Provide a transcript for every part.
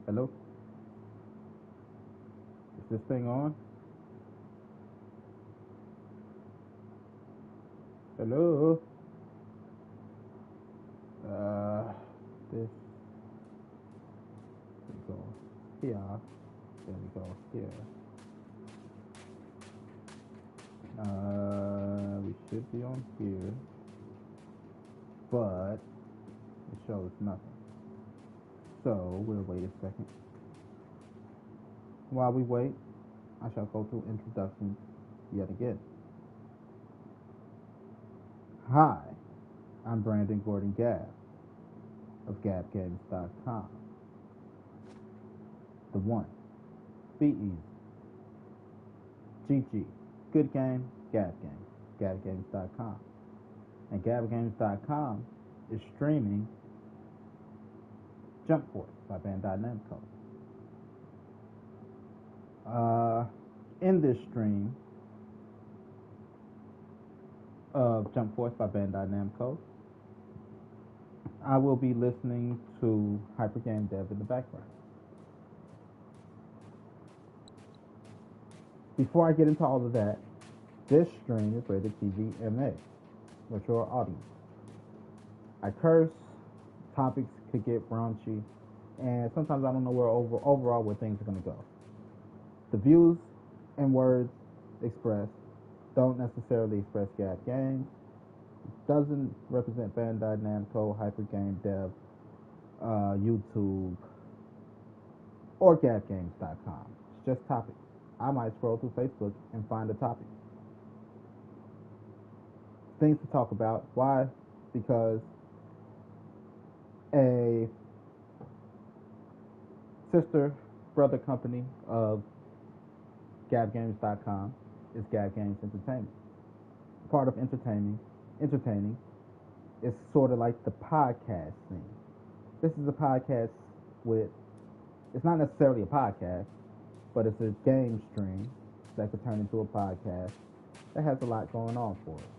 Hello? Is this thing on? Hello? This we go here. There we go here. We should be on here, but it shows nothing. So we'll wait a second. While we wait, I shall go through introductions yet again. Hi, I'm Brandon Gordon Gabb of GabGames.com. The one, be easy. GG, good game, Gab Games, GabGames.com. And GabGames.com is streaming Jump Force by Bandai Namco. In this stream of Jump Force by Bandai Namco, I will be listening to Hyper Game Dev in the background. Before I get into all of that, this stream is rated TV-MA, mature audience. I curse, topics could get raunchy, and sometimes I don't know overall where things are going to go. The views and words expressed don't necessarily express Gab Games. It doesn't represent Bandai Namco, Hyper Game Dev, YouTube, or GabGames.com. It's just topics. I might scroll through Facebook and find a topic. Things to talk about. Why? Because a sister brother company of GabGames.com is Gab Games Entertainment. Part of entertaining is sort of like the podcast thing. This is a podcast it's not necessarily a podcast, but it's a game stream that could turn into a podcast that has a lot going on for it.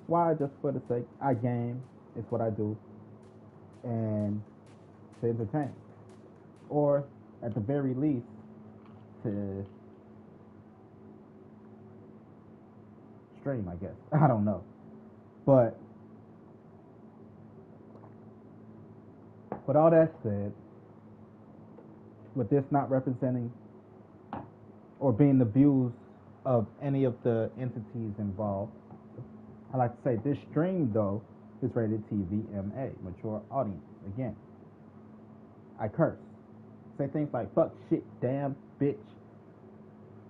Why? Just for the sake, I game, it's what I do, and to entertain. Or, at the very least, to stream, I guess. I don't know. But, with all that said, with this not representing or being the views of any of the entities involved, I like to say this stream, though, is rated TV-MA, mature audience. Again, I curse. Say things like fuck, shit, damn, bitch.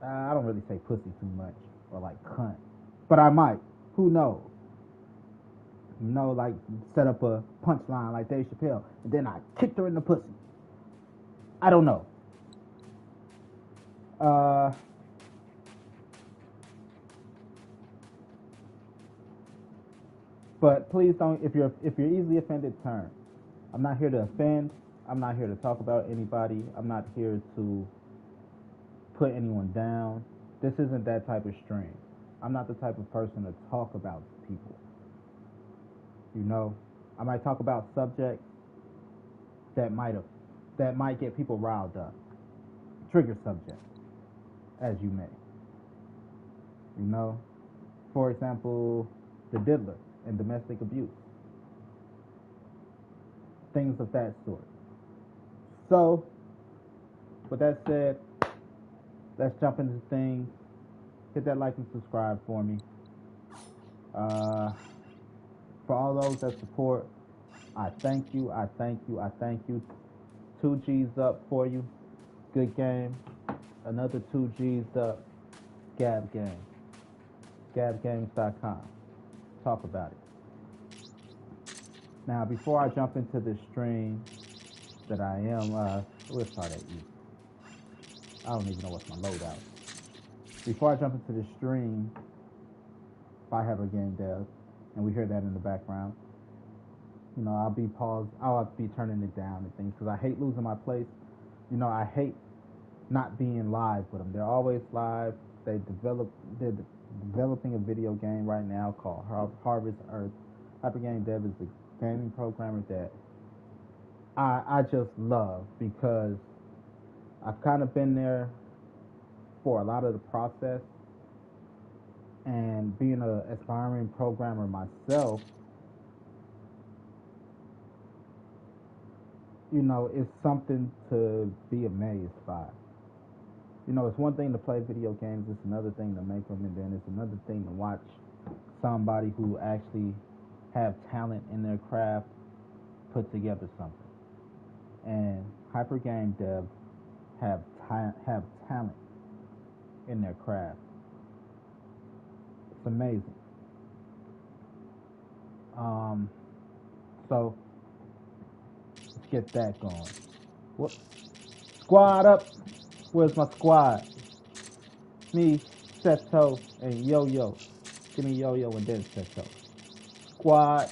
I don't really say pussy too much, or like cunt. But I might. Who knows? You know, like set up a punchline like Dave Chappelle, and then I kicked her in the pussy. I don't know. But please don't. If you're easily offended, turn. I'm not here to offend. I'm not here to talk about anybody. I'm not here to put anyone down. This isn't that type of stream. I'm not the type of person to talk about people. You know, I might talk about subjects that might get people riled up. Trigger subjects, as you may. You know, for example, the diddler and domestic abuse. Things of that sort. So, with that said, let's jump into things. Hit that like and subscribe for me. For all those that support, I thank you. 2 G's up for you. Good game. Another 2 G's up. Gab Game. GabGames.com. Talk about it. Now, before I jump into this stream that I am, we'll start at E. I don't even know what's my loadout. Before I jump into this stream, if I have a game dev, and we hear that in the background, you know, I'll be turning it down and things, because I hate losing my place. You know, I hate not being live with them. They're always live. They developing a video game right now called Harvest Earth. Hypergame Dev is a gaming programmer that I just love because I've kind of been there for a lot of the process, and being an aspiring programmer myself, it's something to be amazed by. It's one thing to play video games, it's another thing to make them, and then it's another thing to watch somebody who actually have talent in their craft put together something. And Hypergame Dev have talent in their craft. It's amazing. So let's get that going. Whoop. Squad up. Where's my squad? Me, Seto, and Yo-Yo. Give me Yo-Yo and then Seto. Squad.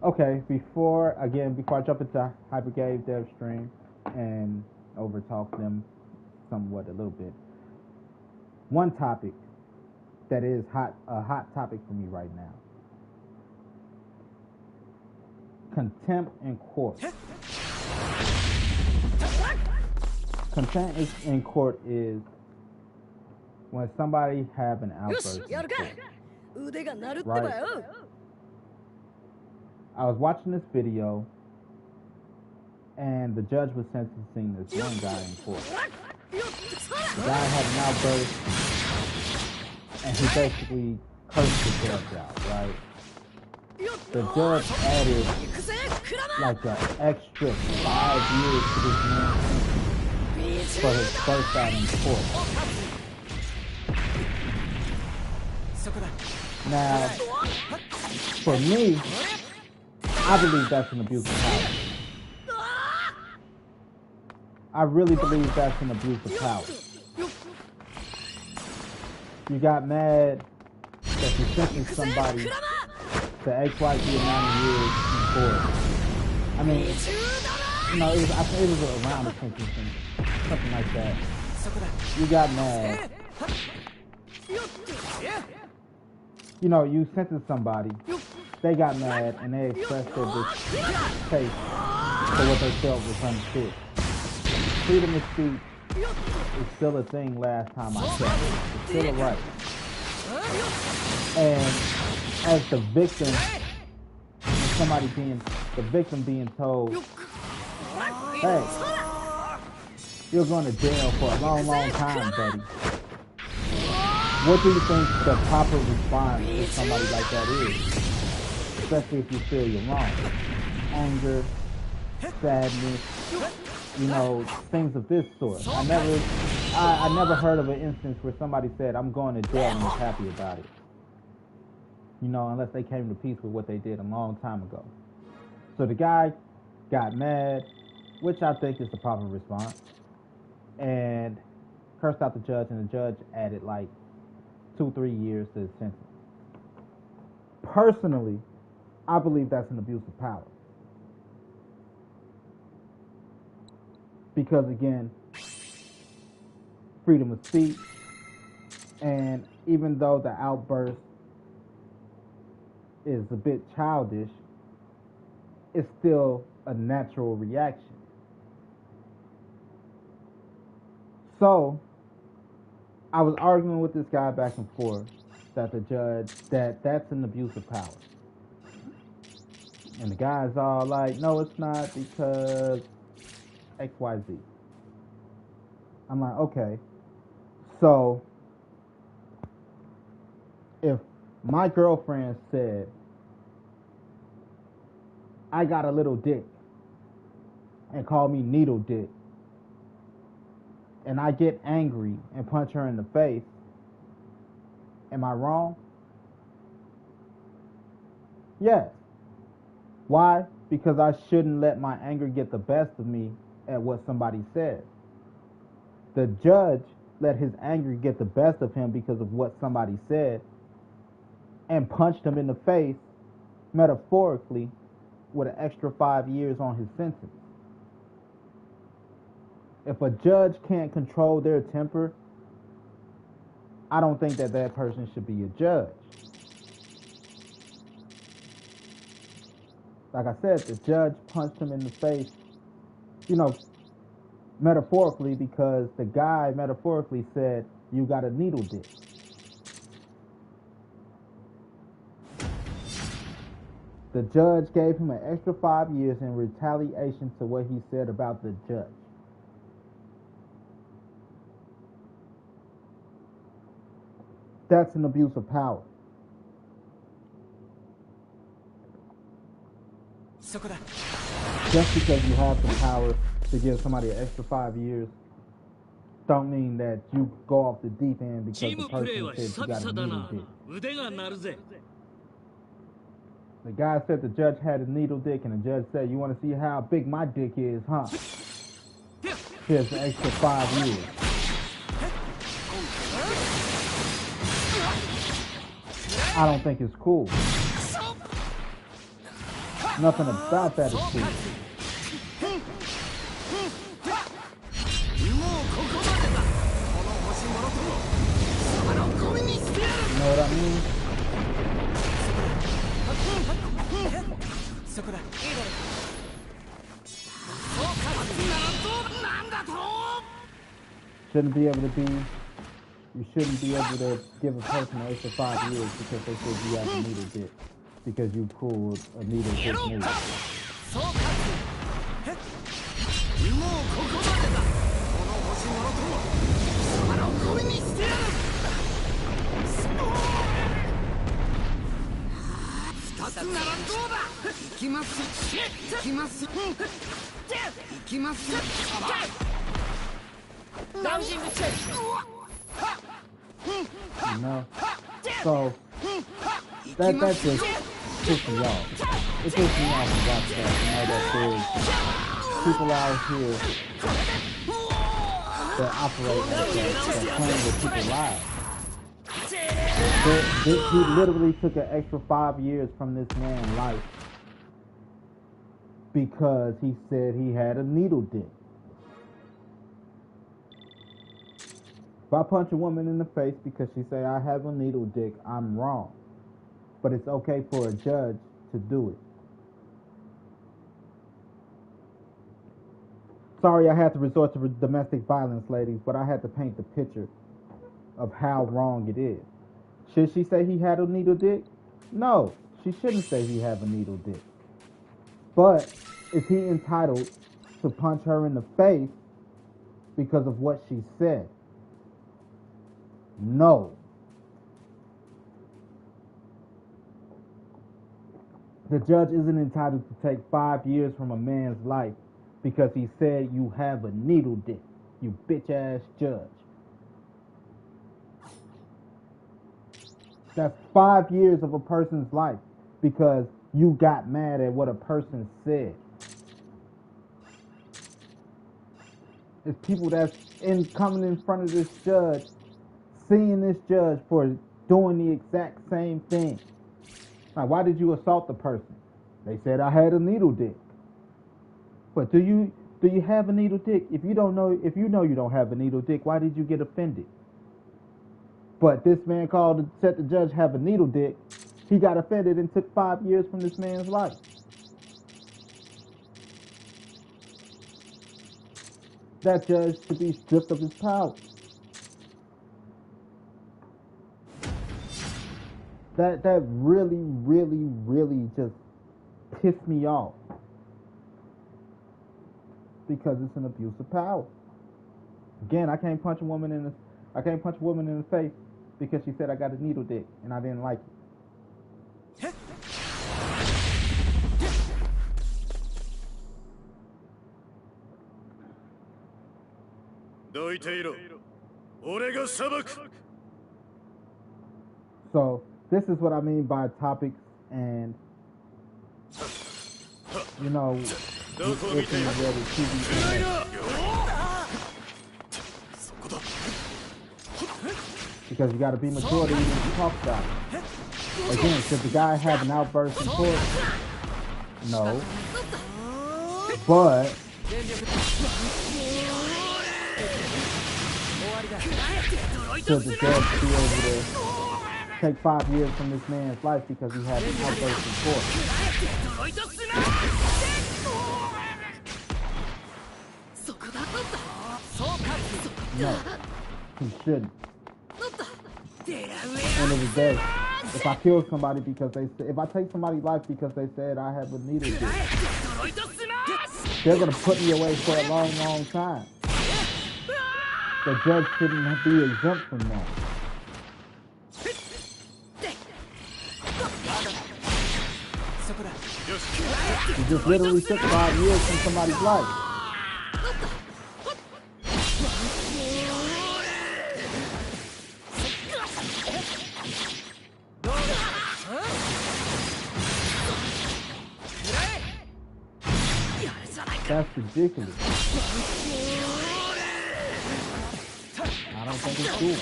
Okay, before I jump into Hypergame Dev stream and overtalk them somewhat a little bit, one topic that is a hot topic for me right now. Contempt in court. Contempt in court is when somebody have an outburst in court, right? I was watching this video, and the judge was sentencing this one guy in court. The guy had an outburst, and he basically cursed the judge out, right? The judge added like an extra 5 years to this man for his first out in court. Now, for me, I believe that's an abuse of power. I really believe that's an abuse of power. You got mad that you sentenced somebody to XYZ amount of years in court. I mean, I think it was around the sentencing, something like that. You got mad. You sentenced somebody, they got mad, and they expressed their distaste for what they felt was unfit. Freedom of speech is still a thing last time I checked. It's still a right. And as the victim, being told, hey, you're going to jail for a long, long time, buddy. What do you think the proper response to somebody like that is? Especially if you feel you're wrong. Anger, sadness, things of this sort. I never heard of an instance where somebody said, I'm going to jail and was happy about it. Unless they came to peace with what they did a long time ago. So the guy got mad, which I think is the proper response, and cursed out the judge, and the judge added like 2-3 years to his sentence. Personally, I believe that's an abuse of power. Because again, freedom of speech, and even though the outburst is a bit childish, it's still a natural reaction. So, I was arguing with this guy back and forth that the judge, that's an abuse of power. And the guy's all like, no, it's not because XYZ. I'm like, okay. So, if my girlfriend said, I got a little dick, and called me needle dick, and I get angry and punch her in the face, am I wrong? Yes. Why? Because I shouldn't let my anger get the best of me at what somebody said. The judge let his anger get the best of him because of what somebody said, and punched him in the face, metaphorically, with an extra 5 years on his sentence. If a judge can't control their temper, I don't think that that person should be a judge. Like I said, the judge punched him in the face, you know, metaphorically, because the guy metaphorically said, "You got a needle dick." The judge gave him an extra 5 years in retaliation to what he said about the judge. That's an abuse of power. Just because you have the power to give somebody an extra 5 years, don't mean that you go off the deep end because the person said you got a needle dick. The guy said the judge had a needle dick, and the judge said, "You want to see how big my dick is, huh? Here's an extra 5 years." I don't think it's cool. Nothing about that is cool. You know what I mean? Shouldn't be able to be. You shouldn't be able to give a person an extra 5 years because they said you have a needle dick, because you pulled a needle dick move. You know? So that just pisses me off. It pisses me off to watch that. You know that there's people out here that operate like that playing with people's lives. He literally took an extra 5 years from this man's life because he said he had a needle dick. If I punch a woman in the face because she say I have a needle dick, I'm wrong. But it's okay for a judge to do it. Sorry I had to resort to domestic violence, ladies, but I had to paint the picture of how wrong it is. Should she say he had a needle dick? No, she shouldn't say he have a needle dick. But is he entitled to punch her in the face because of what she said? No. The judge isn't entitled to take 5 years from a man's life because he said you have a needle dick, you bitch ass judge. That's 5 years of a person's life because you got mad at what a person said. It's people that's coming in front of this judge, seeing this judge for doing the exact same thing. Now, why did you assault the person? They said I had a needle dick. But do you have a needle dick? If you know you don't have a needle dick, why did you get offended? But this man called to set the judge have a needle dick. He got offended and took 5 years from this man's life. That judge should be stripped of his power. That really, really, really just pissed me off. Because it's an abuse of power. Again, I can't punch a woman in the face because she said I got a needle dick and I didn't like it. So this is what I mean by topics, and you know, because you got to be mature to even talk about it. Again, should the guy have an outburst in court? No. But Should the judge be able to take 5 years from this man's life because he had an outburst in court? No, he shouldn't. End of the day, if I kill somebody because if I take somebody's life because they said I have a needle dick, they're gonna put me away for a long, long time. The judge shouldn't be exempt from that. You just literally took 5 years from somebody's life. That's ridiculous. I don't think it's cool.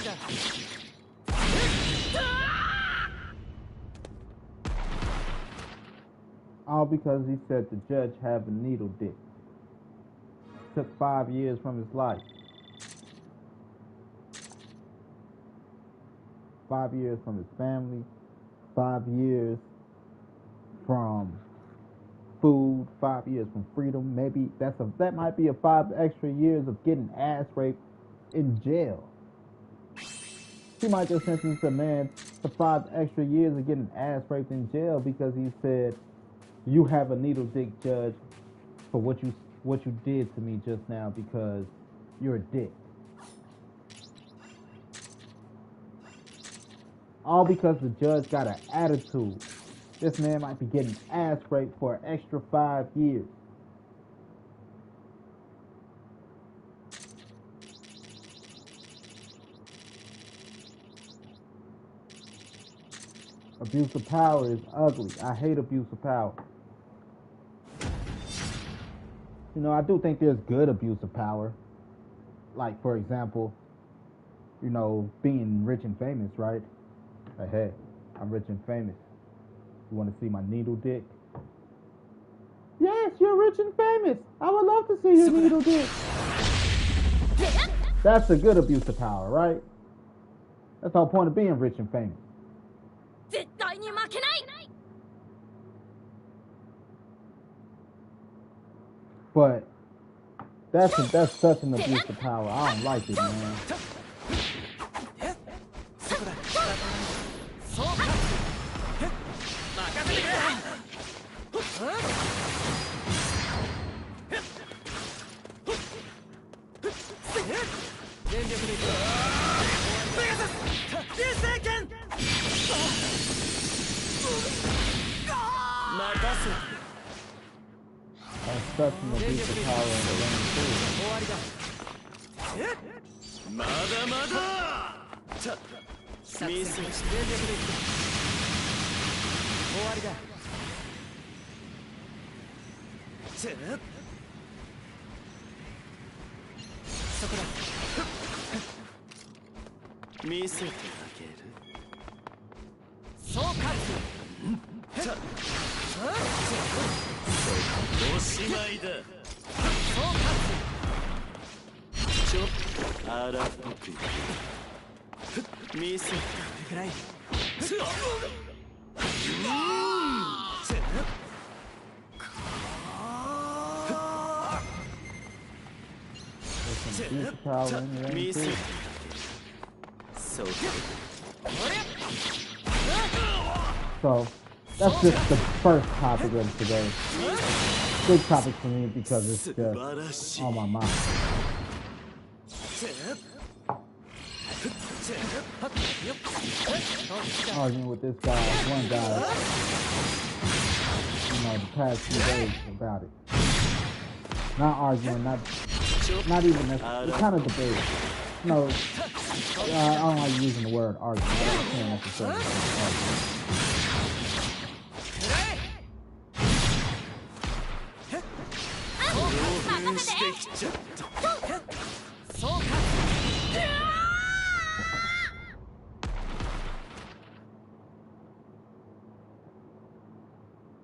All because he said the judge have a needle dick. Took 5 years from his life. 5 years from his family. 5 years from food. 5 years from freedom. Maybe that might be a 5 extra years of getting ass raped in jail. He might just sentence a man to 5 extra years of getting ass raped in jail because he said, "You have a needle dick, judge, for what you did to me just now because you're a dick." All because the judge got an attitude. This man might be getting ass raped for an extra 5 years. Abuse of power is ugly. I hate abuse of power. You know, I do think there's good abuse of power. Like, for example, you know, being rich and famous, right? Like, hey, I'm rich and famous. You want to see my needle dick? Yes, you're rich and famous. I would love to see your needle dick. That's a good abuse of power, right? That's the whole point of being rich and famous. But that's such an abuse of power. I don't like it, man. That's such an abuse of power in the game too. So that's just the first topic of today. Big topic for me because it's just on my mind. Arguing with this guy, one guy, you know, the past few days about it. Not arguing, not even necessarily, kind of debating. No, I don't like using the word arguing. I can't necessarily argue.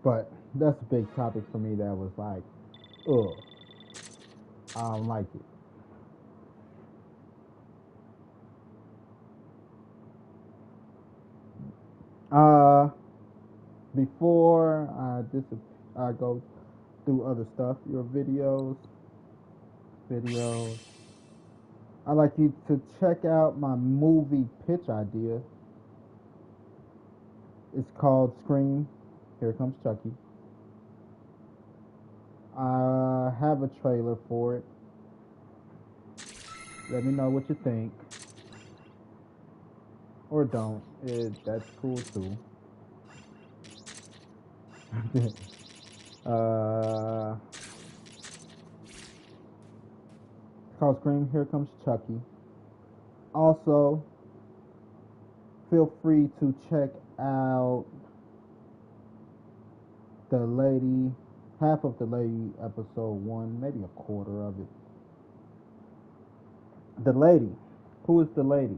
But that's a big topic for me that was like, ugh, I don't like it. before I go through other stuff, your videos. I'd like you to check out my movie pitch idea. It's called Scream, Here Comes Chucky. I have a trailer for it. Let me know what you think. Or don't. That's cool too. It's called Scream, Here Comes Chucky. Also, feel free to check out half of the lady episode 1, maybe a quarter of it. The lady. Who is the lady?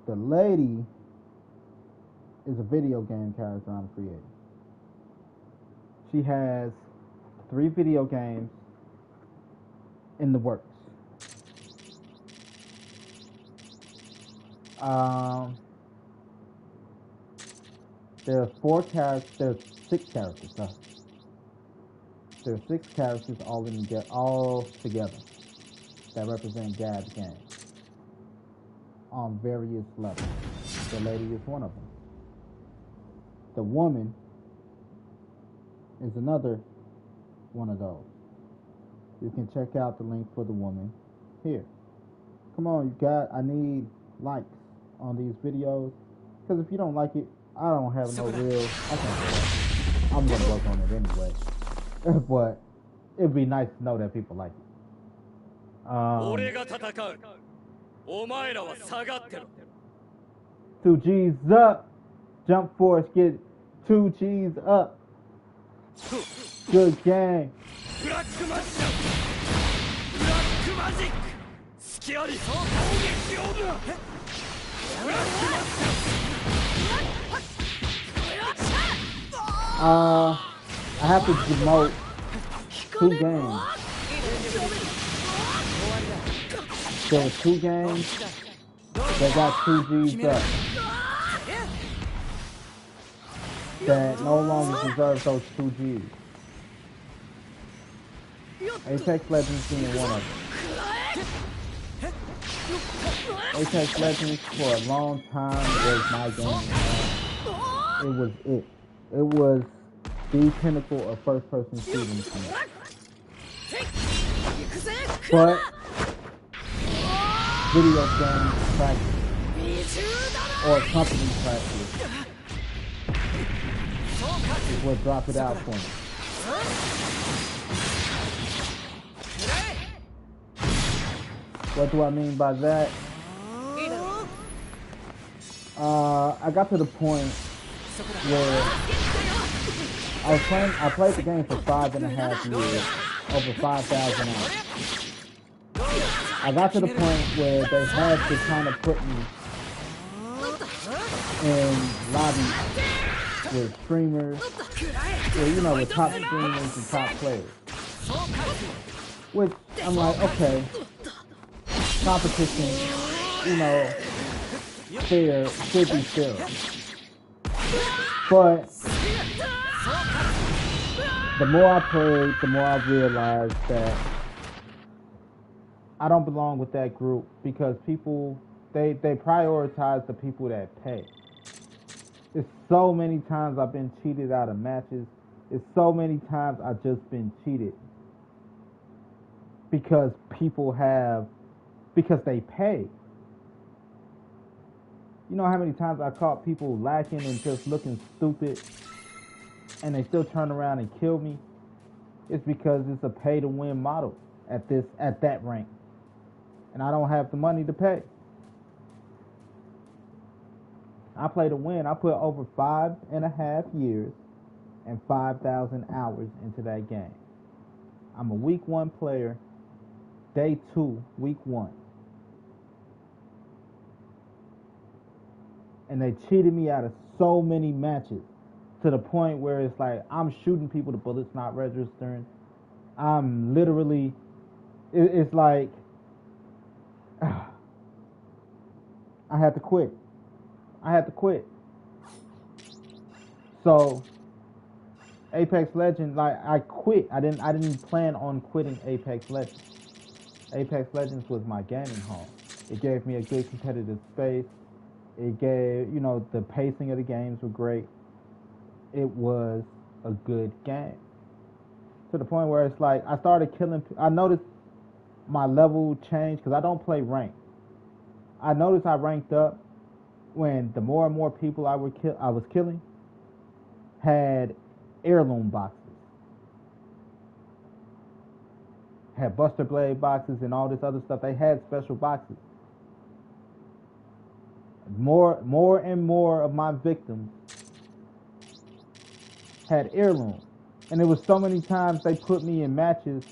The lady is a video game character I'm creating. She has 3 video games in the works. There are 4 characters. There's 6 characters. There are 6 characters all together that represent Gab's game on various levels. The lady is one of them. The woman is another one of those. You can check out the link for the woman here. Come on, I need likes on these videos, because if you don't like it, I don't have no real. I'm gonna work on it anyway. But it'd be nice to know that people like it. 2 G's up. Jump Force, get 2 G's up. Good game. I have to demote 2 games. There were 2 games that got 2 G's up that no longer deserve those 2 G's. Apex Legends being one of them. Apex Legends for a long time was my game. It was it. It was the pinnacle of first-person shooting to me. But video game practice or company practice is what dropped it out for me. What do I mean by that? I got to the point where I played the game for 5.5 years, over 5,000 hours. I got to the point where they had to kind of put me in lobbies with streamers, with top streamers and top players. Which I'm like, okay, competition, fair, should be fair. But the more I played, the more I realized that I don't belong with that group, because people, they prioritize the people that pay. There's so many times I've been cheated out of matches. There's so many times I've just been cheated because because they pay. You know how many times I caught people lacking and just looking stupid and they still turn around and kill me? It's because it's a pay to win model at that rank. And I don't have the money to pay. I play to win. I put over 5.5 years and 5,000 hours into that game. I'm a week 1 player, day 2, week 1. And they cheated me out of so many matches, to the point where it's like I'm shooting people, the bullets not registering. I'm literally, it's like I had to quit. So Apex Legends, like I quit. I didn't plan on quitting Apex Legends. Apex Legends was my gaming home. It gave me a good competitive space. It gave, the pacing of the games were great. It was a good game. To the point where it's like I started killing. I noticed my level changed because I don't play ranked. I noticed I ranked up when the more and more people I was killing had heirloom boxes, had Buster Blade boxes, and all this other stuff. They had special boxes. More and more of my victims had heirlooms, and it was so many times they put me in matches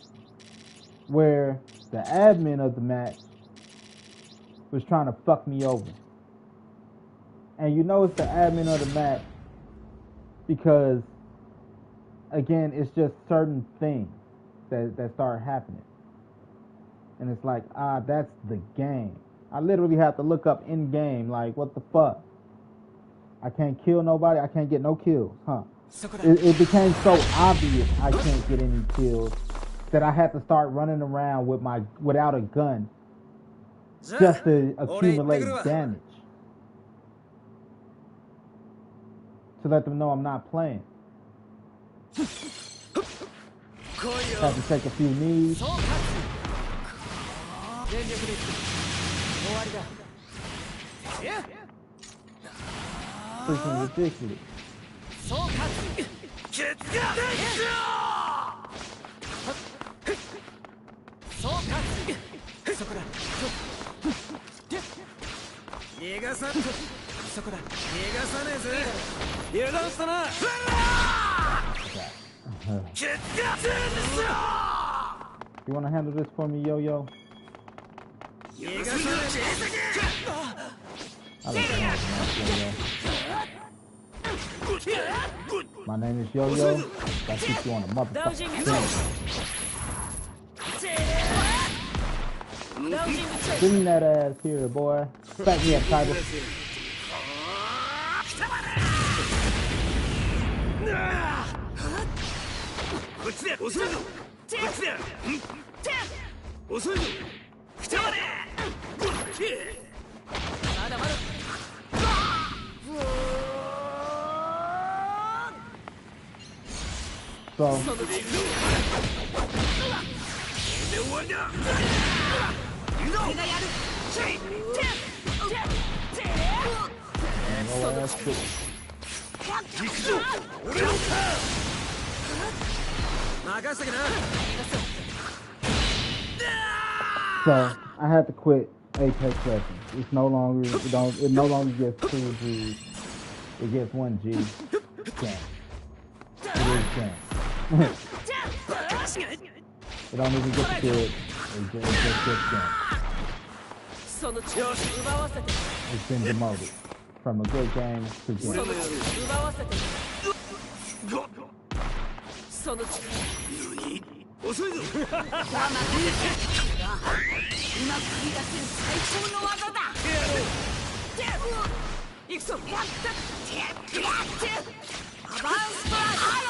where the admin of the match was trying to fuck me over. And it's the admin of the match because, again, it's just certain things that start happening. And it's like, that's the game. I literally have to look up in game, like, what the fuck? I can't kill nobody. I can't get no kills, huh? It became so obvious I can't get any kills that I had to start running around without a gun just to accumulate damage, to let them know I'm not playing. Had to take a few knees. Freaking ridiculous. You want to handle this for me, Yo-Yo? I like Yo-Yo. My name is Yo-Yo. I keep you on a motherfucking Give me that ass here, boy. Back me up, Tiger. So I had to quit Apex Legends. It's no longer it no longer gets 2 G's. It gets 1 G. Damn. It is damn. It don't even get the good. It just gets damn. It's been demoted from a good game to game.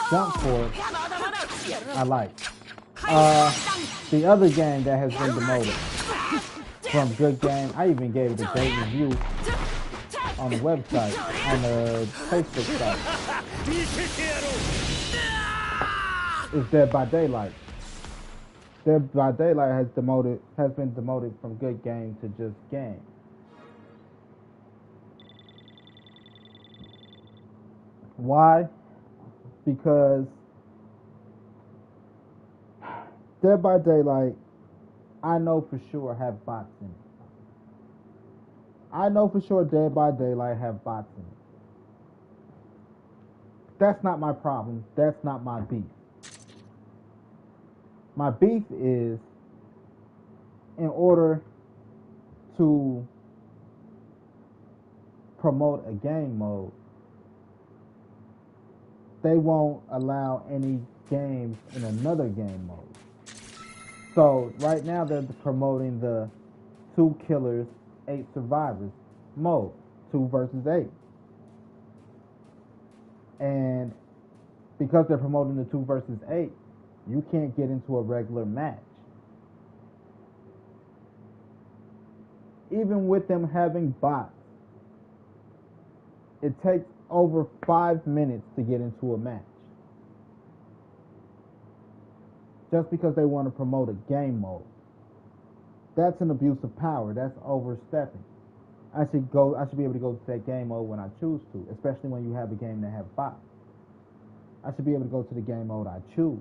Jump forward. I like. The other game that has been demoted from good game, I even gave it a great review on the website, on the Facebook site. It's Dead by Daylight. Dead by Daylight has been demoted from good game to just game. Why? Because Dead by Daylight, I know for sure have bots in it. I know for sure Dead by Daylight have bots in it. That's not my problem. That's not my beef. My beef is, in order to promote a game mode, they won't allow any games in another game mode. So right now they're promoting the 2 killers, 8 survivors mode, 2 versus 8. And because they're promoting the 2 versus 8, you can't get into a regular match. Even with them having bots, it takes over 5 minutes to get into a match. Just because they want to promote a game mode. That's an abuse of power. That's overstepping. I should be able to go to that game mode when I choose to, especially when you have a game that have bots. I should be able to go to the game mode I choose.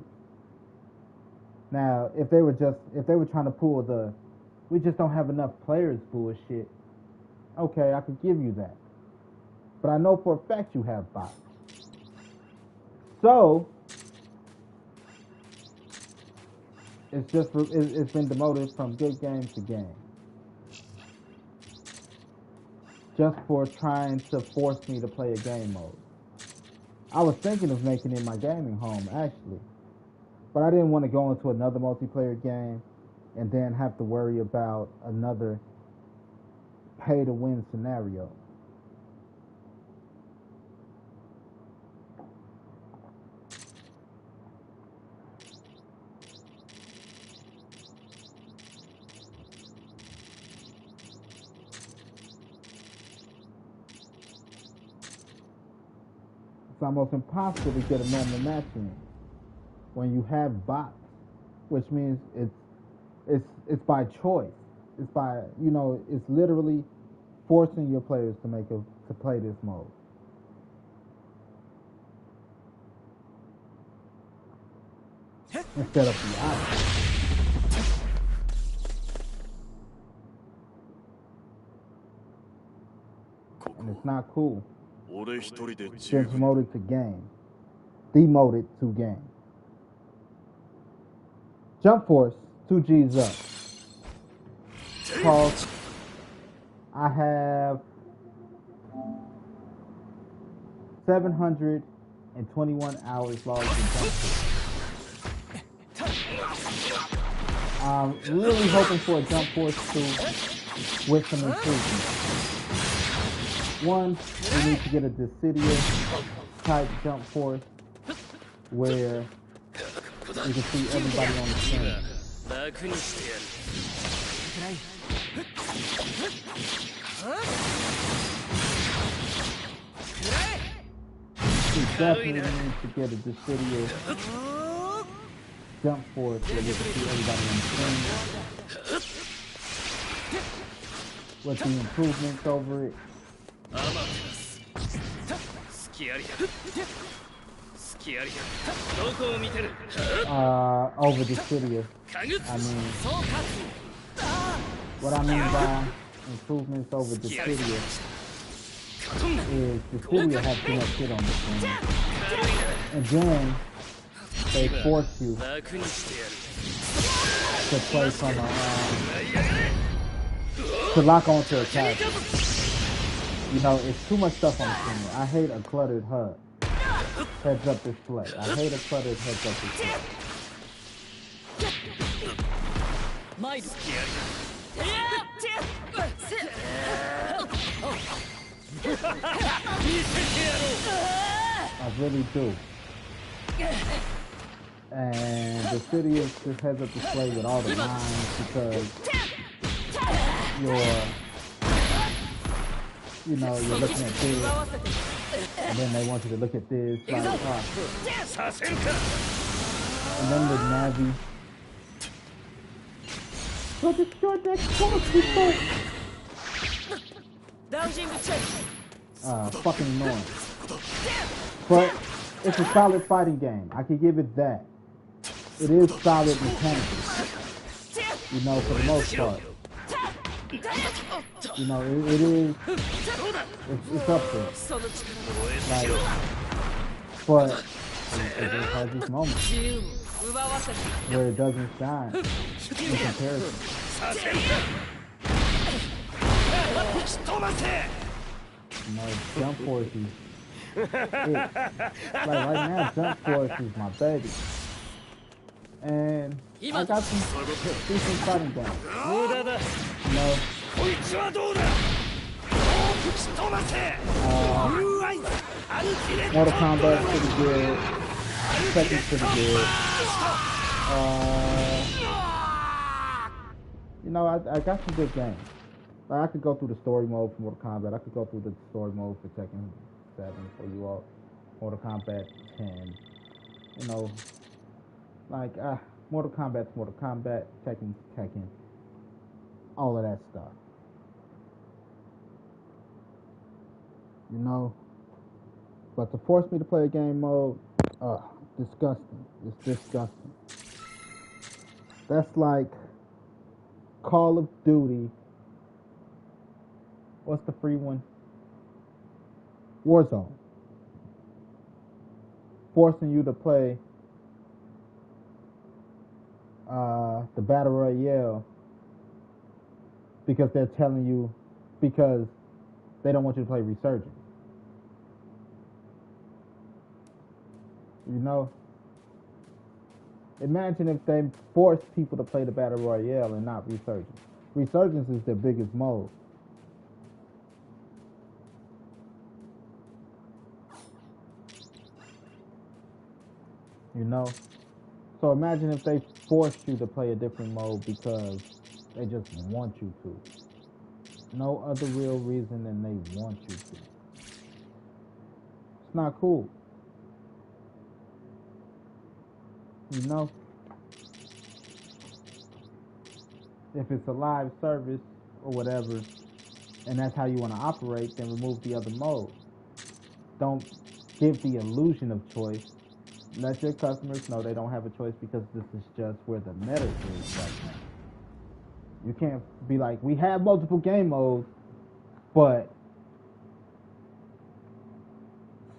Now, if they were trying to pull the we just don't have enough players bullshit, okay, I could give you that. But I know for a fact you have bots. So it's been demoted from good game to game. Just for trying to force me to play a game mode. I was thinking of making it my gaming home, actually. But I didn't want to go into another multiplayer game and then have to worry about another pay-to-win scenario. It's almost impossible to get a normal match in when you have bots, which means it's by choice. It's by, it's literally forcing your players to play this mode. Instead of the opposite. And it's not cool. Been promoted to game. Demoted to game. Jump Force, 2 G's up. Pause. I have 721 hours logged in Jump Force. I'm really hoping for a Jump Force 2 with some improvements. One, we need to get a Dissidia type Jump Force where you can see everybody on the screen. We definitely need to get a Dissidia Jump Force where you can see everybody on the screen. With the improvements over it. Over the city. What I mean by improvements over the city is the city has too much shit on the screen. And then they force you to play from to lock onto a character. It's too much stuff on the screen. I hate a cluttered HUD. Heads-up display. I hate a cluttered heads-up display. I really do. And the city is just heads-up display with all the lines because you're looking at this, and then they want you to look at this, and then the Navi. So destroy that course before. Fucking annoying. But it's a solid fighting game. I can give it that. It is solid mechanically. For the most part. It is. It's up there. But it just has this moment where it doesn't shine in comparison. Jump Force is it. Like right now, Jump Force is my baby. And I got some decent fighting games. Mortal Kombat's pretty good. Tekken's pretty good. You know, I got some good games. Like, I could go through the story mode for Mortal Kombat. I could go through the story mode for Tekken 7 for you all. Mortal Kombat 10. You know, like, Mortal Kombat's Mortal Kombat, Tekken's Tekken. All of that stuff. You know? But to force me to play a game mode, disgusting. It's disgusting. That's like Call of Duty. What's the free one? Warzone. Forcing you to play the Battle Royale because they're telling you, because they don't want you to play Resurgence. You know? Imagine if they forced people to play the Battle Royale and not Resurgence. Resurgence is their biggest mode. You know? So imagine if they forced you to play a different mode because they just want you to. No other real reason than they want you to. It's not cool. You know? If it's a live service or whatever, and that's how you want to operate, then remove the other mode. Don't give the illusion of choice. Let your customers know they don't have a choice because this is just where the meta is right now. You can't be like, we have multiple game modes, but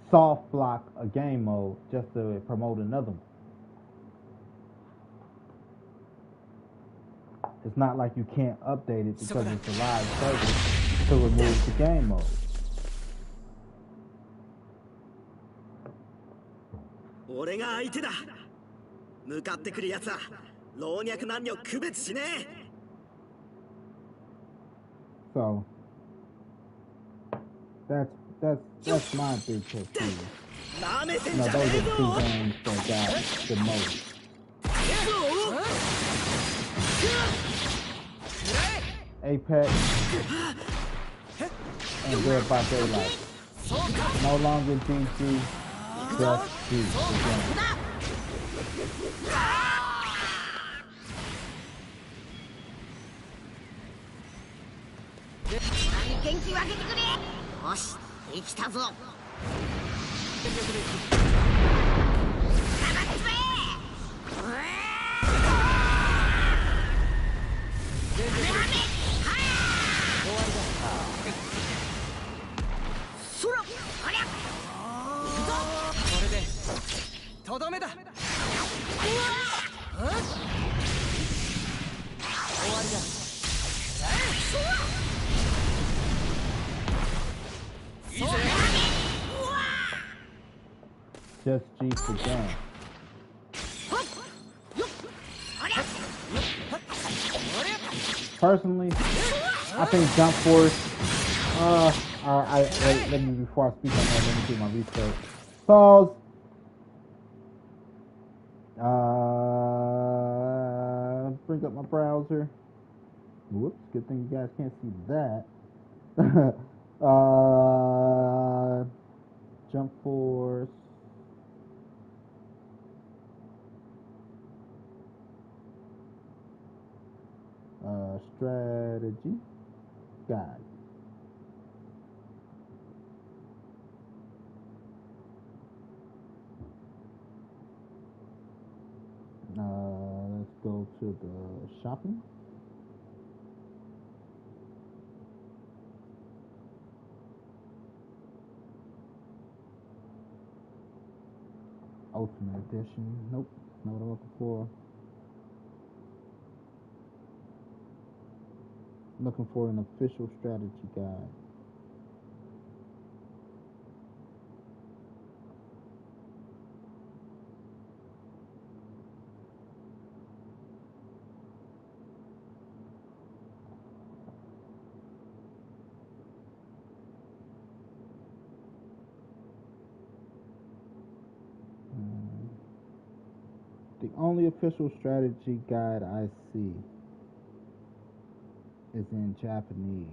soft block a game mode just to promote another one. It's not like you can't update it because it's a live service to remove the game mode. So that's my big pet peeve. No, those are the two games that got the most. Apex and Dead by Daylight. No longer DG, just G. Just G for gun. Personally, I think Jump Force. Let me before I speak on that. Let me do my research. Pause. Bring up my browser. Whoops. Good thing you guys can't see that. Jump Force. Strategy guide. Let's go to the shopping. Ultimate Edition. Nope, not what I'm looking for. Looking for an official strategy guide. The only official strategy guide I see is in Japanese.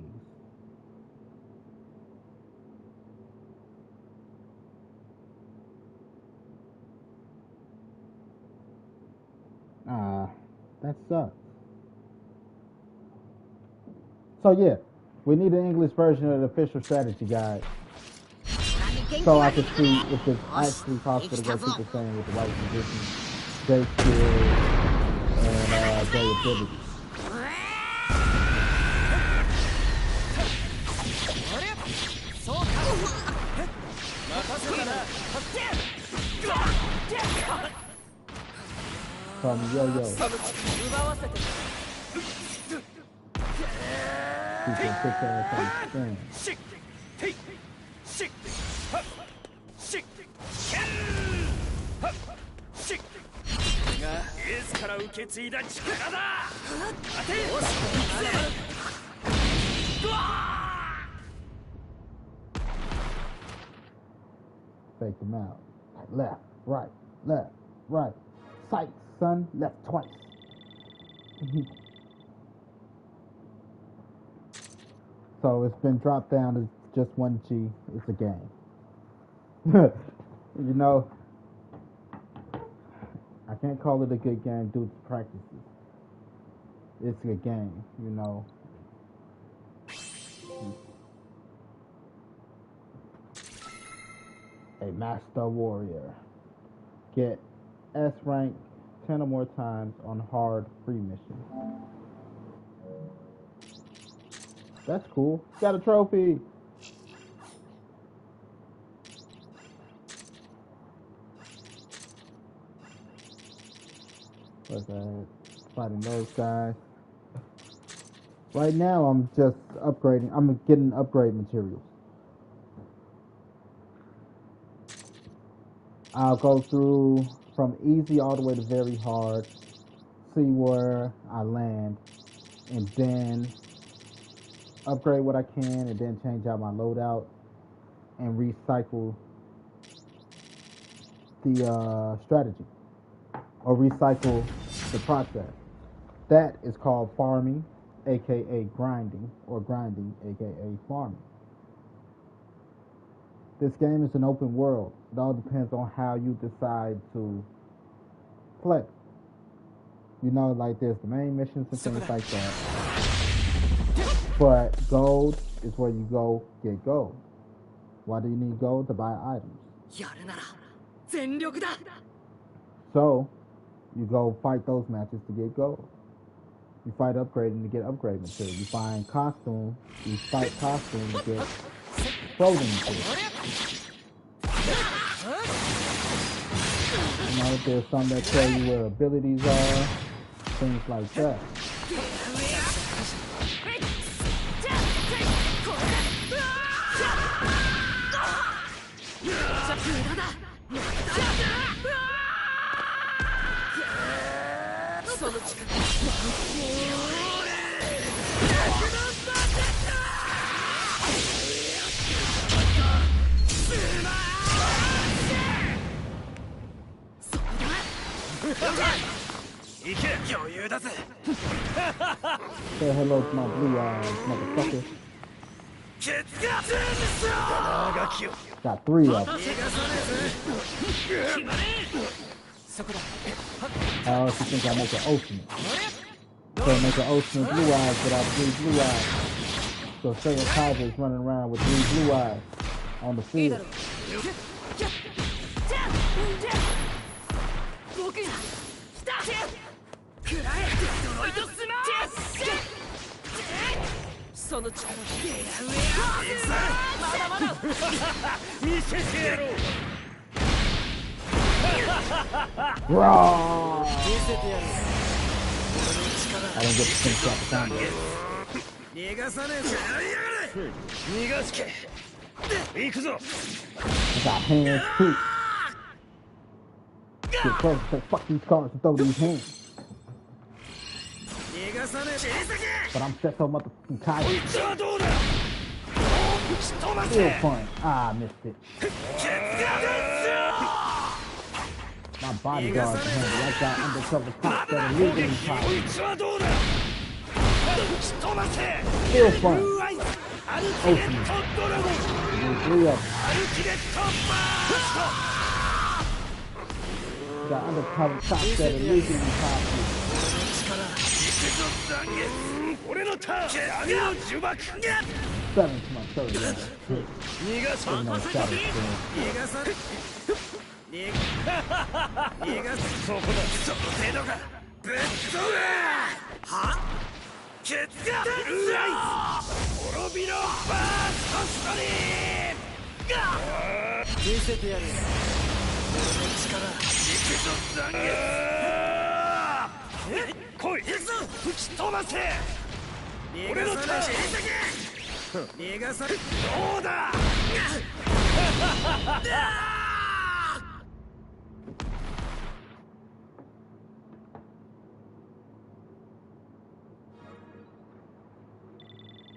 That sucks. So yeah, we need an English version of the official strategy guide, so I can see if it's actually possible to go Super Saiyan with the right position, J skills, and J abilities. Call me Yo-Yo. Keep your bitch ass on the screen. Fake them out. Left, right, left, right. Sight, son, left twice. So it's been dropped down to just 1G. It's a game. You know, I can't call it a good game due to practices. It's a game, you know. A master warrior. Get S rank 10 or more times on hard free missions. That's cool. Got a trophy. What's that? Fighting those guys. Right now, I'm just upgrading. I'm getting upgrade materials. I'll go through from easy all the way to very hard, see where I land, and then upgrade what I can, and then change out my loadout and recycle the strategy, or recycle the process. That is called farming, aka grinding, or grinding, aka farming. This game is an open world. It all depends on how you decide to play. You know, like there's the main missions and things like that. But gold is where you go get gold. Why do you need gold? To buy items. So, you go fight those matches to get gold. You fight upgrading to get upgrade material. You find costume, you fight costume to get clothing material. You know, there's some that tell you where abilities are, things like that. Say hello to my blue eyes, motherfucker. Got 3 of them. How else you think I make an ultimate? So make an ultimate blue eyes without 3 blue eyes. So Sega Cowboys running around with 3 blue eyes on the field. Raw! I didn't get to finish out the combo. I got hands too. Get close, say fuck these cards and throw these hands. But I'm set so motherfucking tired. Still fun. Ah, I missed it. my bodyguards to handle. I got undercover cops that are legally powerful. Still fun. Ultimate. There's 3 of them. Got undercover cops that are legally powerful. 7 to my 30.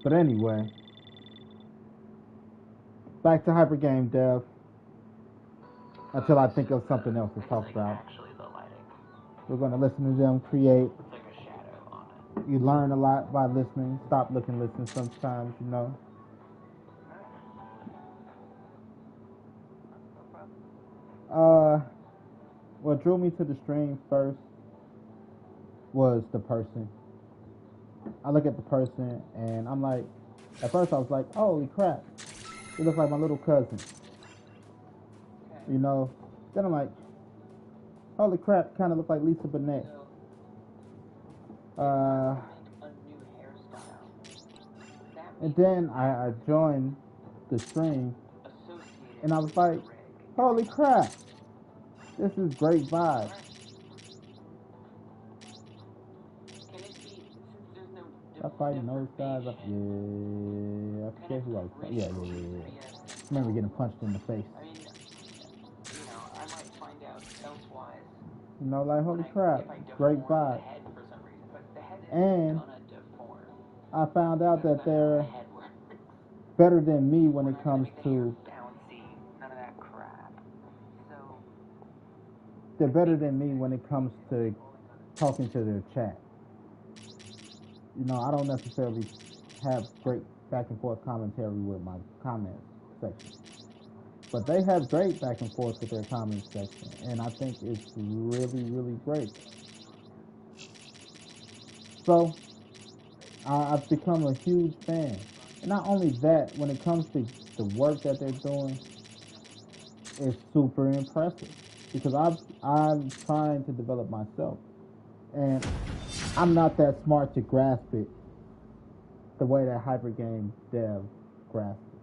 But anyway, back to Hyper Game Dev. Until I think of something else to talk about. We're going to listen to them create. You learn a lot by listening. Stop looking, listen sometimes, you know. What drew me to the stream first was the person. I look at the person and I'm like, at first I was like, holy crap, he looks like my little cousin. You know, then I'm like, holy crap, kind of look like Lisa Bonet. And then I joined the stream and I was like, holy crap, this is great vibe. I fighting those guys. Yeah, I forget who I was fighting. Yeah. I remember getting punched in the face. You know, like, holy crap, great vibe. And I found out that they're better than me when it comes to. They're better than me when it comes to talking to their chat. You know, I don't necessarily have great back and forth commentary with my comment section. But they have great back and forth with their comment section. And I think it's really, really great. So, I've become a huge fan. And not only that, when it comes to the work that they're doing, it's super impressive. Because I'm trying to develop myself. And I'm not that smart to grasp it the way that Hyper Game Dev grasps it.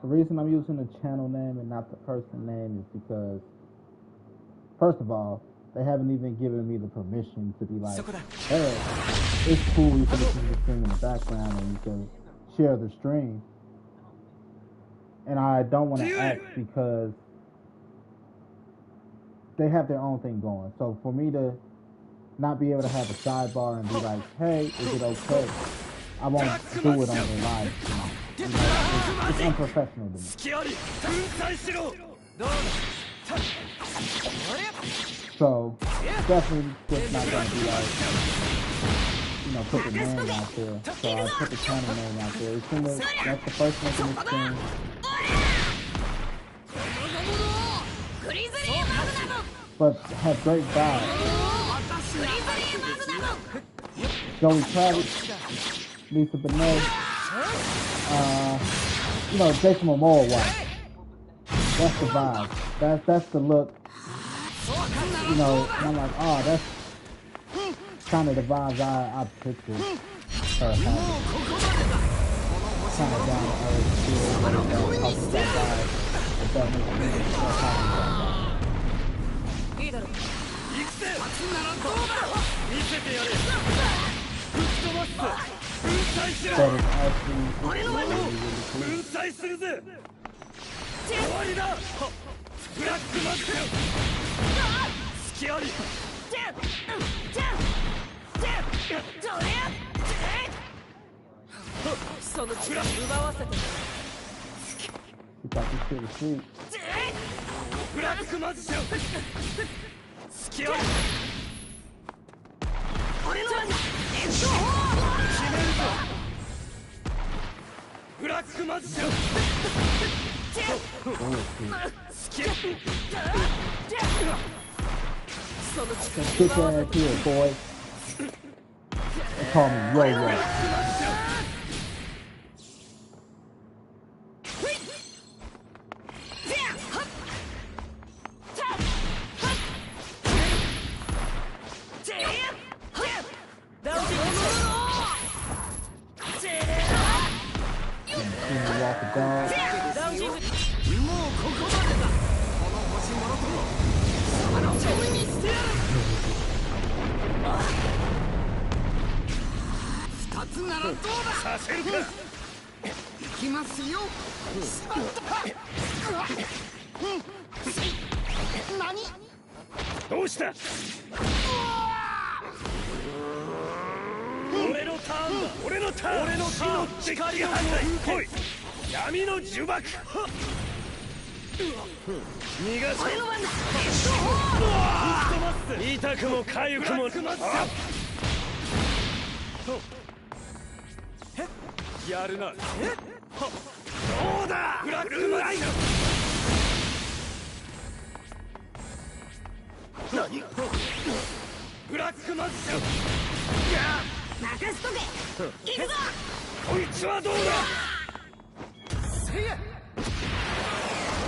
The reason I'm using the channel name and not the person name is because, first of all, they haven't even given me the permission to be like, hey, it's cool, you can listen to the stream in the background and you can share the stream. And I don't want to act because they have their own thing going. So for me to not be able to have a sidebar and be like, hey, is it okay? I won't do it on their live stream. You know, it's unprofessional to me. So definitely just not going to be like, you know, put the name out there. So I put the channel name out there. As soon as that's the first link in the stream. But have great vibes. Joey Kravitz, Lisa Bonet, you know, Jason Momoa wife. That's the vibe. That's the look. You know, and I'm like, oh, that's kind of the vibes I pictured her having. Kind of down to earth, feel, talking about vibes. If that makes sense, talking about vibes. That is actually really, really cool. thought this shit was sweet. Kick your ass here, boy. They call me Yo-Yo. Walk the dog.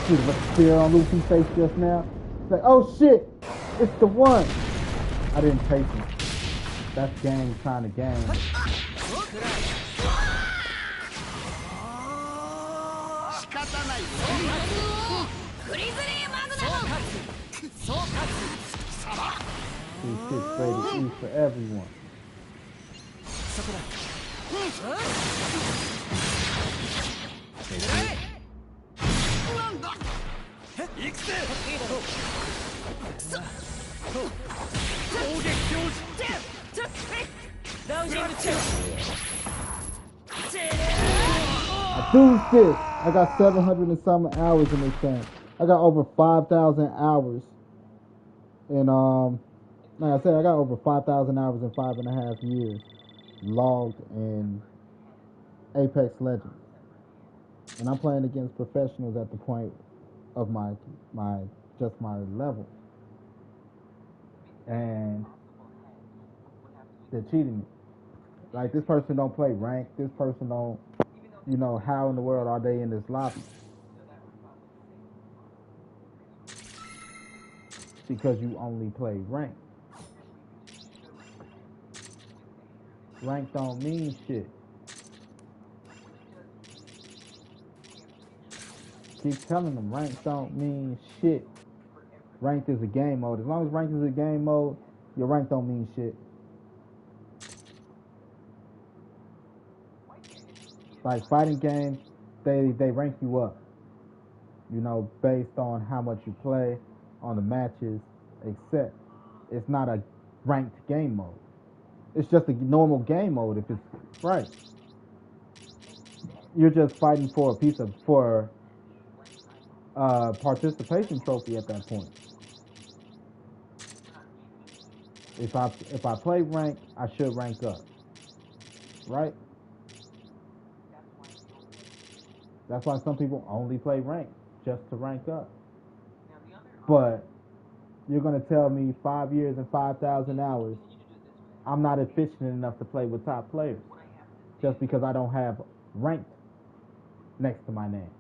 See the spear on Luffy's face just now? It's like, oh shit, it's the one. I didn't take him. That's game trying to game. These shit's ready to eat for everyone. I do this. I got 700 and something hours in this thing. I got over 5,000 hours. And like I said, I got over 5,000 hours in 5.5 years logged in Apex Legends. And I'm playing against professionals at the point of my level. And they're cheating me. Like, this person don't play rank. This person don't, you know, how in the world are they in this lobby? Because you only play rank. Rank don't mean shit. Keep telling them rank don't mean shit. Ranked is a game mode. As long as ranked is a game mode, your rank don't mean shit. Like fighting games, they rank you up. You know, based on how much you play, on the matches, except it's not a ranked game mode. It's just a normal game mode if it's right. You're just fighting for a participation trophy at that point. If I play rank, I should rank up, right? That's why some people only play rank just to rank up. But you're gonna tell me 5 years and 5,000 hours, I'm not efficient enough to play with top players just because I don't have ranked next to my name.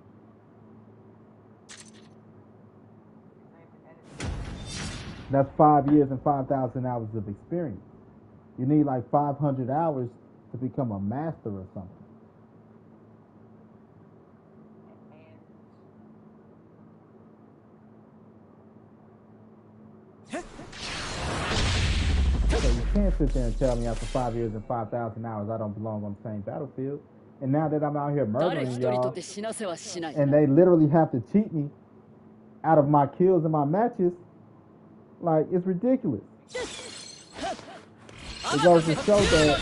That's 5 years and 5,000 hours of experience. You need like 500 hours to become a master or something. So you can't sit there and tell me after 5 years and 5,000 hours I don't belong on the same battlefield. And now that I'm out here murdering y'all, and they literally have to cheat me out of my kills and my matches, like, it's ridiculous. It goes to show that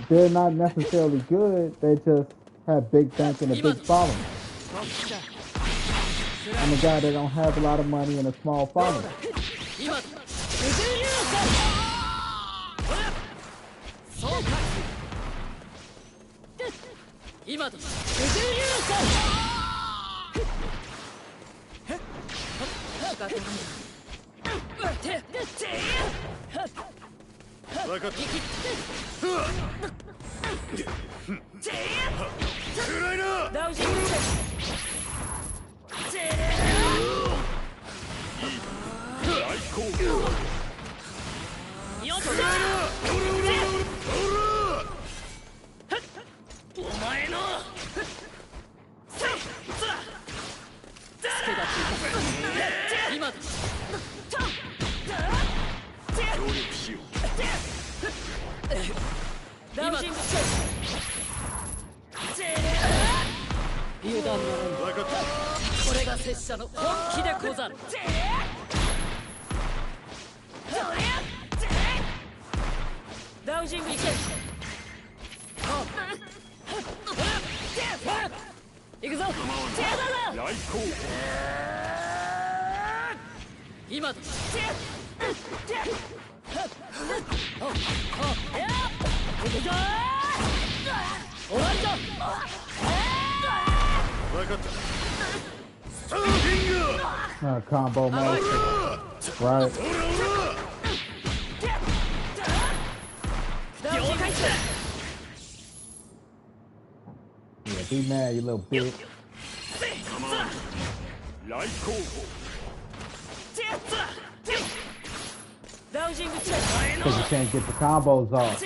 they're not necessarily good, they just have big bank and a big following. I'm a guy that don't have a lot of money and a small following. Combo master. Right. Yeah, be mad, you little bitch. Because you can't get the combos off.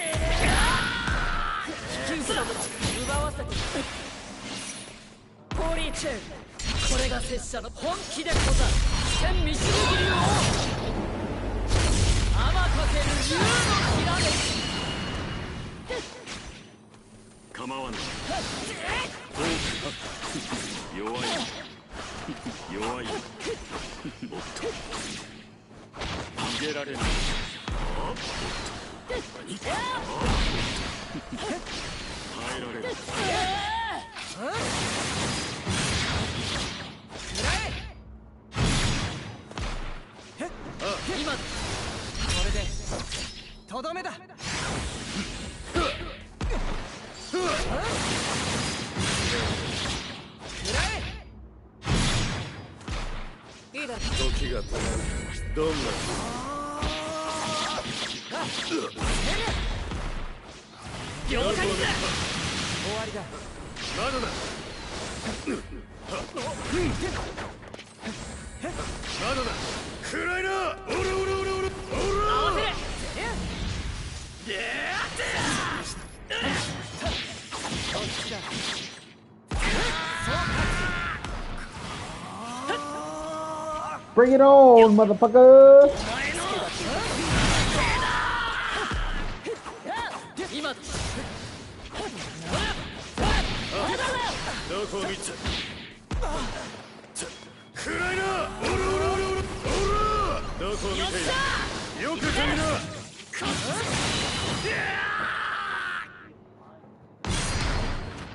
Bring it on, motherfucker!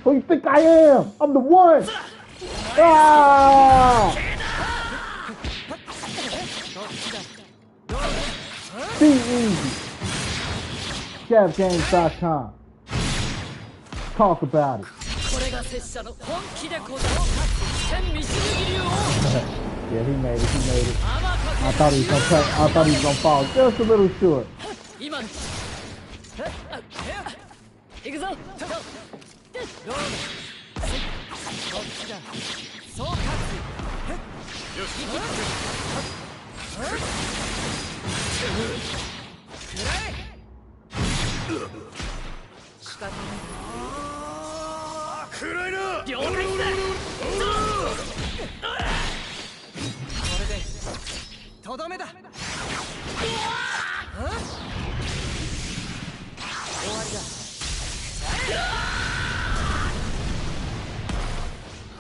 Who you think I am? I'm the one! Ah! Be easy. ScavGames.com. Talk about it. Yeah, he made it. He made it. I thought he was gonna fall just a little short.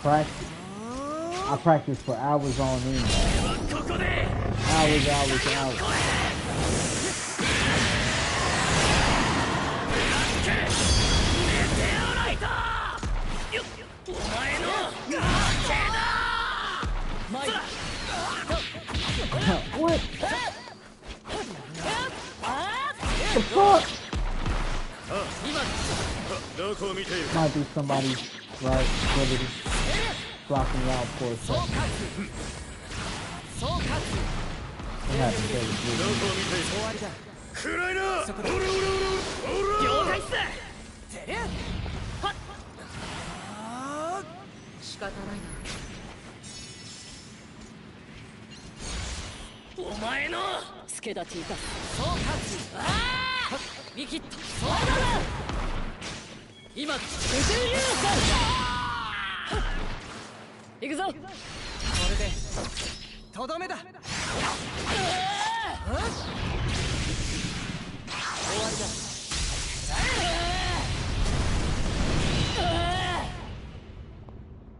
Practice. I practice for hours on end. Hours. Might be somebody, right? Ability. Blocking you out for a second. It happens every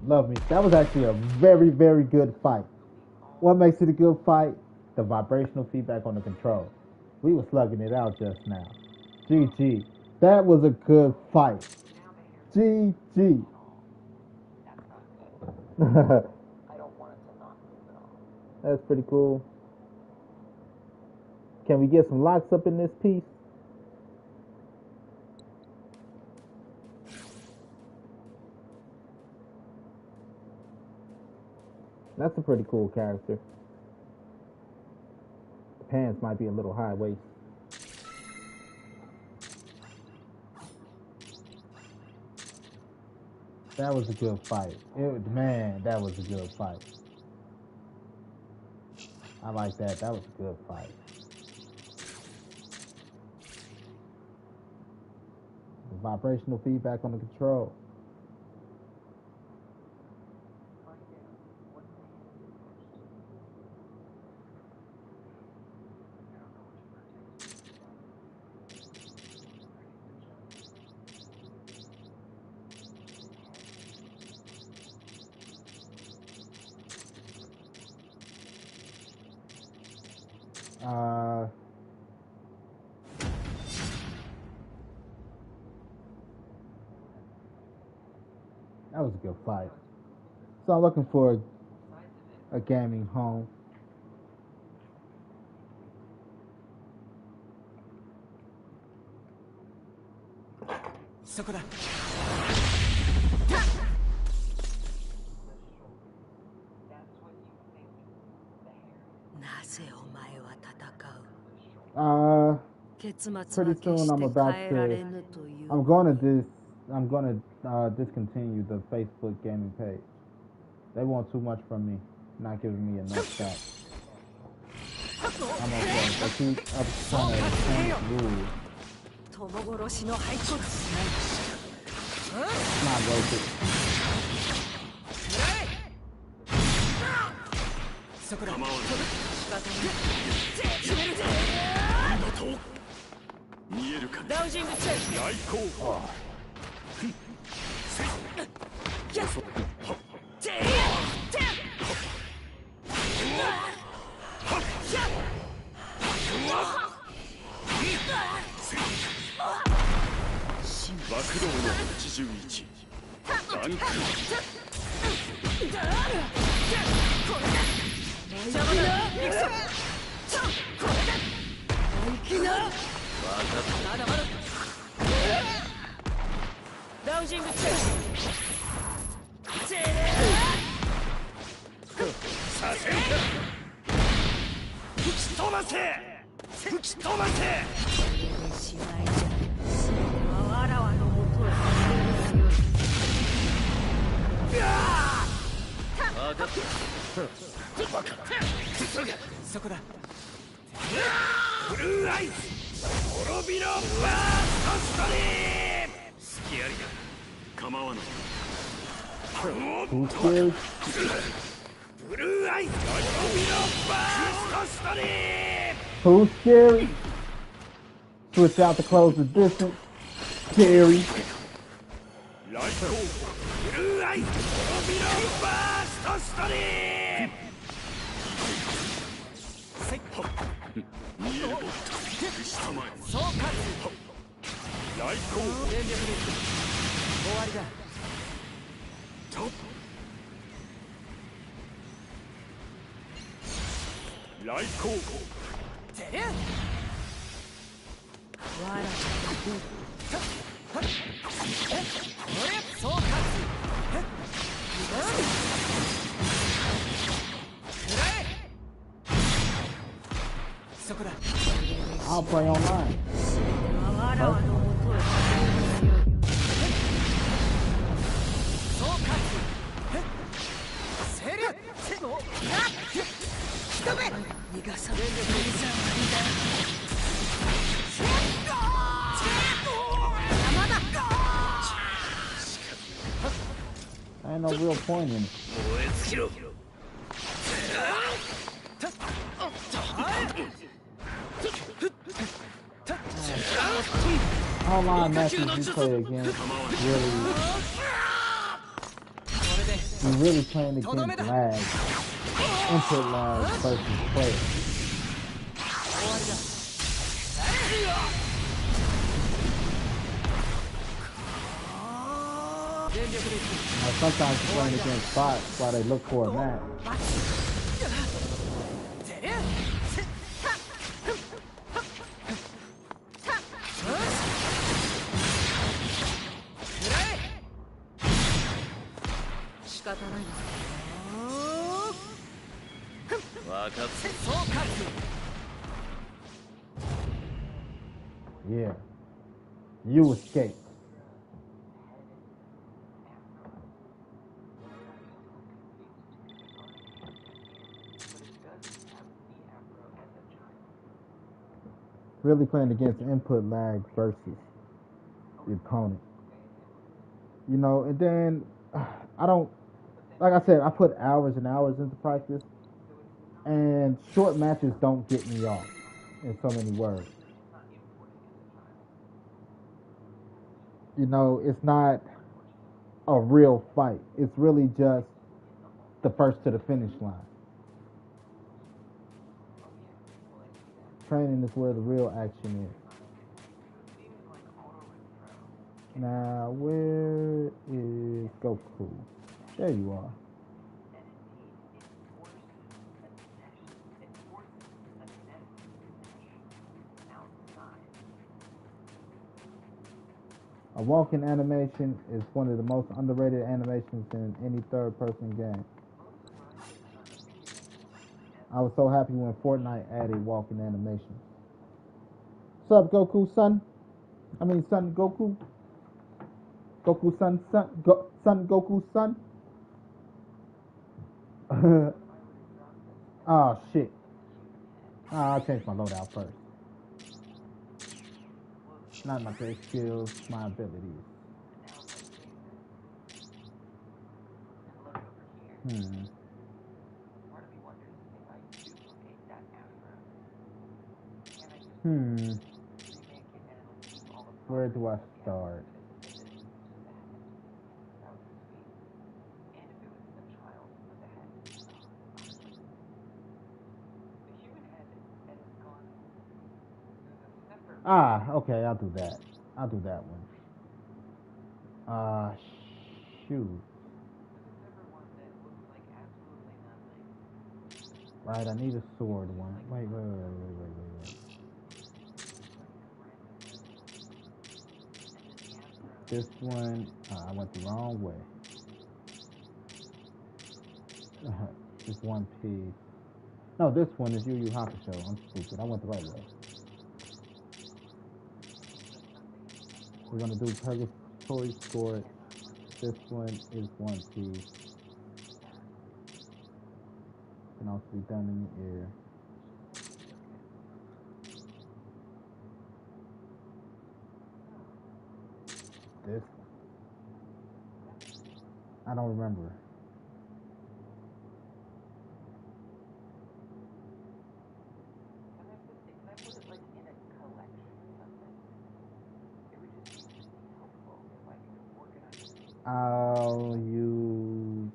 Love me. That was actually a very, very good fight. What makes it a good fight? The vibrational feedback on the control. We were slugging it out just now. GG. That was a good fight. GG. That's pretty cool. Can we get some locks up in this piece? That's a pretty cool character. The pants might be a little high waist. That was a good fight. Man, that was a good fight. I like that. That was a good fight. The vibrational feedback on the control. That was a good fight. So I'm looking for a gaming home. Pretty soon I'm gonna discontinue the Facebook gaming page. They want too much from me, not giving me enough back. I'm okay. They keep trying to change rules. It's not worth it. Oh. Who's scary? Switch out to close the distance. Scary. I'll play online. Ain't no real point in it. Online matches you play against you're really playing against lag, input lag versus play. Now, sometimes you're playing against bots while they look for a match. Yeah, you escaped. Really playing against input lag versus the opponent. You know, and then I don't, like I said, I put hours and hours into practice, and short matches don't get me off, in so many words. You know, it's not a real fight. It's really just the first to the finish line. Training is where the real action is. Now, where is Goku? There you are. A walking animation is one of the most underrated animations in any third-person game. I was so happy when Fortnite added walking animations. What's up, Goku son? I mean, son Goku. Goku son, son Goku son. Oh shit. I'll change my loadout first. Not my great skills, my abilities. Where do I start? Okay, I'll do that. I'll do that one. Shoot. Right, I need a sword one. Wait. This one, I went the wrong way. It's One Piece. No, this one is Yu Yu Hakusho. I'm stupid. I went the right way. We're gonna do Purgatory Sport. This one is One Piece. Can also be done in the air. This one. I don't remember. I'll use.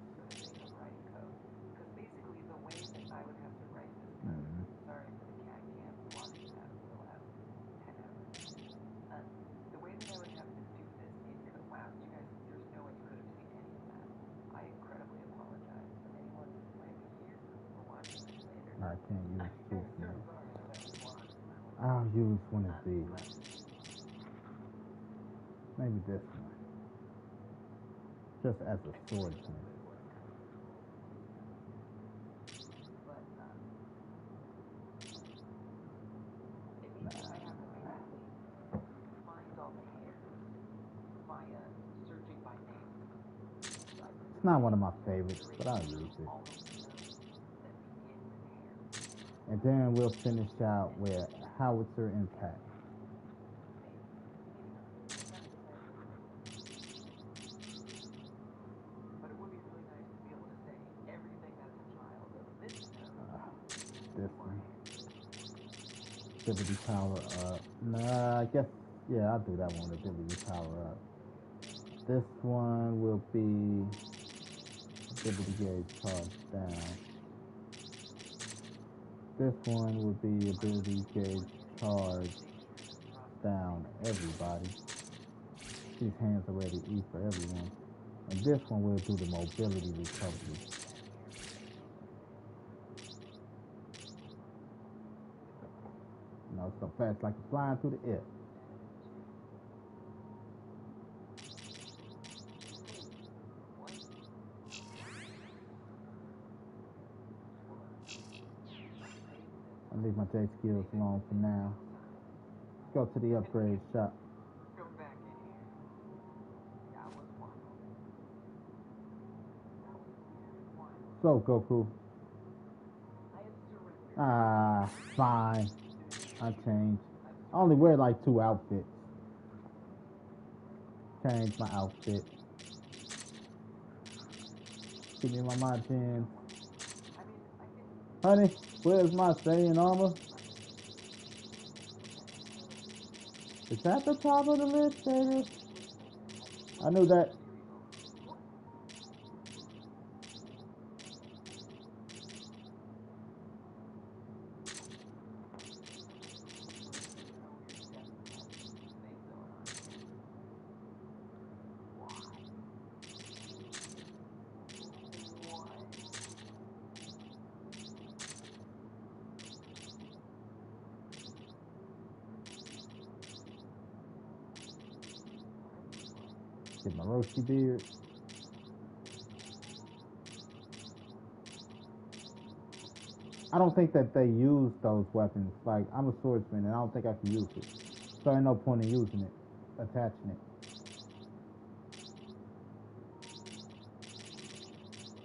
I can't use this one. I'll use one of these. Maybe this one. Just as a swordsman. Nah. It's not one of my favorites, but I'll use it. And then we'll finish out with howitzer impact. This one. Ability power up. Nah, I guess, yeah, I'll do that one, ability power up. This one will be ability gauge charge down. This one will be ability gauge charge down everybody. These hands are ready to eat for everyone. And this one will do the mobility recovery. You know, so fast like flying through the air. I'll leave my J skills alone for now. Let's go to the upgrade shop. So, Goku. Ah, fine. I changed. I only wear like 2 outfits. Change my outfit. Give me my Majin. Honey, where's my Saiyan armor? Is that the top of the list, baby? I knew that. Get my roasty beard. I don't think that they use those weapons. Like, I'm a swordsman and I don't think I can use it. So ain't no point in using it, attaching it.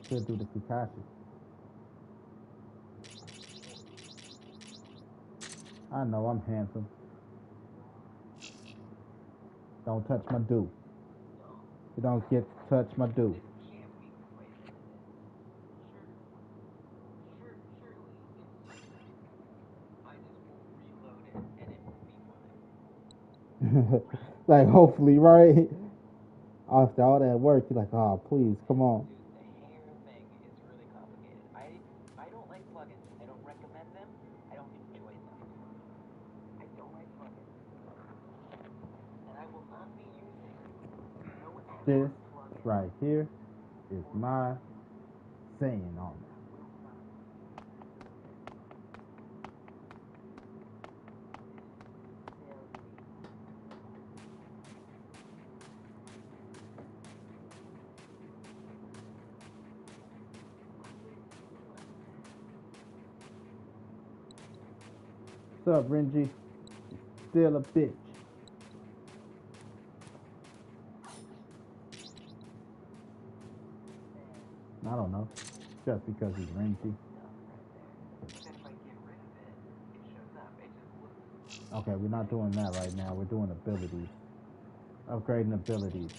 Should do the Kakashi. I know I'm handsome. Don't touch my dude. You don't get to touch my dude. Like, hopefully, right? After all that work, you're like, oh, please, come on. This right here is my Saiyan armor. What's up, Renji? Still a bitch. I don't know. Just because he's Renji. Okay, we're not doing that right now. We're doing abilities. Upgrading abilities.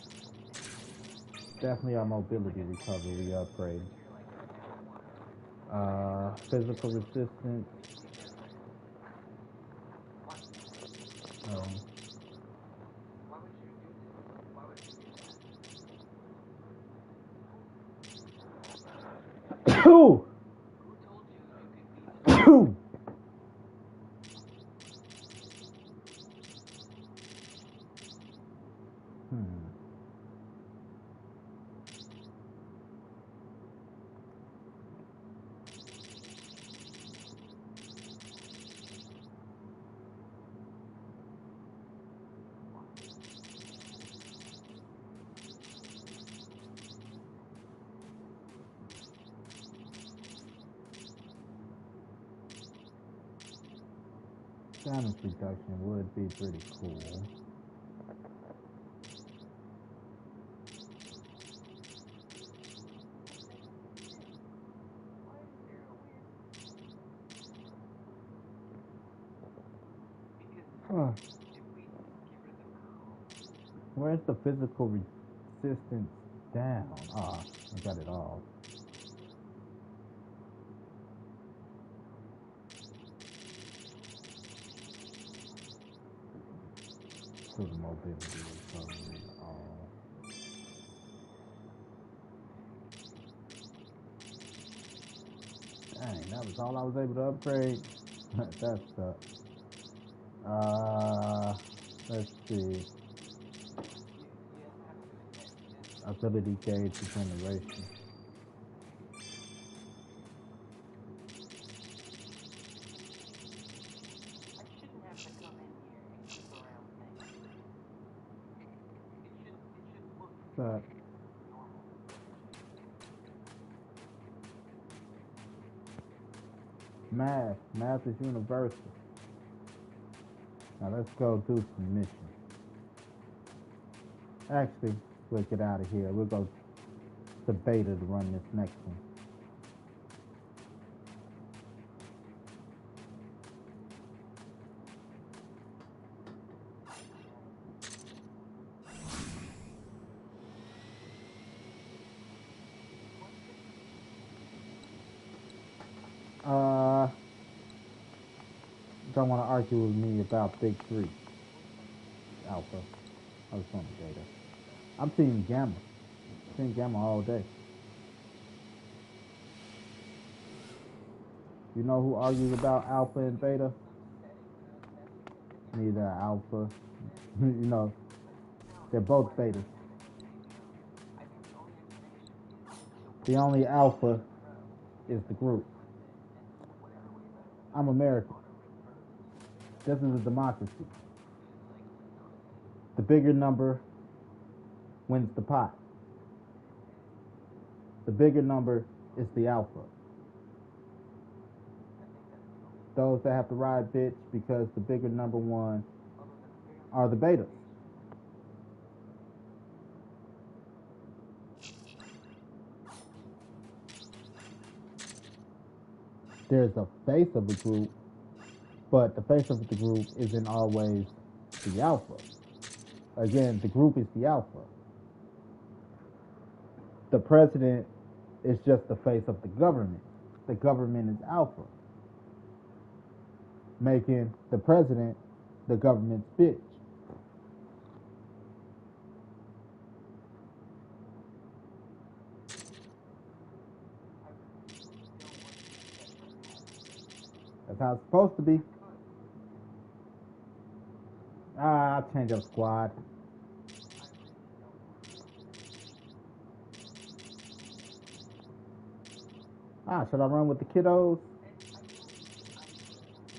Definitely our mobility recovery upgrade. Physical resistance. Ooh! Ooh! Damage reduction would be pretty cool. Where's the physical resistance down? Ah, I got it all. To the mobility recovery, all. Dang, that was all I was able to upgrade. That sucks. Let's see. Ability gauge regeneration. Suck. Math. Math is universal. Now let's go do some missions. Actually, we'll get out of here. We'll go to Beta to run this next one. Don't want to argue with me about Big 3. Alpha. I was on the Beta. I'm seeing Gamma. I'm seeing Gamma all day. You know who argues about Alpha and Beta? Neither Alpha. You know, they're both Betas. The only Alpha is the group. I'm American. This is a democracy. The bigger number wins the pot. The bigger number is the alpha. Those that have to ride bitch because the bigger number one are the betas. There's a face of the group, but the face of the group isn't always the alpha. Again, the group is the alpha. The president is just the face of the government. The government is alpha, making the president the government's bitch. That's how it's supposed to be. I'll change up squad. Should I run with the kiddos?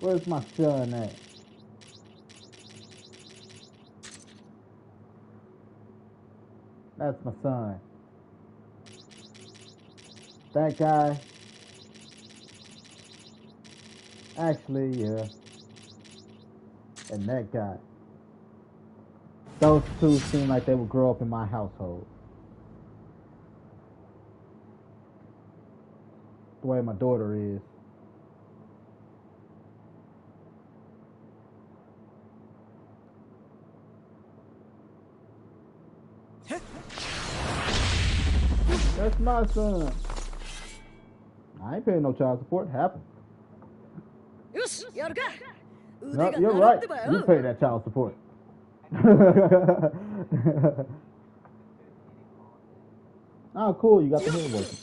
Where's my son at? That's my son. That guy. Actually, yeah. And that guy. Those two seem like they would grow up in my household. The way my daughter is. That's my son. I ain't paying no child support. Happen. No, you're right. You pay that child support. Oh, cool. You got the hand working.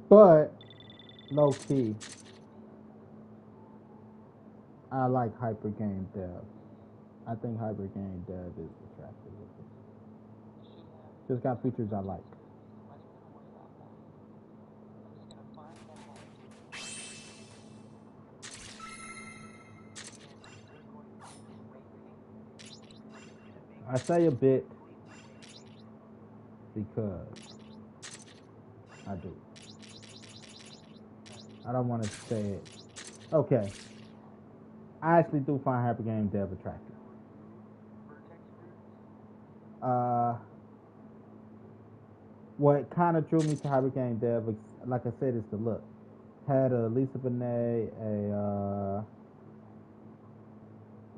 But low key, I like hyper game dev. I think hyper game dev is attractive. Just got features I like. I say a bit because I do. I don't want to say it. Okay. I actually do find hyper game dev attractive. What kind of drew me to hyper game dev, like I said, is the look. Had a Lisa Bonet,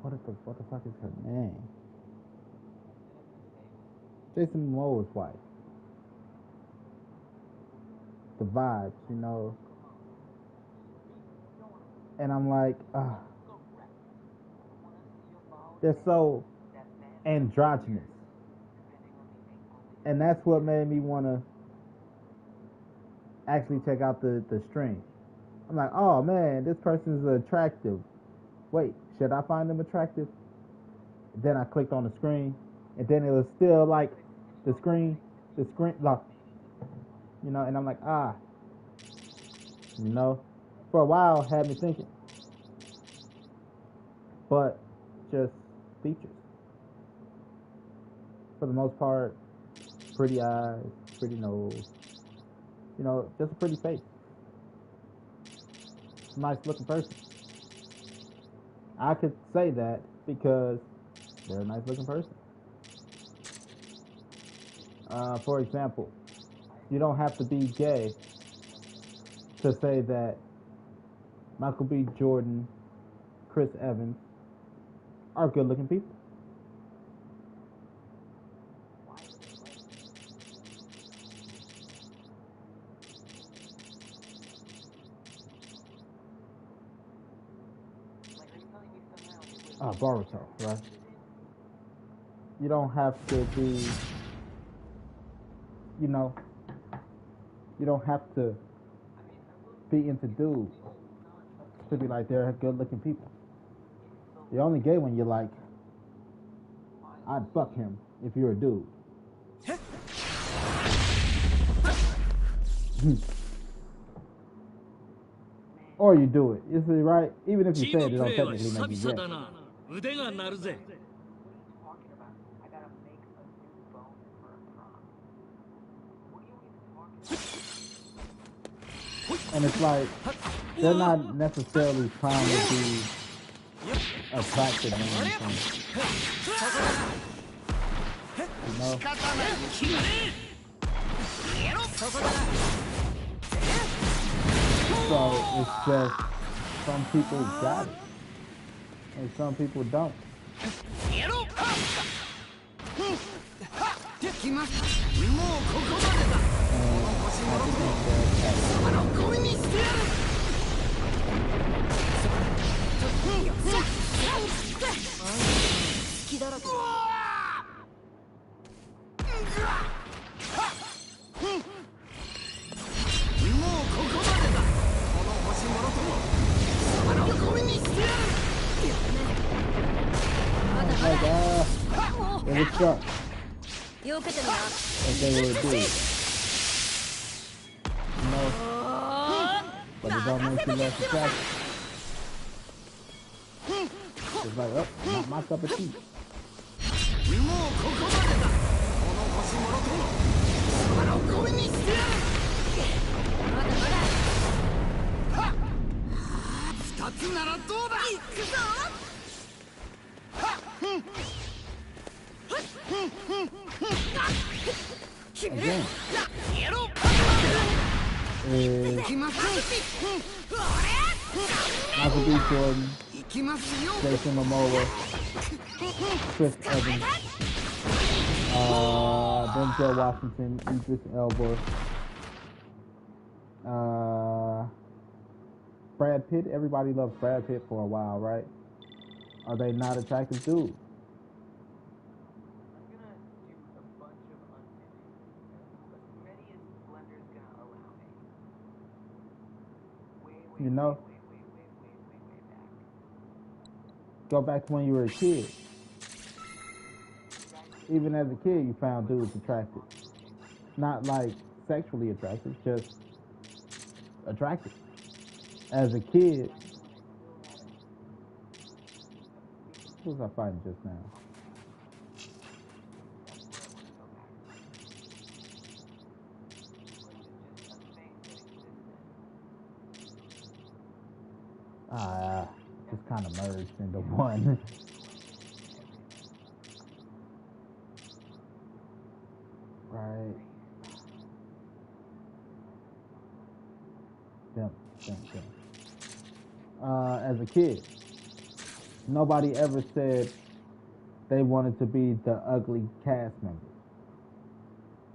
what the fuck is her name? Jason Momoa's wife. The vibes, you know. And I'm like, they're so androgynous. And that's what made me want to actually check out the stream. I'm like, oh man, this person's attractive. Wait, should I find them attractive? Then I clicked on the screen, and then it was still like the screen lock. You know, and I'm like, you know, for a while had me thinking. But just features. For the most part, pretty eyes, pretty nose, you know, just a pretty face. Nice looking person. I could say that because they're a nice looking person. For example, you don't have to be gay to say that Michael B. Jordan, Chris Evans are good looking people. Boruto, right? You don't have to be, you know, you don't have to be into dudes to be like they're good looking people. You're only gay when you're like, I'd fuck him if you're a dude. Or you do it. You see, right? Even if you say it, it don't technically make you gay. And it's like, they're not necessarily trying to be attractive or anything. You know? So it's just, some people got it, and some people don't. It was sharp. If they were a dude. You know? But it don't make you less attractive. It's like, oh, not my cup of tea. Again, Michael B. Jordan, Jason Momoa, Chris Evans, Denzel Washington, Idris Elba, Brad Pitt. Everybody loves Brad Pitt for a while, right? Are they not attractive dudes? You know? Go back to when you were a kid. Even as a kid, you found dudes attractive. Not like sexually attractive, just attractive. As a kid, who was I fighting just now? Just kind of merged into one. Right. Them. As a kid, nobody ever said they wanted to be the ugly cast member.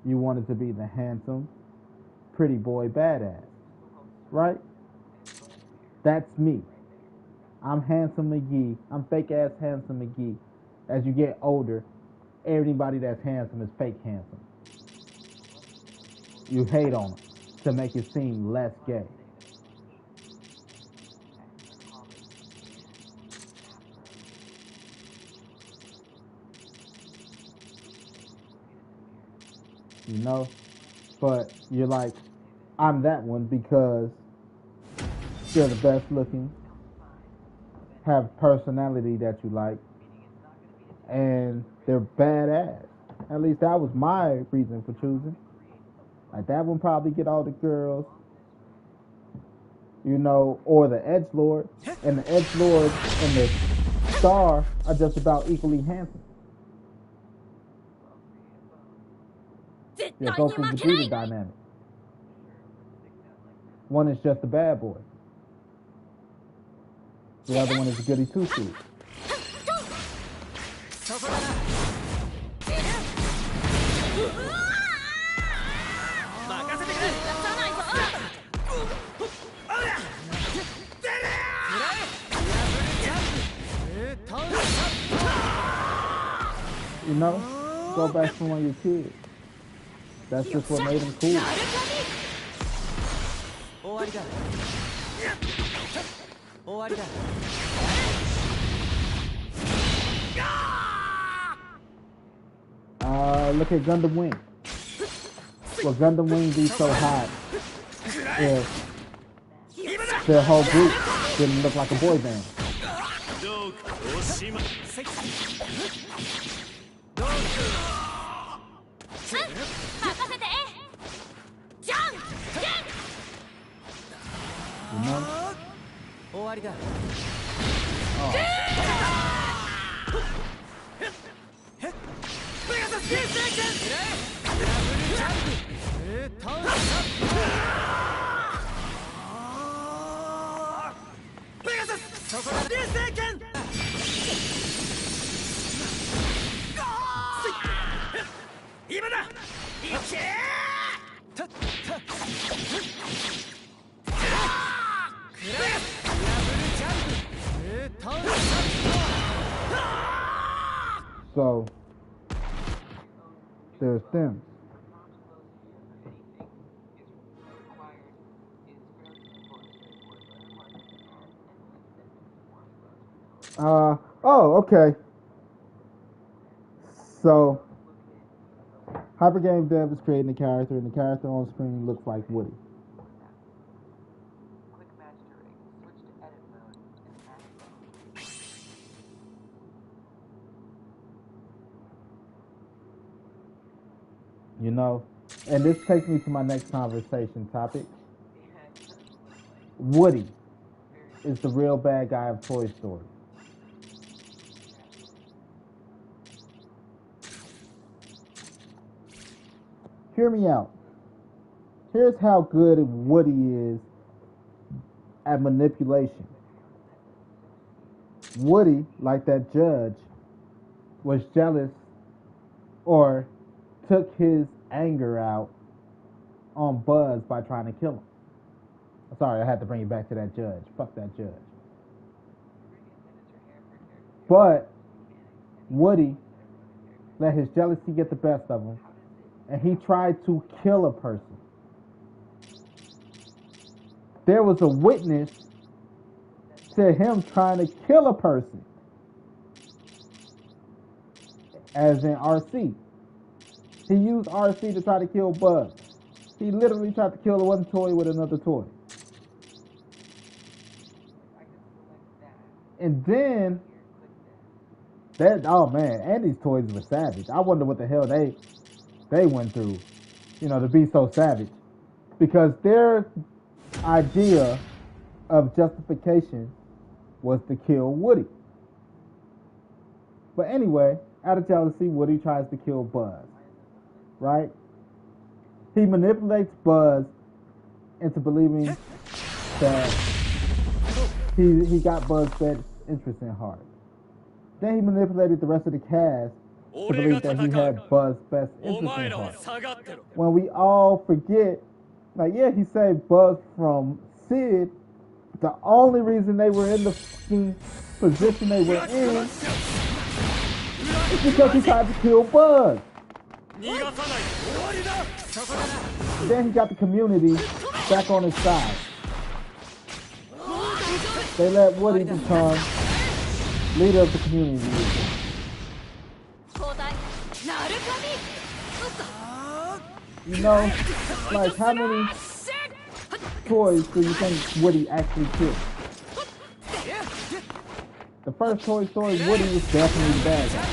You wanted to be the handsome, pretty boy badass. Right? That's me. I'm Handsome McGee. I'm fake ass Handsome McGee. As you get older, everybody that's handsome is fake handsome. You hate on them to make it seem less gay. You know? But you're like, I'm that one because they're the best looking, have personality that you like, and they're badass. At least that was my reason for choosing. Like that one probably get all the girls, you know, or the edgelord, and the edgelord and the star are just about equally handsome. They're both of the Vegeta dynamic. One is just a bad boy. The other one is a goody two shoes. You know, go back to when you're kids. That's just what made them cool. Look at Gundam Wing. Well, Gundam Wing be so hot if their whole group didn't look like a boy band. You know? Oh. So there's them. Okay. So Hyper Game Dev is creating a character, and the character on screen looks like Woody. You know, and this takes me to my next conversation topic. Woody is the real bad guy of Toy Story. Hear me out. Here's how good Woody is at manipulation. Woody, like that judge, was jealous or took his anger out on Buzz by trying to kill him. Sorry, I had to bring you back to that judge. Fuck that judge. But Woody let his jealousy get the best of him, and he tried to kill a person. There was a witness to him trying to kill a person, as in RC. He used RC to try to kill Buzz. He literally tried to kill one toy with another toy. And then oh man, Andy's toys were savage. I wonder what the hell they went through, to be so savage. Because their idea of justification was to kill Woody. But anyway, out of jealousy, Woody tries to kill Buzz. Right? He manipulates Buzz into believing that he got Buzz's best interest in heart. Then he manipulated the rest of the cast to believe that he had Buzz's best interest in heart. When we all forget, he saved Buzz from Sid. The only reason they were in the fucking position they were in is because he tried to kill Buzz. Then he got the community back on his side. They let Woody become leader of the community. How many toys do you think Woody actually killed? The first Toy Story, Woody was definitely the bad guy.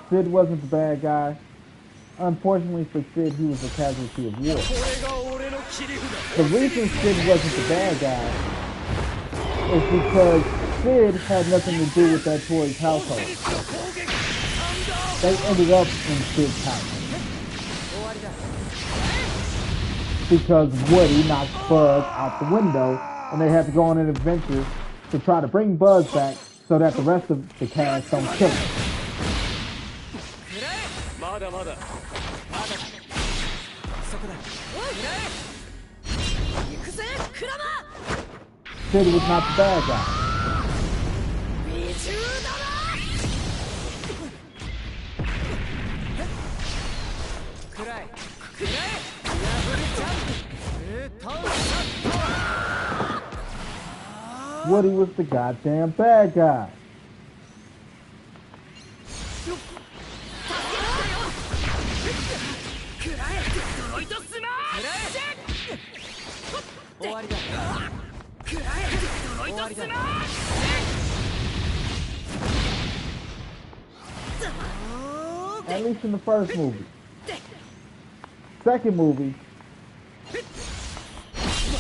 Sid wasn't the bad guy. Unfortunately for Sid, he was a casualty of war. The reason Sid wasn't the bad guy is because Sid had nothing to do with that toy's household. They ended up in Sid's house because Woody knocked Buzz out the window, and they had to go on an adventure to try to bring Buzz back so that the rest of the cast don't kill him. Sid was not the bad guy. Woody was the goddamn bad guy. At least in the first movie. Second movie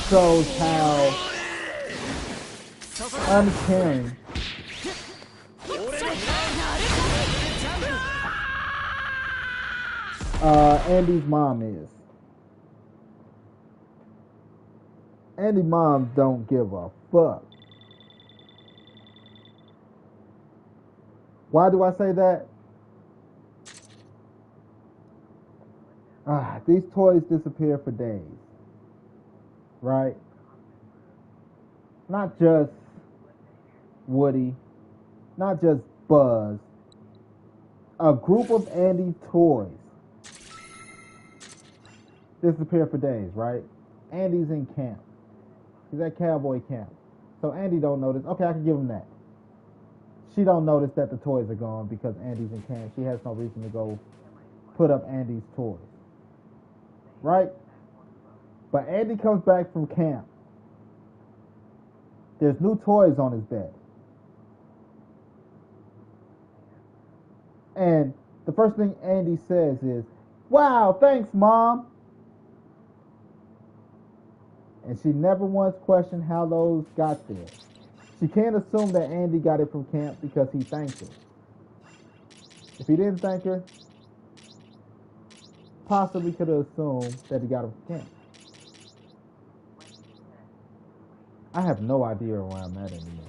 shows how uncaring Andy's mom is. Andy's mom don't give a fuck. Why do I say that? These toys disappear for days, right? Not just Woody, not just Buzz. A group of Andy toys disappear for days, right? Andy's in camp. He's at cowboy camp. So Andy don't notice. Okay, I can give him that. She don't notice that the toys are gone because Andy's in camp. She has no reason to go put up Andy's toys. Right? But Andy comes back from camp. There's new toys on his bed. And the first thing Andy says is, "Wow, thanks, Mom." And she never once questioned how those got there. She can't assume that Andy got it from camp because he thanked her. If he didn't thank her, possibly could have assumed that he got him from camp? I have no idea where I'm at anymore.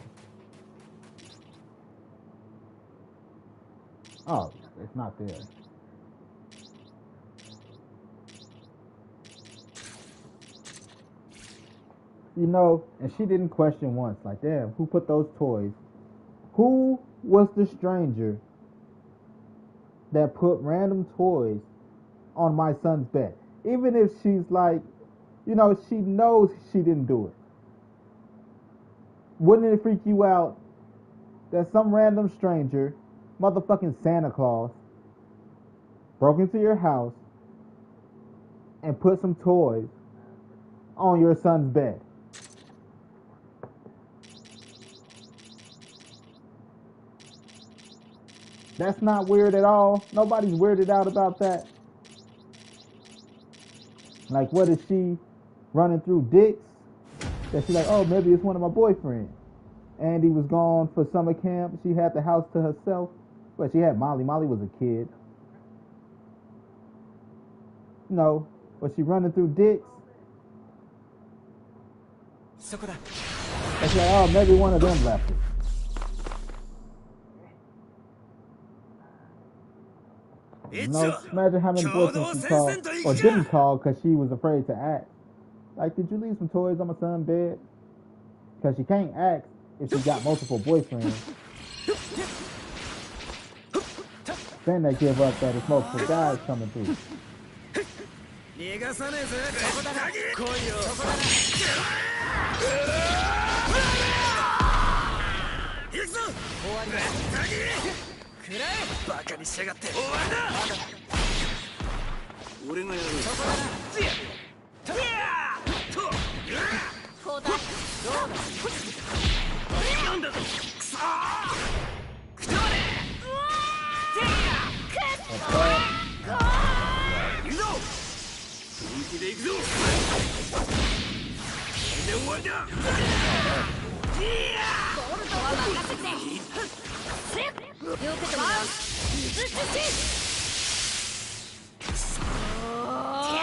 Oh, it's not there. You know, and she didn't question once, like, damn, who put those toys? Who was the stranger that put random toys on my son's bed? Even if she's like, you know, she knows she didn't do it. Wouldn't it freak you out that some random stranger, motherfucking Santa Claus, broke into your house and put some toys on your son's bed? That's not weird at all. Nobody's weirded out about that. Like, what is she running through dicks? That she's like, oh, maybe it's one of my boyfriends. Andy was gone for summer camp. She had the house to herself. But she had Molly. Molly was a kid. No. Was she running through dicks? And she's like, oh, maybe one of them left it. You know, imagine how many boyfriends she called or didn't call because she was afraid to ask. Like, did you leave some toys on my son's bed? Because she can't ask if she got multiple boyfriends. Then they give up that it's multiple guys coming through.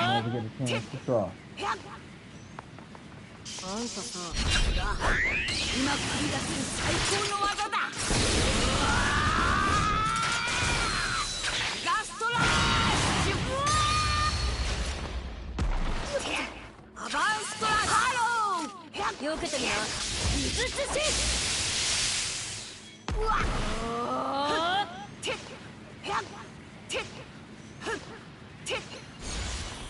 Never get a chance to draw. あんたさ、今繰り出せる最高の技だ。ガストラッシュ。アバンストラハロー。よけてみな。水寿司。うわっ。てっ。てっ。てっ。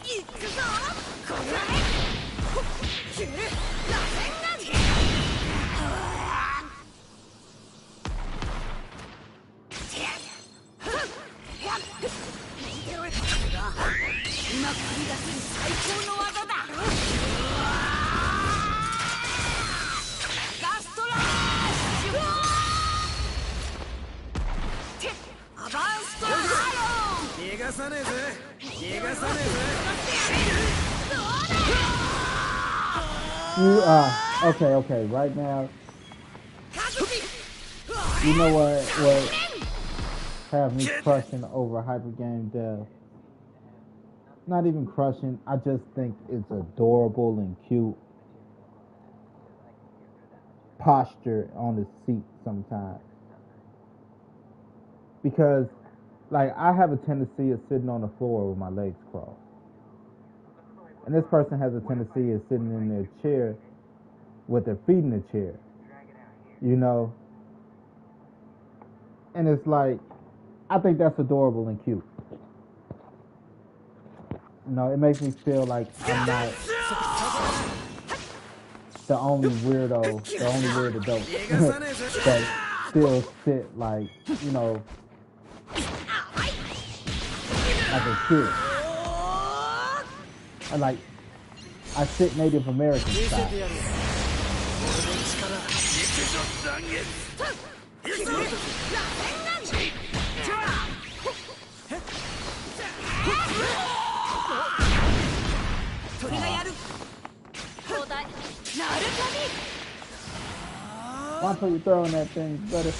いくぞ。これ。Okay. Right now, you know what have me crushing over hyper game dev? Not even crushing. I just think it's adorable and cute. Posture on the seat sometimes, because like I have a tendency of sitting on the floor with my legs crossed, and this person has a tendency of sitting in their chair with their feet in the chair, you know. And it's like, I think that's adorable and cute. You know, it makes me feel like I'm not the only weird adult that still sit like, you know, like a kid. I sit Native American style. Once you throwing that thing, better.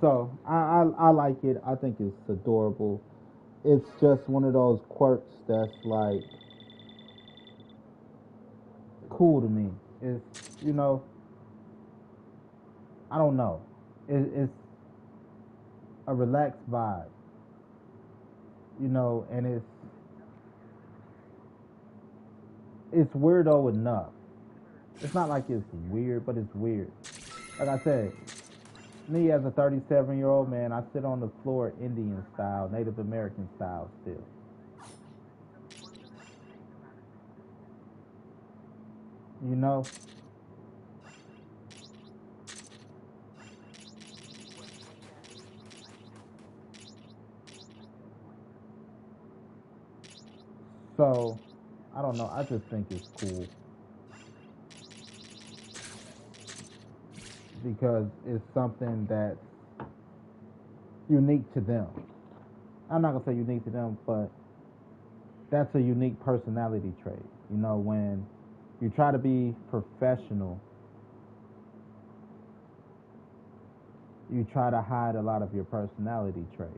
So I like it. I think it's adorable. It's just one of those quirks that's like cool to me. It's I don't know. It's a relaxed vibe, and it's weirdo enough. It's not like it's weird, but it's weird. Like I said, me as a 37-year-old man, I sit on the floor Indian style, Native American style still. You know? So, I don't know. I just think it's cool because it's something that's unique to them. I'm not gonna say unique to them, but that's a unique personality trait. When you try to be professional, you try to hide a lot of your personality traits.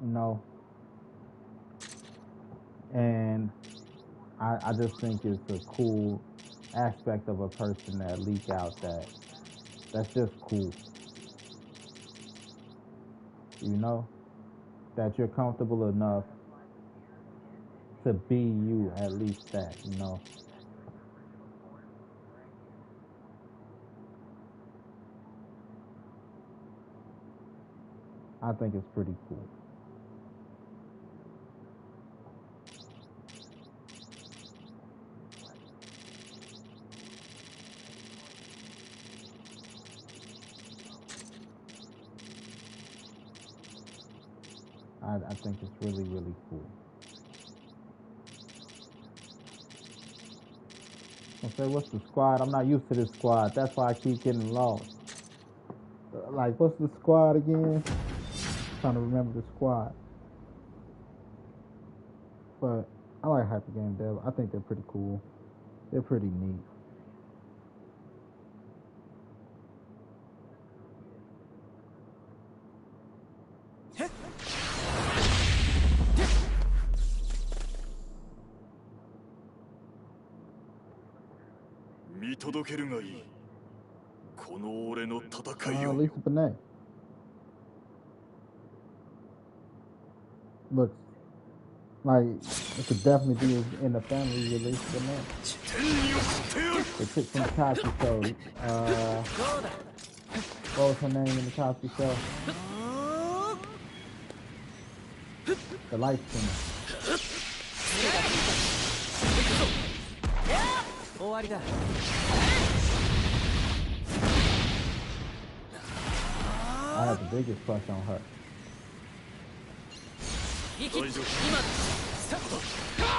You know, and I just think it's a cool aspect of a person that leak out that's just cool. You know, that you're comfortable enough to be you, at least that. I think it's pretty cool. I think it's really, really cool. I say, what's the squad? I'm not used to this squad. That's why I keep getting lost. Like, what's the squad again? Trying to remember the squad. But I like Hyper Game Dev. I think they're pretty cool. They're pretty neat. Lisa Bonet. Looks like it could definitely be in the family with Lisa Bonet. The chick from the Cosby Show. What was her name in the Cosby Show? The light skin. I had the biggest crush on her.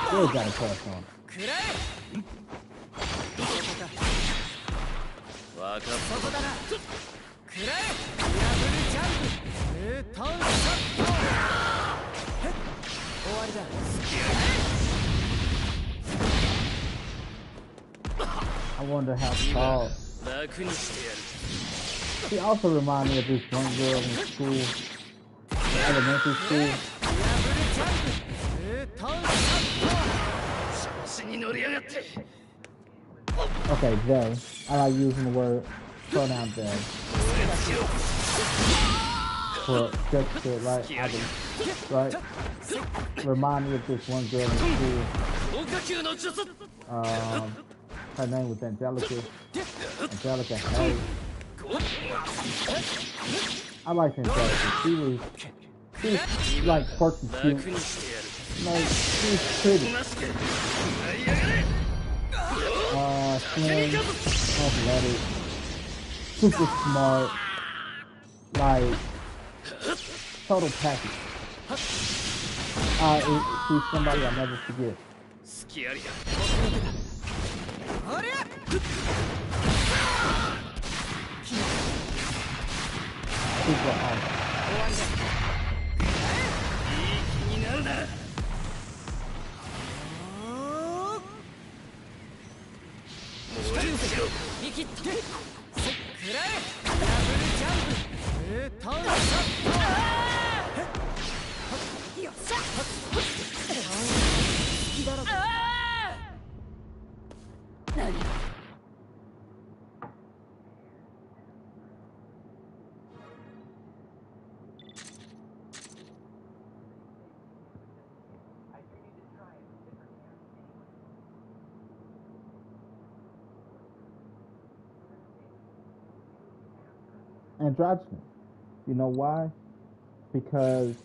Still got a crush on her. I wonder how tall. She also reminded me of this one girl in school, elementary school. Okay, they. I like using the word pronoun they. For just to right? Remind me of this one girl in school. Her name was Angelica. Angelica Hayes. I liked Angelica. She was like quirky cute. She was pretty. Slim, athletic, super smart, like total package. She's somebody I'll never forget. Super awesome. Androgynous. You know why? Because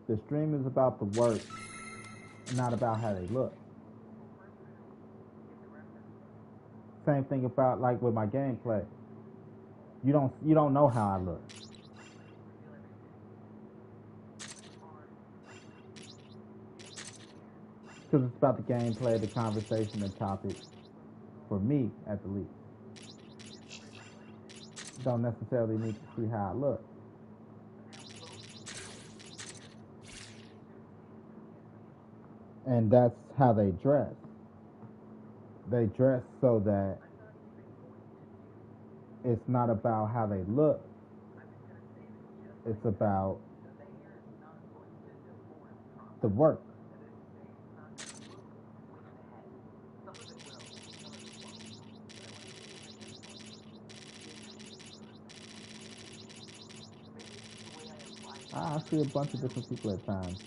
the stream is about the work and not about how they look. Same thing about like with my gameplay. You don't know how I look. Because it's about the gameplay, the conversation, the topic. For me, at the least. Don't necessarily need to see how I look. And that's how they dress. They dress so that it's not about how they look. It's about the work. I see a bunch of different people at times.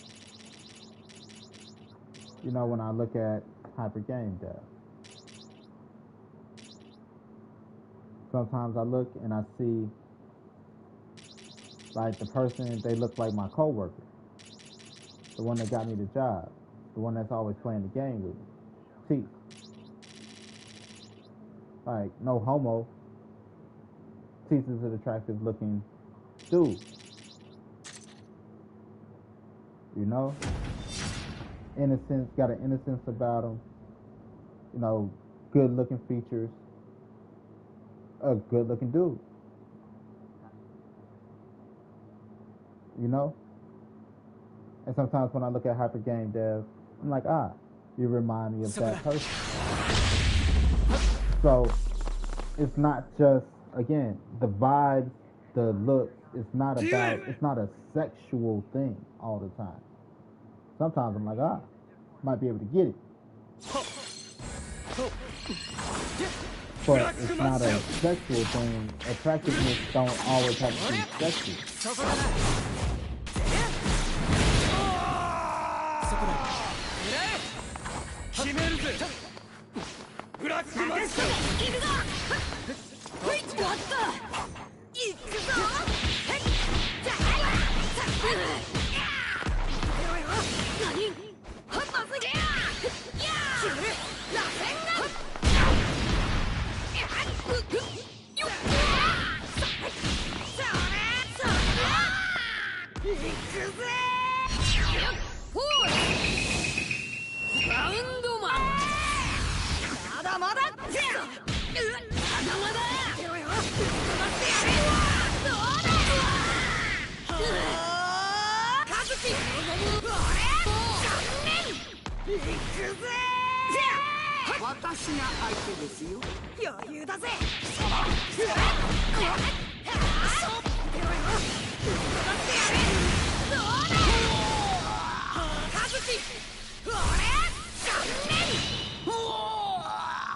You know, when I look at hyper game dev. Sometimes I look and I see like the person, they look like my coworker. The one that got me the job. The one that's always playing the game with me. Teeth. Like, no homo. Teeth is an attractive looking dude. You know? Innocence, got an innocence about him. You know, good looking features. A good looking dude. You know? And sometimes when I look at hyper game dev, I'm like, you remind me of that person. So it's not just, again, the vibes, the looks, it's not a sexual thing all the time. Sometimes I'm like, might be able to get it. But it's not a sexual thing. Attractiveness don't always have to be sexual.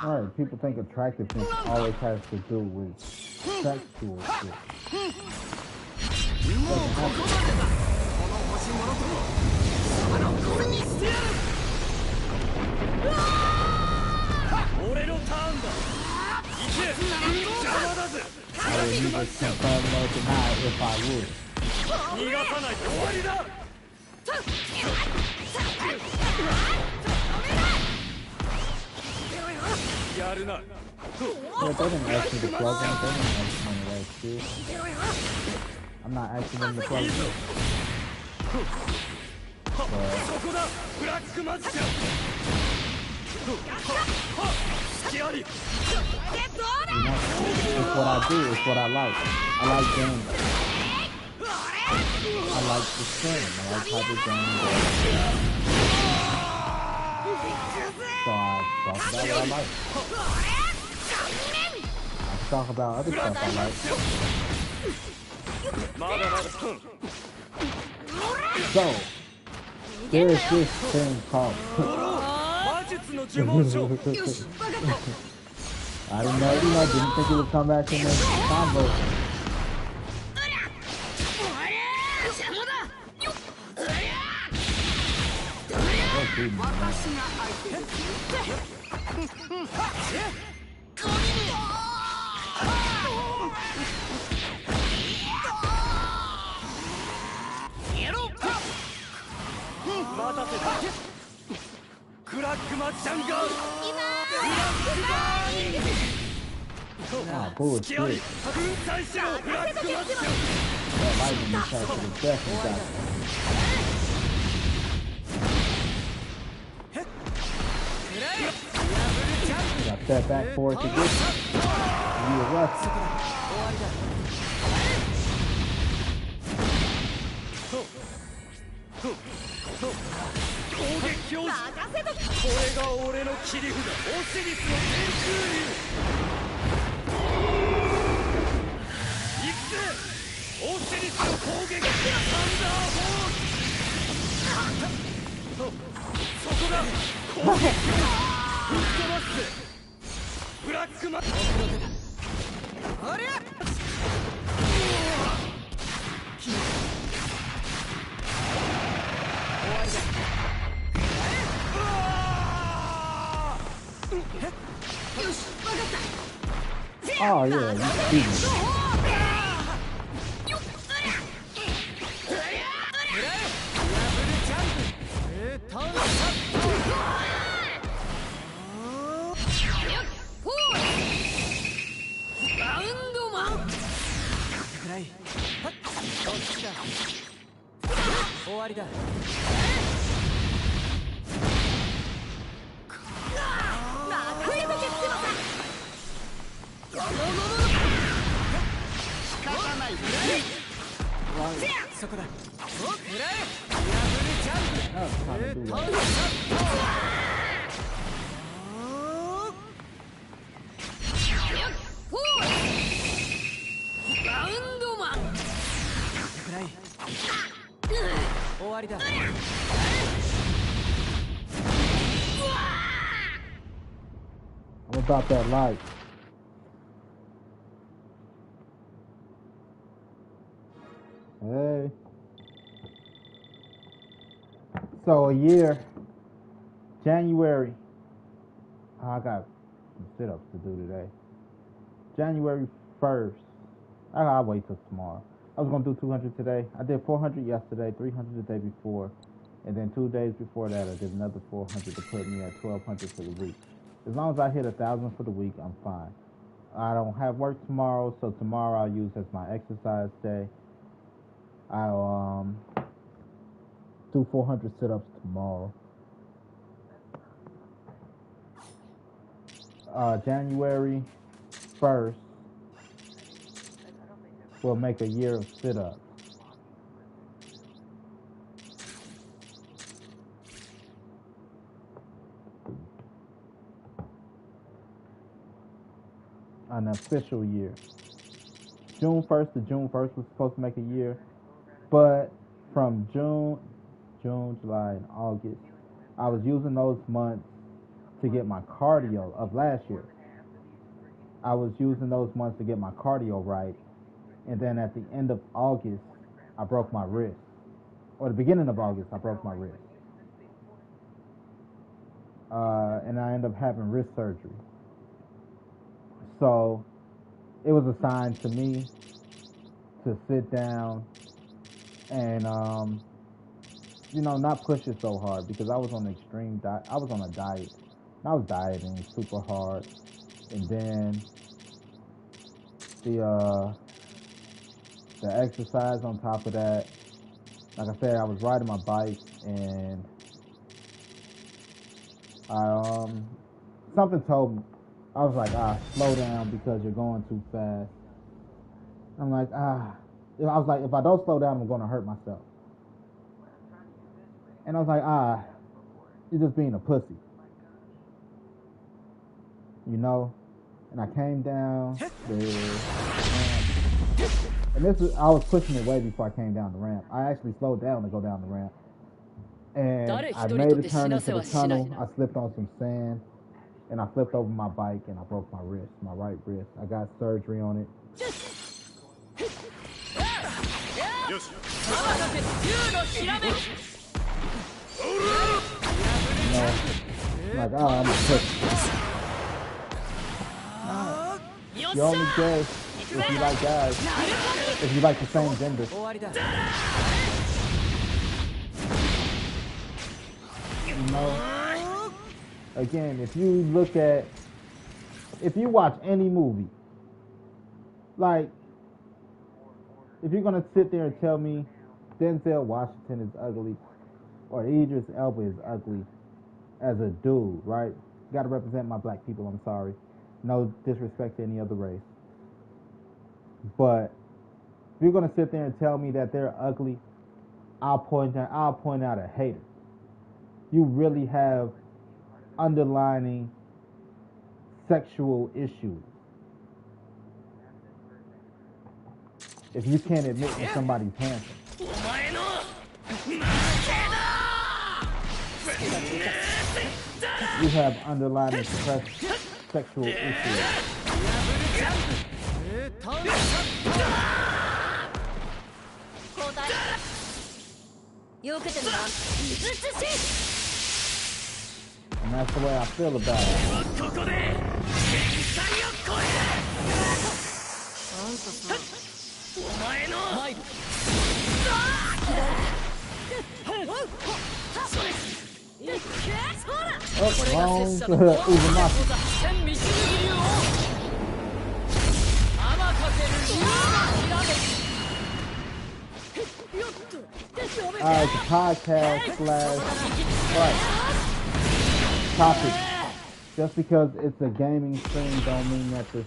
Alright, people think attractiveness always has to do with sexual shit. Doesn't have to. I would neither confirm nor deny if I would. Yeah, they didn't ask me to plug in, they didn't ask me to like shit. I'm not asking them to plug in. It's what I do. It's what I like. I like games. I like the stream. I like type of games. So I talk about what I like. I talk about other stuff I like. So there's this thing called I didn't know, didn't think it would come back in this combo. Ah, bullshit. That lightning attack was definitely got it. Got that back forward to get you. You were rusty. Oh yeah, you beat me. I'm about that life. Hey. So a year, January. I got some sit-ups to do today. January 1st. I'll wait till tomorrow. I was gonna do 200 today. I did 400 yesterday, 300 the day before, and then 2 days before that I did another 400 to put me at 1,200 for the week. As long as I hit 1,000 for the week, I'm fine. I don't have work tomorrow, so tomorrow I'll use as my exercise day. I'll do 400 sit-ups tomorrow. January 1st will make a year of sit-ups. An official year. June 1st to June 1st was supposed to make a year, but from June, July, and August, I was using those months to get my cardio of last year. I was using those months to get my cardio right, and then at the end of August, I broke my wrist. Or the beginning of August, I broke my wrist. And I ended up having wrist surgery. So it was a sign to me to sit down and, not push it so hard, because I was on an extreme diet. I was on a diet. I was dieting super hard. And then the exercise on top of that. Like I said, I was riding my bike, and I something told me. I was like, slow down because you're going too fast. I'm like, I was like, if I don't slow down, I'm gonna hurt myself. And I was like, you're just being a pussy, you know. And I came down the ramp, and I was pushing it way before I came down the ramp. I actually slowed down to go down the ramp, and I made a turn into the tunnel. I slipped on some sand, and I flipped over my bike, and I broke my wrist, my right wrist. I got surgery on it. You know, like, I'm a pussy. You only gay if you like guys, if you like the same gender. You know, again, if you watch any movie, like, if you're gonna sit there and tell me Denzel Washington is ugly or Idris Elba is ugly as a dude, right? Gotta represent my black people, I'm sorry. No disrespect to any other race. But if you're gonna sit there and tell me that they're ugly, I'll point out a hater. You really have underlining sexual issues. If you can't admit when somebody's handsome. You have underlying sexual issues. And that's the way I feel about it. It's a podcast / topic. Just because it's a gaming stream don't mean that the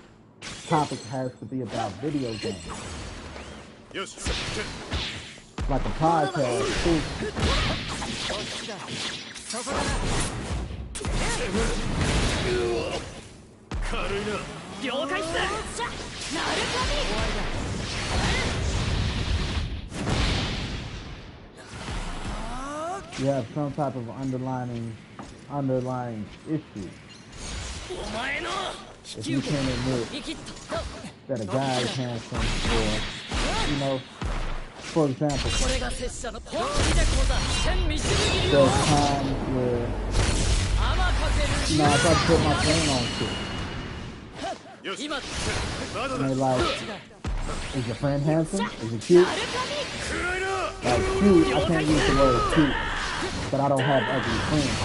topic has to be about video games. Like a podcast too. You have some type of underlying issue. If you can't admit that a guy is handsome, or, you know, for example, there's times where, I try to put my friend on shit. And they like, is your friend handsome? Is he cute? Like, cute, I can't use the word cute, but I don't have ugly friends.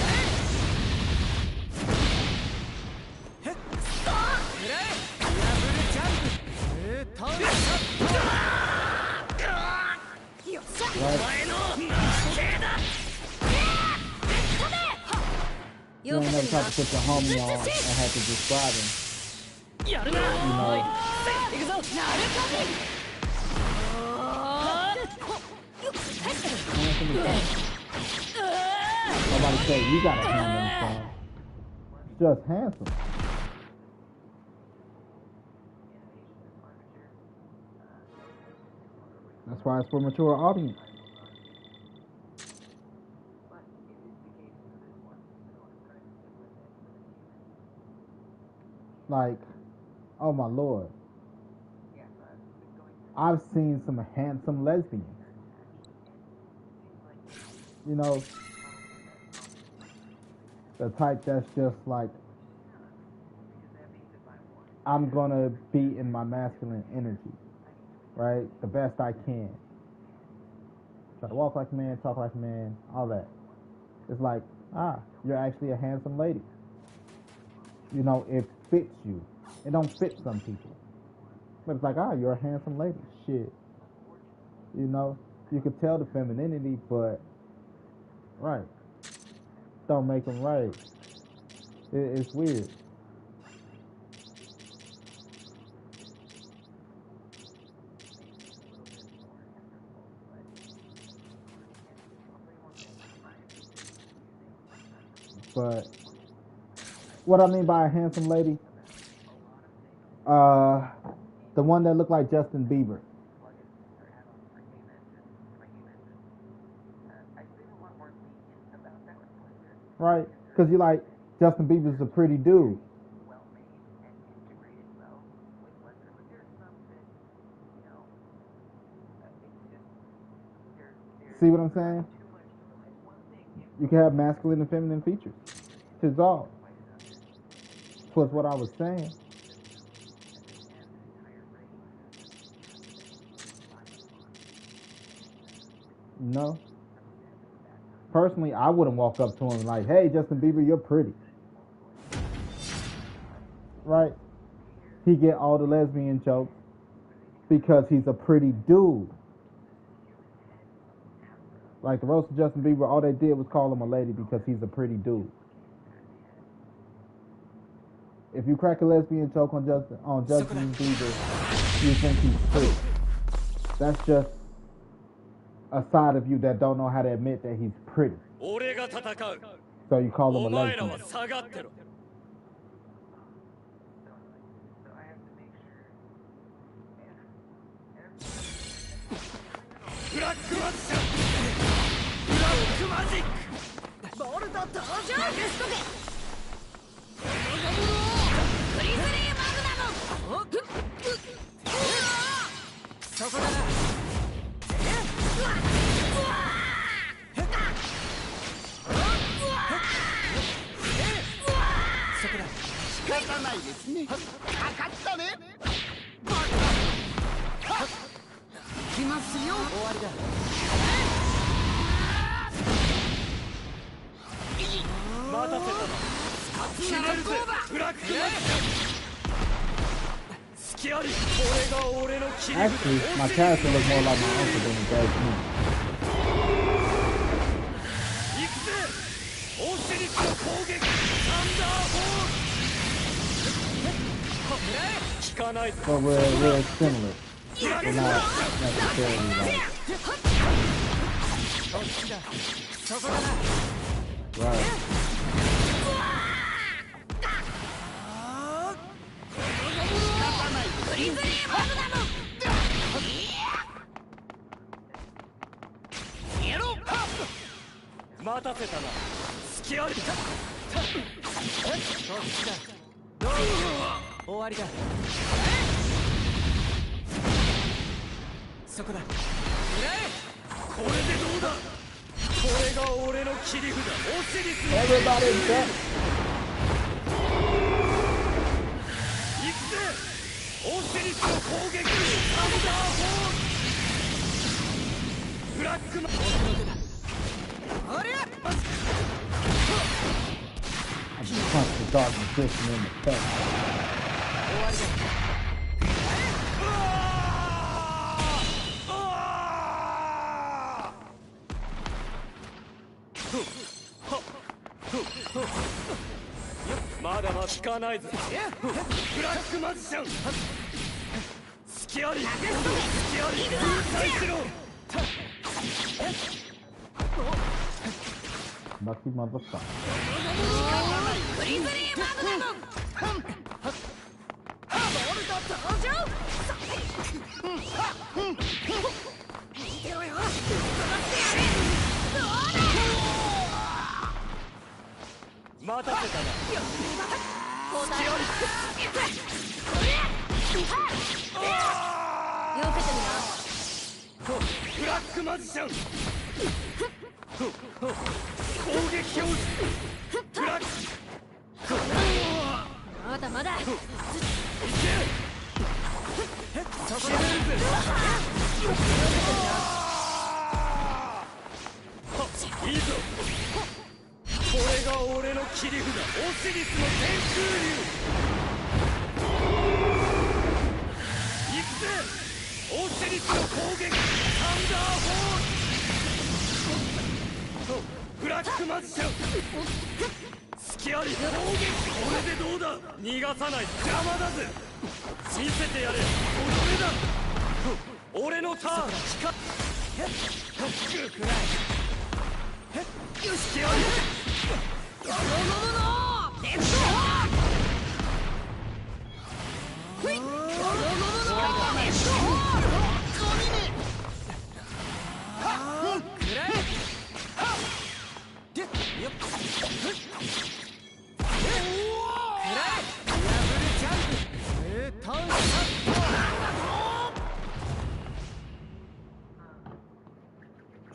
You ain't never tried to put your homie on and had to describe him. You know. Nobody say you got a handsome son. Just handsome. That's why it's for mature audience. Like, oh my Lord. I've seen some handsome lesbians. You know, the type that's just like, I'm gonna be in my masculine energy, right? The best I can. Try to walk like a man, talk like a man, all that. It's like, you're actually a handsome lady. You know, it fits you. It don't fit some people. But it's like, you're a handsome lady. Shit. You know, you could tell the femininity, but, right. Don't make them right. It's weird. But what I mean by a handsome lady, the one that looked like Justin Bieber. Right? Because you like, Justin Bieber's a pretty dude. See what I'm saying? You can have masculine and feminine features. It's all. Was what I was saying. No. Personally, I wouldn't walk up to him like, hey, Justin Bieber, you're pretty. Right? He get all the lesbian jokes because he's a pretty dude. Like the roast of Justin Bieber, all they did was call him a lady because he's a pretty dude. If you crack a lesbian joke on Justin Bieber, you think he's pretty. That's just a side of you that don't know how to admit that he's pretty. So you call him a lesbian. Actually, my character looks more like my uncle than it does me. But we're similar. We're not necessarily like... Right. Everybody's back. I just punched the dog magician in the face. Lucky motherfucker.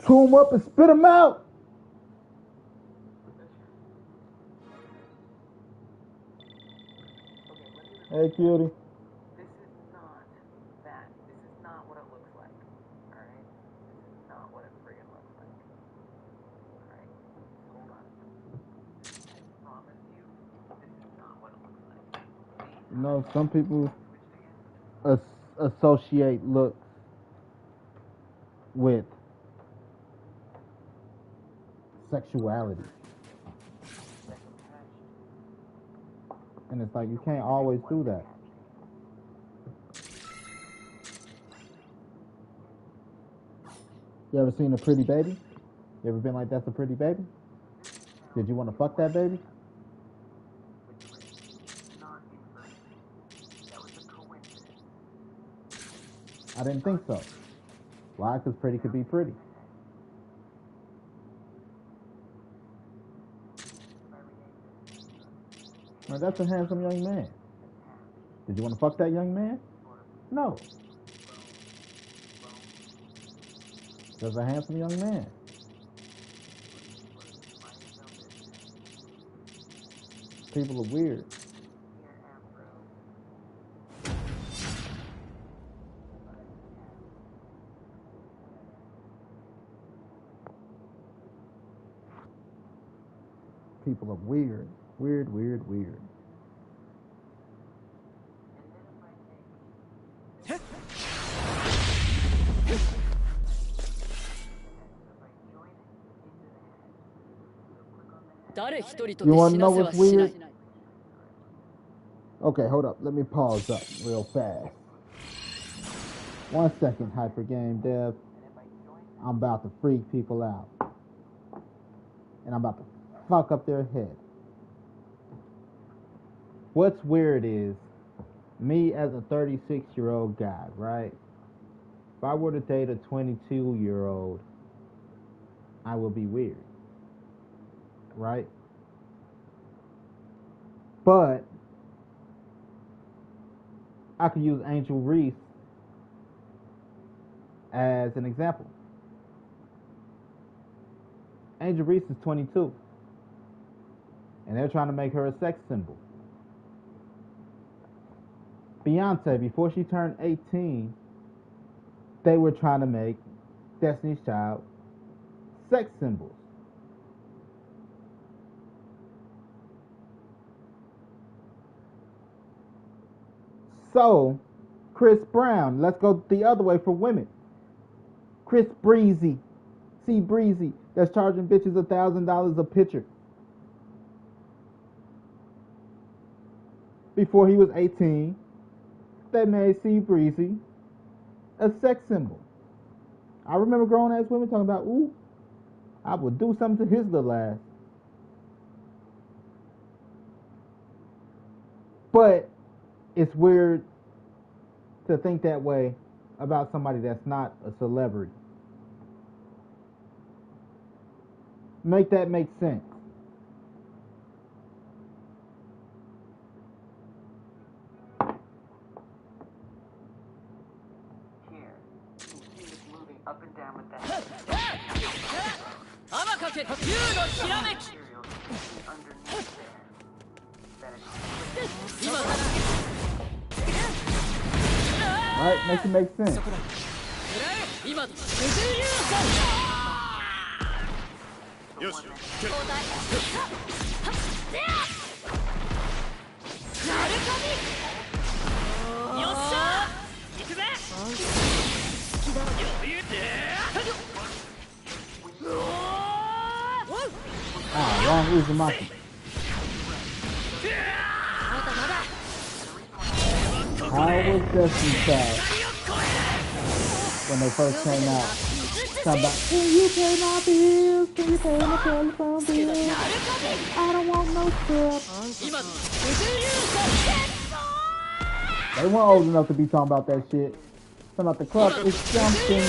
Chew him up and spit him out. Hey, cutie. This is not that. This is not what it looks like. Alright? This is not what it friggin' looks like. Alright? Hold on. I promise you, this is not what it looks like. You know, some people associate looks with sexuality. And it's like, you can't always do that. You ever seen a pretty baby? You ever been like, that's a pretty baby? Did you want to fuck that baby? I didn't think so. Why? Because pretty could be pretty. Now, that's a handsome young man. Did you want to fuck that young man? No. That's a handsome young man. People are weird. People are weird. Weird, weird, weird. You want to know what's weird? Okay, hold up. Let me pause up real fast. 1 second, Hyper Game Dev. I'm about to freak people out. And I'm about to fuck up their head. What's weird is, me as a 36-year-old guy, right? If I were to date a 22-year-old, I will be weird. Right? But I could use Angel Reese as an example. Angel Reese is 22. And they're trying to make her a sex symbol. Beyonce, before she turned 18, they were trying to make Destiny's Child sex symbols. So, Chris Brown, let's go the other way for women. Chris Breezy, C Breezy, that's charging bitches $1,000 a picture. Before he was 18, they made C Breezy a sex symbol. I remember grown ass women talking about, ooh, I would do something to his little ass. But it's weird to think that way about somebody that's not a celebrity. Make that make sense. Here, you can see it moving up and down with that. Underneath there. Right? Make it make sense. Wrong Uzumaki. How was Destiny's Child when they first came out? Talking about, can you pay my bills? Can you pay my telephone bills? I don't want no crap. They weren't old enough to be talking about that shit. Talking about the club is jumping.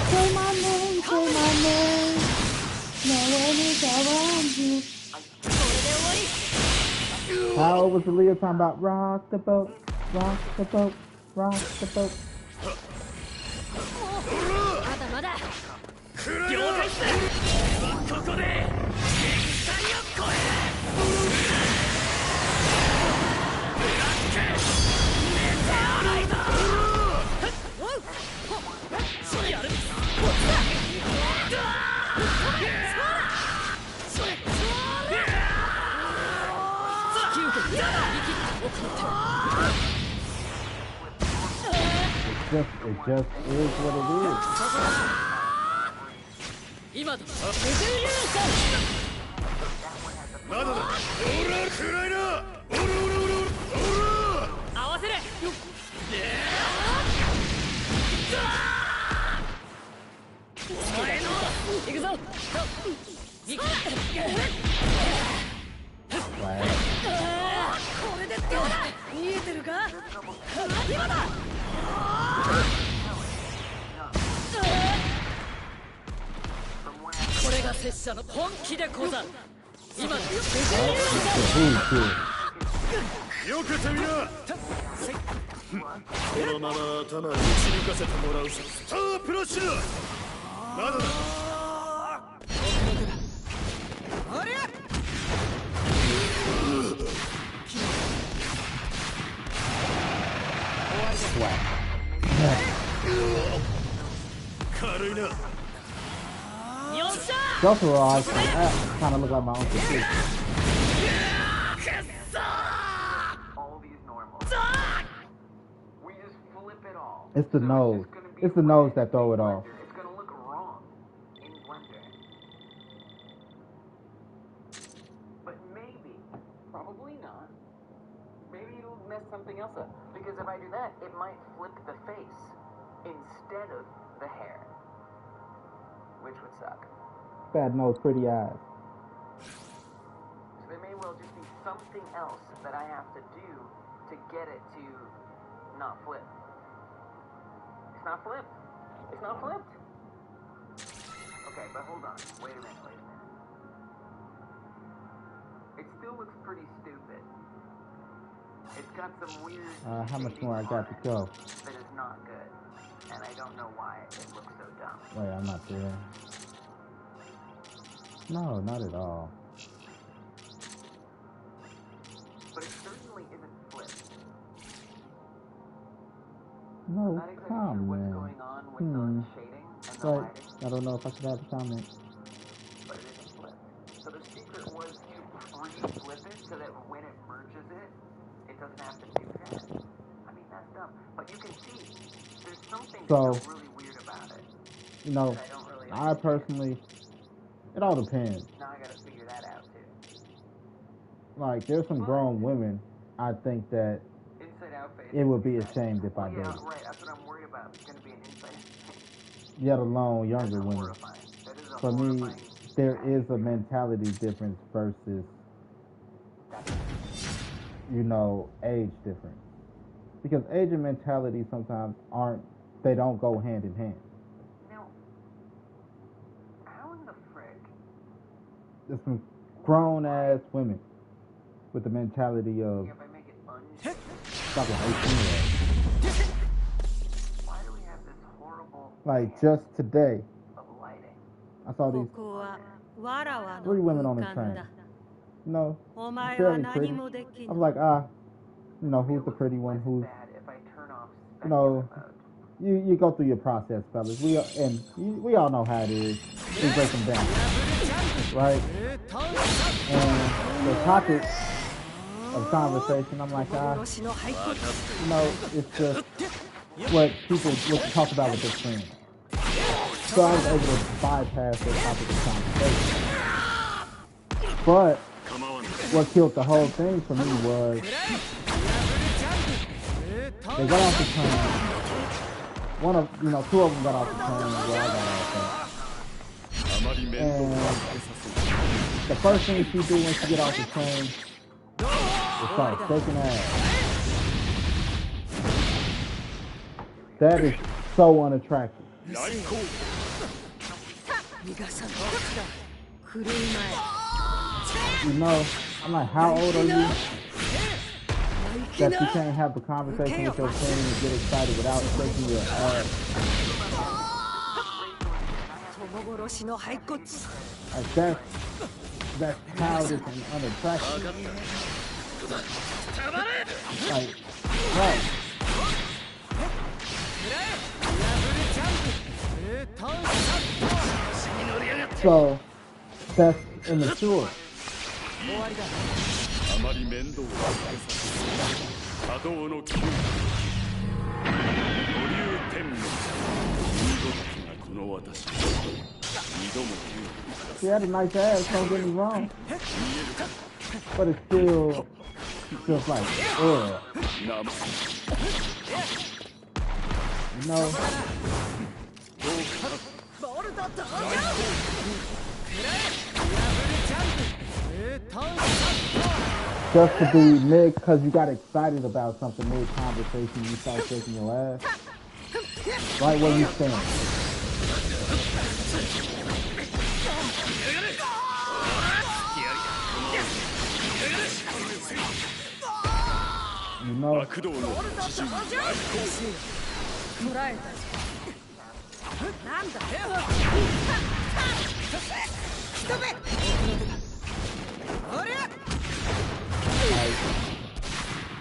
Say my name. No one is around you. How was the Leo talking about rock the boat, rock the boat, rock the boat? It just is what it is. Both of our eyes kind of look like my own too. All these normals. We just flip it all. It's the nose. It's the nose that throw it off. It's gonna look wrong in Blender. But maybe, probably not. Maybe it'll mess something else up. Because if I do that, it might flip the face instead of the hair. Which would suck. Bad nose, pretty eyes. So there may well just be something else that I have to do to get it to not flip. It's not flipped. It's not flipped. Okay, but hold on. Wait a minute. It still looks pretty stupid. It's got some weird... how much more I got to go? That is not good. And I don't know why it looks so dumb. Wait, I'm not there. No, not at all. But it certainly isn't flipped. No, Not exactly comment. sure what's going on with the shading and the Right. lighting. I don't know if I should have a comment. But it isn't flipped. So the secret was to pre-flip it so that when it merges it, it doesn't have to do that. I mean, that's dumb. But you can see there's something really weird about it. You know, that I don't really I personally, it all depends. Now I gotta figure that out too. Like, there's some grown women, I think that Inside out face. it would be ashamed if I Yeah, did. right. That's what I'm worried about. It's gonna be an inside face. Yet alone younger That's women. horrifying. That is a For me, horrifying there is a mentality difference versus, you know, age difference. Because age and mentality sometimes they don't go hand in hand. Now, how in the frick? There's some grown ass women with the mentality of If I make it fucking 18-year-olds. Why do we have this horrible Like, just today, of lighting? I saw these 3 women on the train. You know, fairly pretty. I was like, you know, who's the pretty one? Who's, Bad if I turn off you know, mode. you go through your process, fellas. We all know how it is. We break them down, right? And the topic of conversation, I'm like, you know, it's just what you talk about with their friends. So I was able to bypass that topic of conversation. But what killed the whole thing for me was they got off the train. Two of them got off the train where I got off at. And the first thing she do when she get off the train is start shaking ass. That is so unattractive. You know, I'm like, how old are you? That you can't have the conversation with your friend and get excited without shaking your ass. Like that's childish and unattractive. Like, right. So that's immature. She had a nice ass, don't get me wrong. But it's still like, ugh. You know? Just to be mid, because you got excited about something mid-conversation, you start shaking your ass. Right where you stand. You know? Like,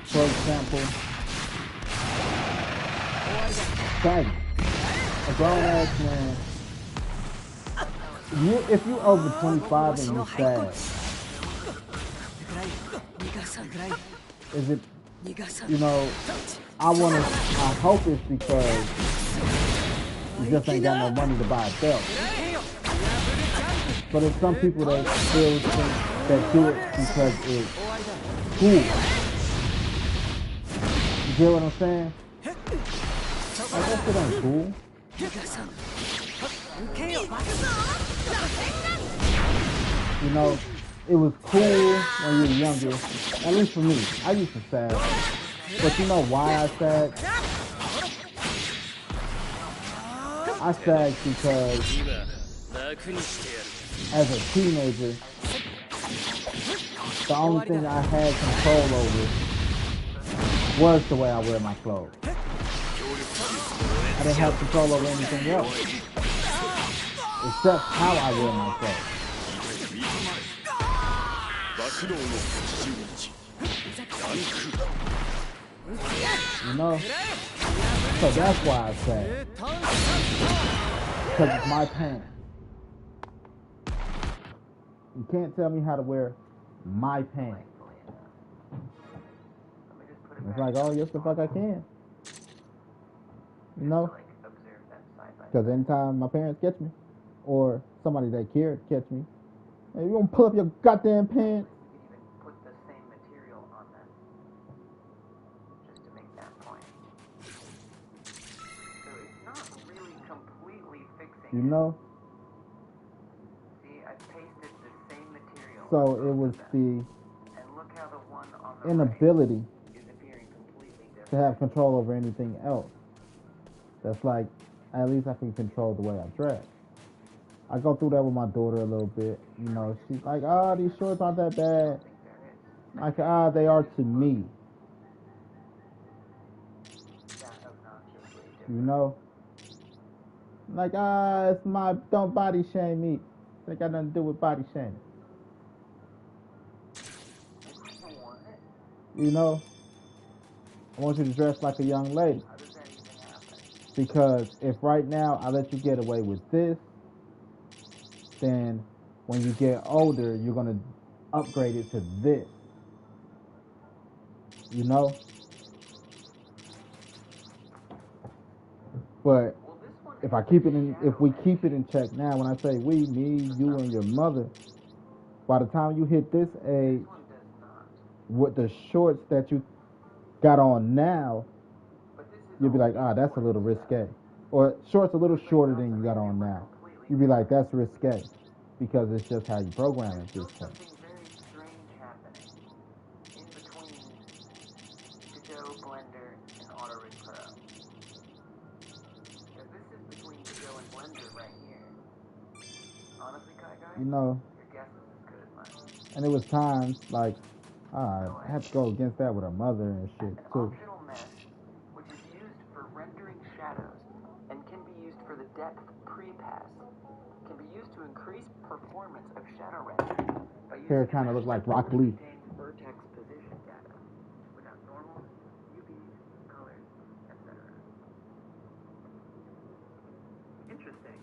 for example, saggy. A grown ass man. If you over 25 and you sad, is it, I hope it's because you just ain't got no money to buy a belt. But there's some people that still think that do it because it's cool. You get what I'm saying? Like, that shit ain't cool. You know, it was cool when you were younger. At least for me. I used to sag. But you know why I sagged? I sagged because as a teenager, the only thing I had control over was the way I wear my clothes. I didn't have control over anything else, except how I wear my clothes. You know? So that's why I said, because it's my pants. You can't tell me how to wear my pants. It's like, oh, yes, the fuck I can. You know? Because anytime my parents catch me, or somebody they care catch me, hey, you gonna pull up your goddamn pants? Put the same material on them, just to make that point. So it's not really completely fixing. You know? See, I pasted the same material. So it was the and look how the one on the inability is appearing completely different. to have control over anything else. That's like, at least I can control the way I dress. I go through that with my daughter a little bit. You know, she's like, these shorts aren't that bad. Like, they are to me. You know? Like, it's don't body shame me. They got nothing to do with body shaming. You know? I want you to dress like a young lady. Because if right now I let you get away with this, then when you get older, you're going to upgrade it to this. You know? But if I keep it in, if we keep it in check now, when I say we, me, you, and your mother, by the time you hit this age, This one does not. with the shorts that you got on now, But this is you'll be all like, ah, that's a little shorts stuff. risque. Or shorts a little Looks like shorter not than you something got on super now. completely You'd be like, different. that's risque, because it's just how you program There's at still this point. something very strange happening in between To-Go, Blender, and Autorig Pro. Because this is between To-Go and Blender right here. Honestly, Kai Guy, You know, your guess is as good as mine. and it was times like, I had to go against that with her mother and shit An too. optional mesh, which is used for rendering shadows and can be used for the depth pre-pass, can be used to increase performance of shadow rendering by using Hair kind of looked like Rock Lee. contains vertex position data without normals, UVs, colors, etc. Interesting.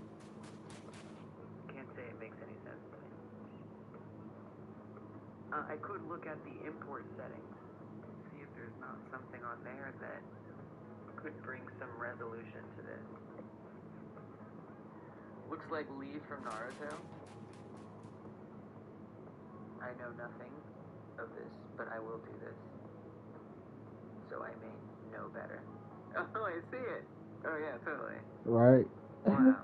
Can't say it makes any sense to me. I could look at the import settings, see if there's not something on there that could bring some resolution to this. Looks like Lee from Naruto. I know nothing of this, but I will do this. So I may know better. Oh, I see it. Oh yeah, totally. Right? Wow.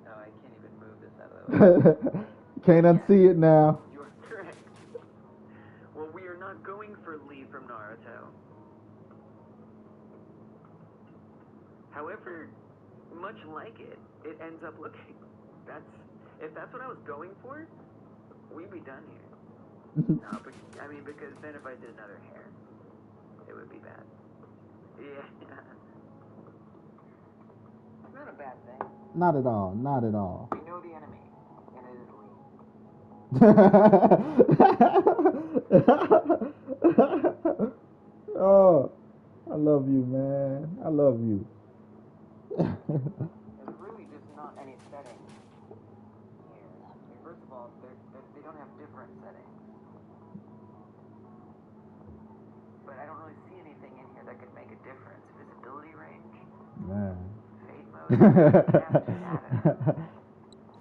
Oh, I can't even move this out of the way. Can't unsee it now. You're correct. Well, we are not going for Lee from Naruto. However, much like it, it ends up looking. If that's what I was going for, we'd be done here. No, but I mean, because then if I did another hair, it would be bad. Yeah. Not a bad thing. Not at all. Not at all. We know the enemy, and it is Lee. Oh, I love you, man. I love you. There's really just not any settings here. I mean, first of all, they don't have different settings. But I don't really see anything in here that could make a difference. Visibility range, Man. fade mode,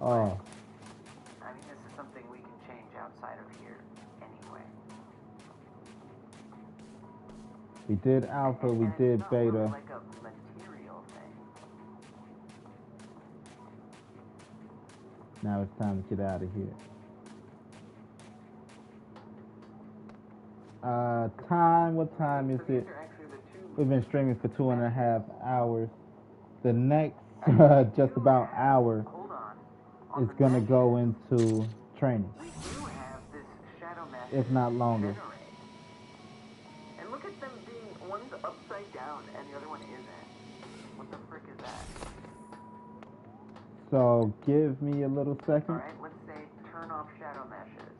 Oh. I mean, this is something we can change outside of here anyway. We did alpha, we did It's not beta. really like a material thing. Now it's time to get out of here. What time is it? We've been streaming for 2.5 hours. The next just about hour is gonna go into training, We do have this shadow mesh if not longer. generate. And look at them being, one's upside down and the other one isn't. What the frick is that? So give me a little second. Alright, let's say turn off shadow meshes.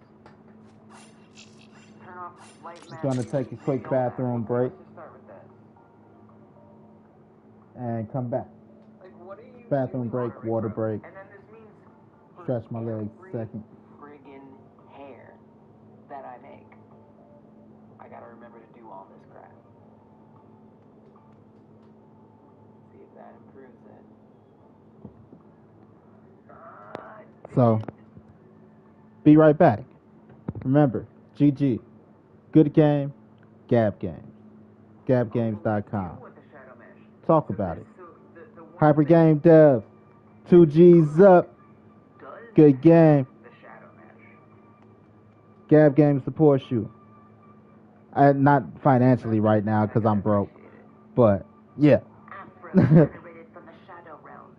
Turn off light mesh. Gonna take a quick bathroom break Let's just start with this. and come back. Like, what are you Bathroom doing, break, water break. And then this means for Stretch my legs every second. friggin' hair that I make, I gotta remember to do all this crap. See if that improves it. So be right back. Remember, GG. Good game, Gab Games. GabGames.com. Talk about it. Hyper Game Dev. 2 G's up. Good game. Gab Games supports you. Not financially right now because I'm broke. But yeah. Generated from the shadow realm.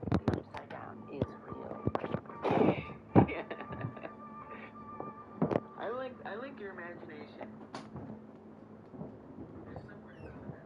The upside down is real. I like your imagination. There's somewhere to go with that.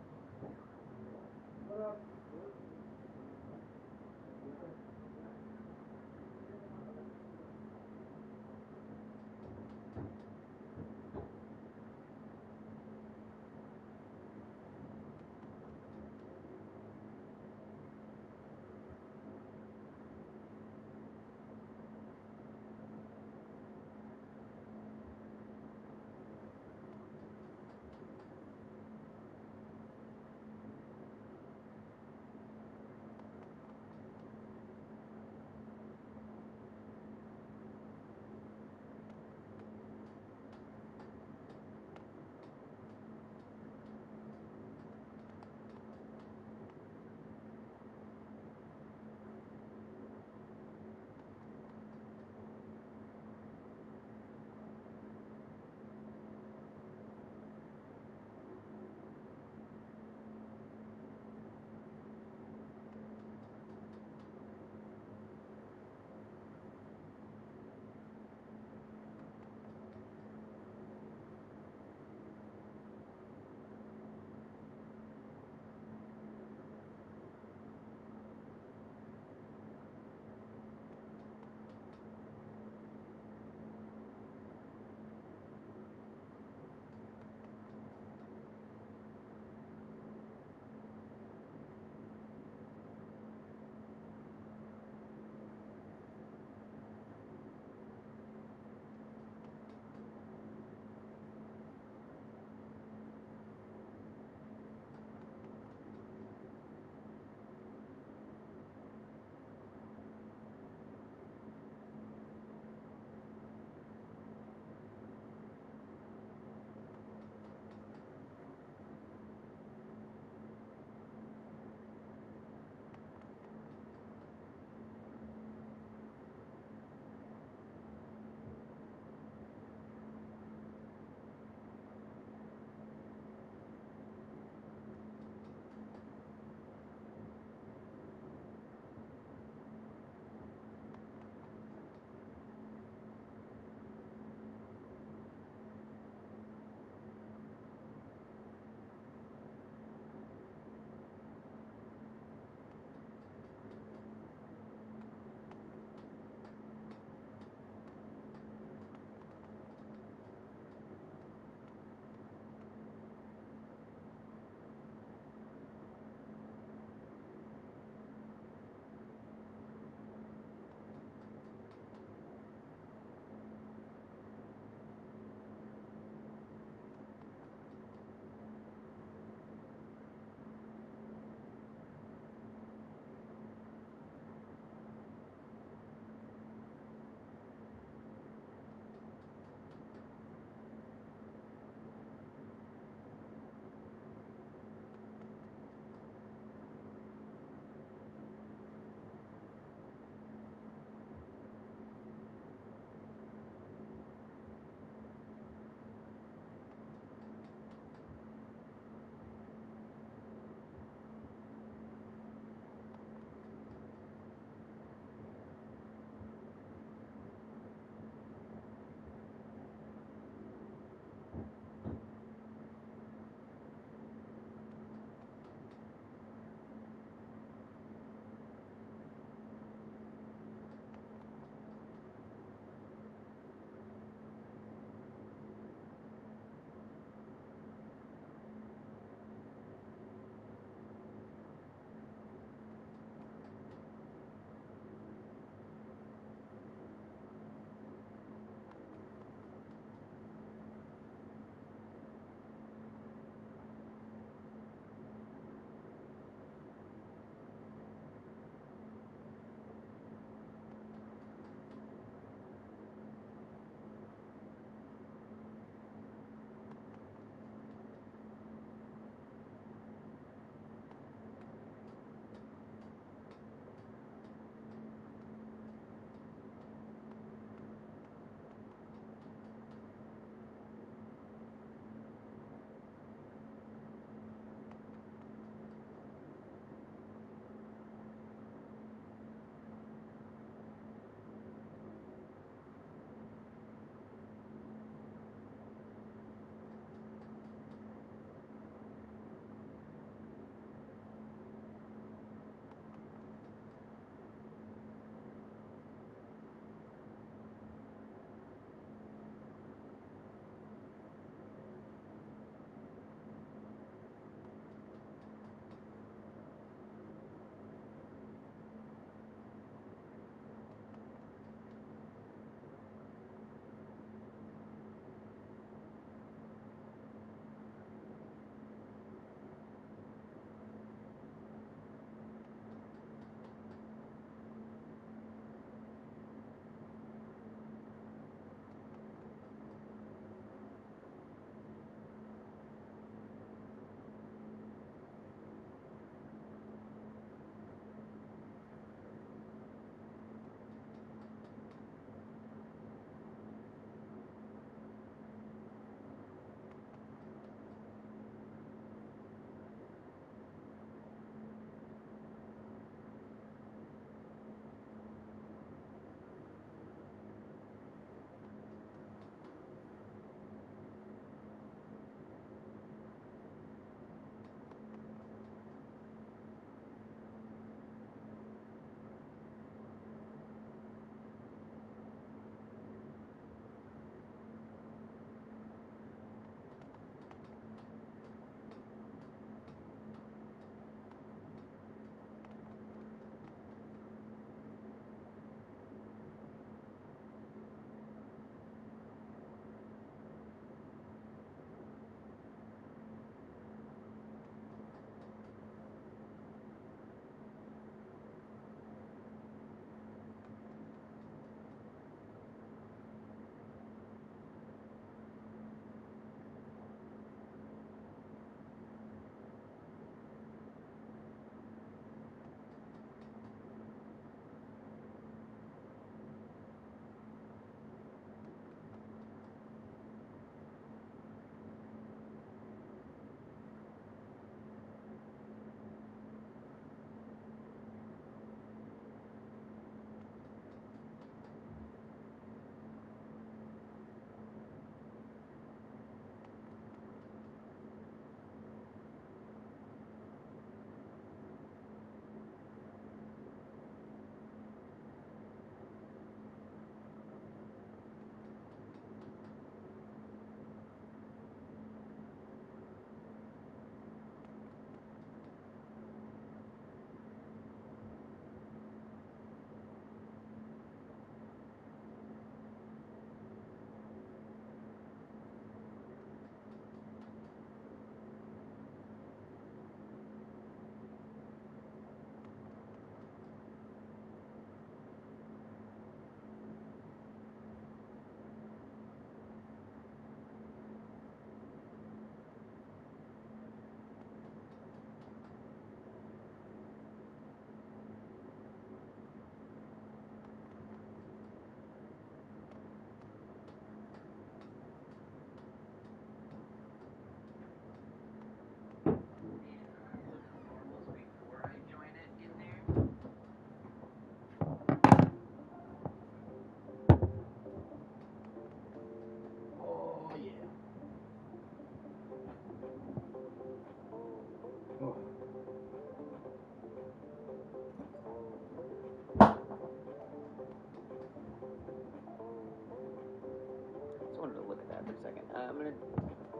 wanted to look at that for a second. I'm gonna.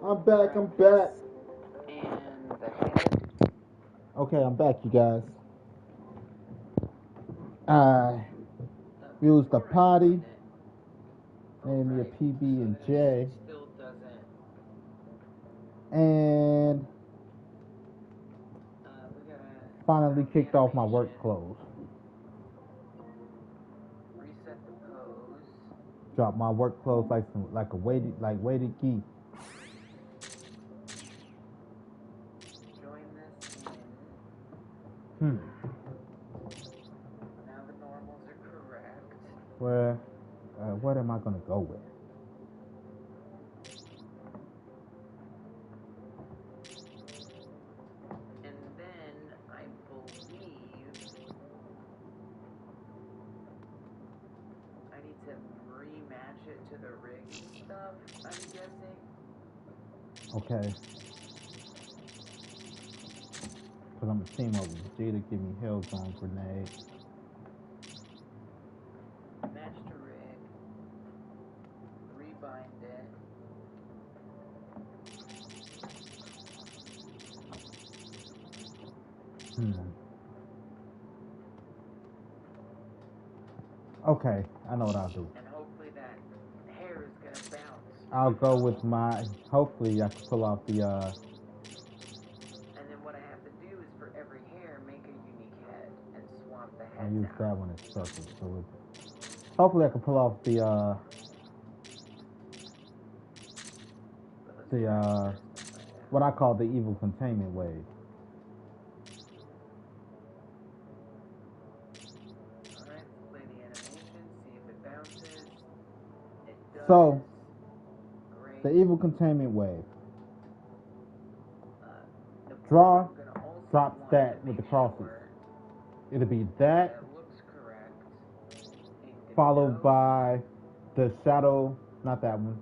I'm back. I'm grab back. this And the head. Okay, I'm back, you guys. I used the potty, made me a PB and J, Still doesn't. and We gotta finally kicked off my work animation. clothes. Reset the pose. Dropped my work clothes like weighted geese. Join this in. Hmm. Now the normals are correct. What am I gonna go with? And then I believe I need to rematch it to the rig stuff, I'm guessing. Okay. Because I'm a team up with Vegeta, give me Hellzone Grenade. Match to rig. Rebind it. Okay, I know what I'll do. And hopefully that hair is gonna bounce. I'll go with hopefully I can pull off the, And then what I have to do is for every hair, make a unique head and swap the head I'll use out. that one as circle. So hopefully I can pull off what I call the evil containment wave. Alright, play the animation, see if it bounces. It does. So, Great. the evil containment wave. Draw, drops that with the crosses. It'll be that, looks correct. followed by the shadow, not that one,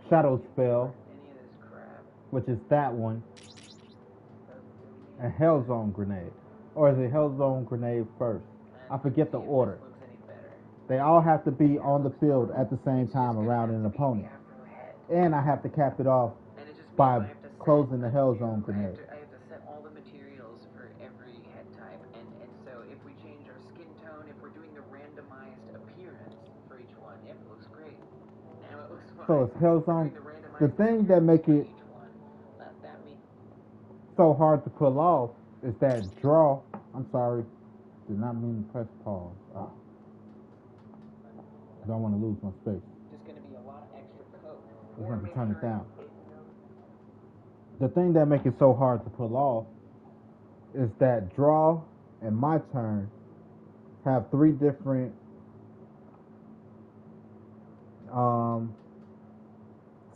shadow spell, Any of this crap. which is that one, and Hellzone Grenade. Or is it Hellzone Grenade first? I forget the order. They all have to be on the field at the same time around an opponent. And I have to cap it off by closing the Hellzone Grenade. I have to set all the materials for every head type, and so if we change our skin tone, if we're doing the randomized appearance for each one, yep, it looks great. Now it looks fine. So it's Hellzone. The thing that make it so hard to pull off is that draw. I'm sorry, did not mean to press pause. I don't want to lose my space. Just going to be a lot of extra code. I'm going to turn it down. The thing that makes it so hard to pull off is that draw and my turn have three different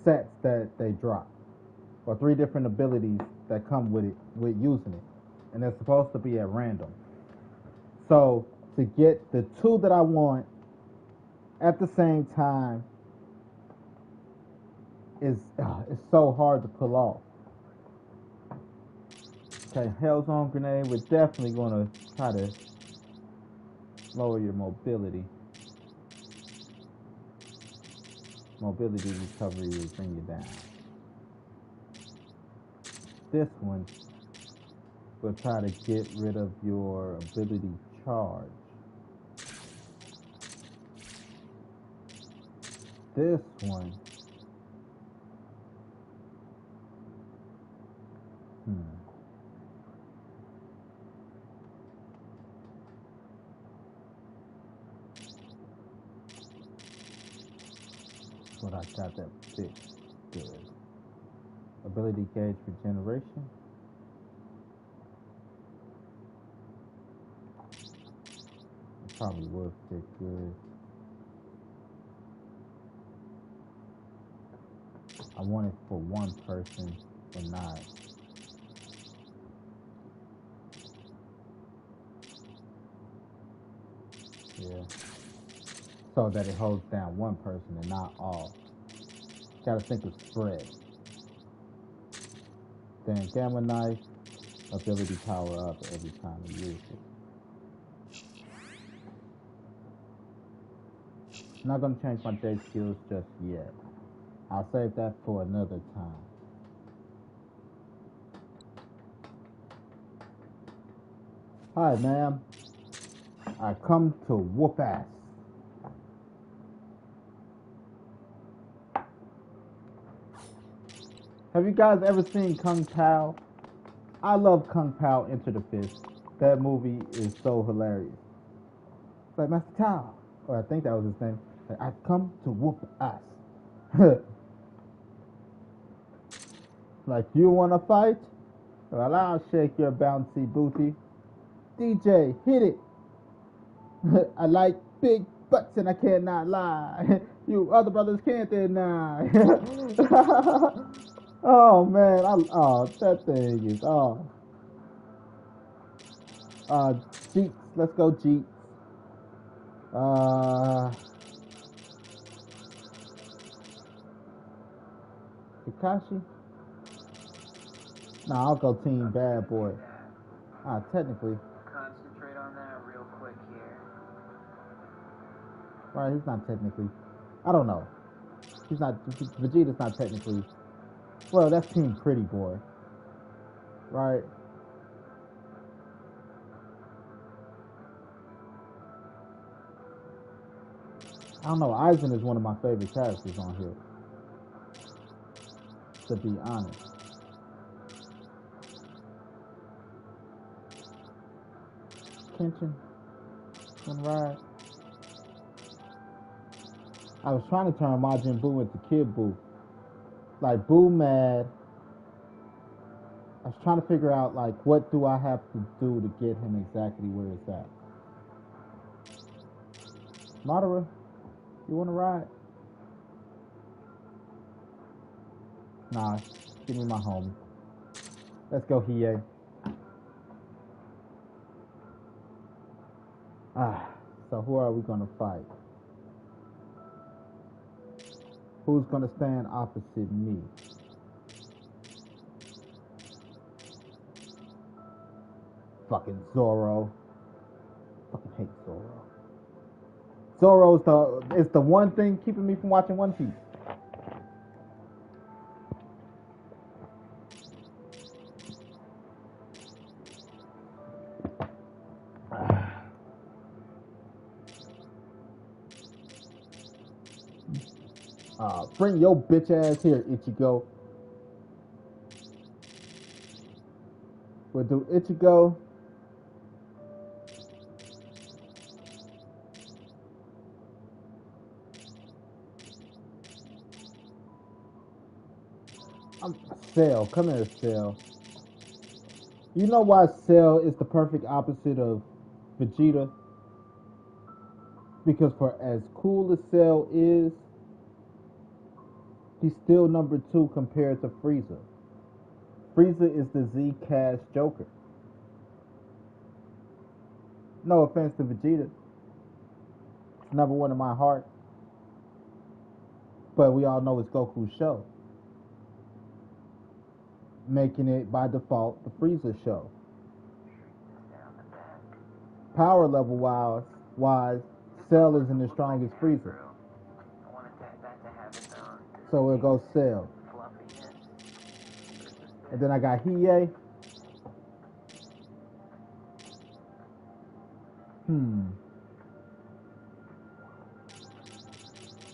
sets that they drop, or three different abilities that come with it, with using it, and they're supposed to be at random. So to get the two that I want at the same time is it's so hard to pull off. Okay, Hellzone Grenade, we're definitely going to try to lower your mobility. Mobility recovery will bring you down. This one will try to get rid of your ability charge. This one what I got that fit good. Ability gauge regeneration. It probably would fit good. I want it for one person, but not. Yeah. So that it holds down one person and not all. Gotta think of spread. Then Gamma Knife, ability power up every time you use it. Not gonna change my day skills just yet. I'll save that for another time. Hi, ma'am. I come to whoop ass. Have you guys ever seen Kung Pao? I love Kung Pao Enter the Fist. That movie is so hilarious. It's like, Master Tao, or I think that was his name. Like, I come to whoop ass. Like, you wanna fight? Well, I'll shake your bouncy booty. DJ, hit it. I like big butts and I cannot lie. You other brothers can't deny. Oh man, oh that thing is uh Jeets, let's go Jeets. Kakashi? Nah, I'll go Team Bad Boy. Technically. Concentrate on that real quick here. Right, he's not technically. I don't know. He's not. Vegeta's not technically. Well, that's Team Pretty Boy. Right? I don't know. Aizen is one of my favorite characters on here. To be honest. Kenshin. One ride. I was trying to turn Majin Buu into Kid Buu. Like, Buu mad. I was trying to figure out, like, what do I have to do to get him exactly where it's at. Madara, you want to ride? Nah, give me my homie. Let's go, Hiei. So who are we gonna fight? Who's gonna stand opposite me? Fucking Zoro. Fucking hate Zoro. Zoro is the one thing keeping me from watching One Piece. Bring your bitch ass here, Ichigo. We'll do Ichigo. Cell, come here, Cell. You know why Cell is the perfect opposite of Vegeta? Because for as cool as Cell is, he's still number 2 compared to Frieza. Frieza is the Z-Cast Joker. No offense to Vegeta. It's number 1 in my heart. But we all know it's Goku's show. Making it, by default, the Frieza show. Power level wise, Cell isn't as strong as Frieza. So we'll go Cell. And then I got Hiei.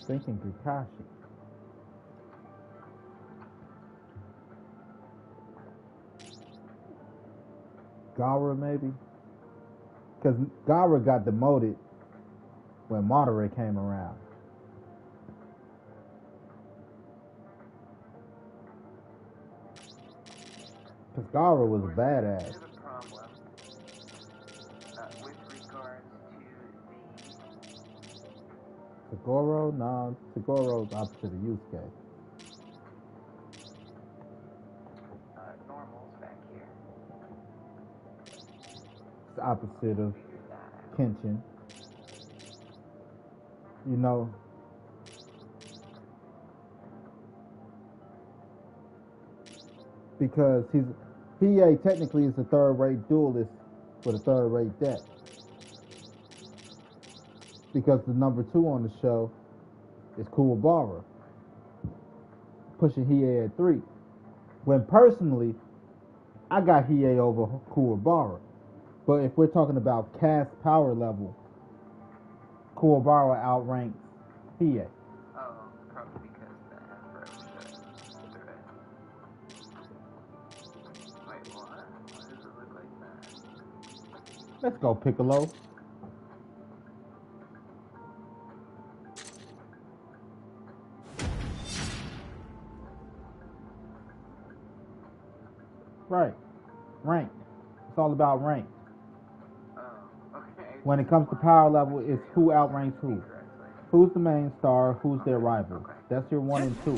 Thinking Kakashi. Gaara maybe? Because Gaara got demoted when Madara came around. Because Gaara was a badass. Togoro? No, Togoro's opposite of Yusuke. Normal's back here. It's opposite of Kenshin. You know, because Hiei technically is a third-rate duelist with a third-rate deck. Because the number 2 on the show is Kuwabara. pushing Hiei at 3. When personally, I got Hiei over Kuwabara. But if we're talking about cast power level, Kuwabara outranks Hiei. Oh, probably because that has broken the red. Wait, what? Why does it look like that? Let's go, Piccolo. Right. Rank. It's all about rank. Oh, okay. When it comes to power level, it's who outranks who. Who's the main star, who's their rival. That's your 1 and 2.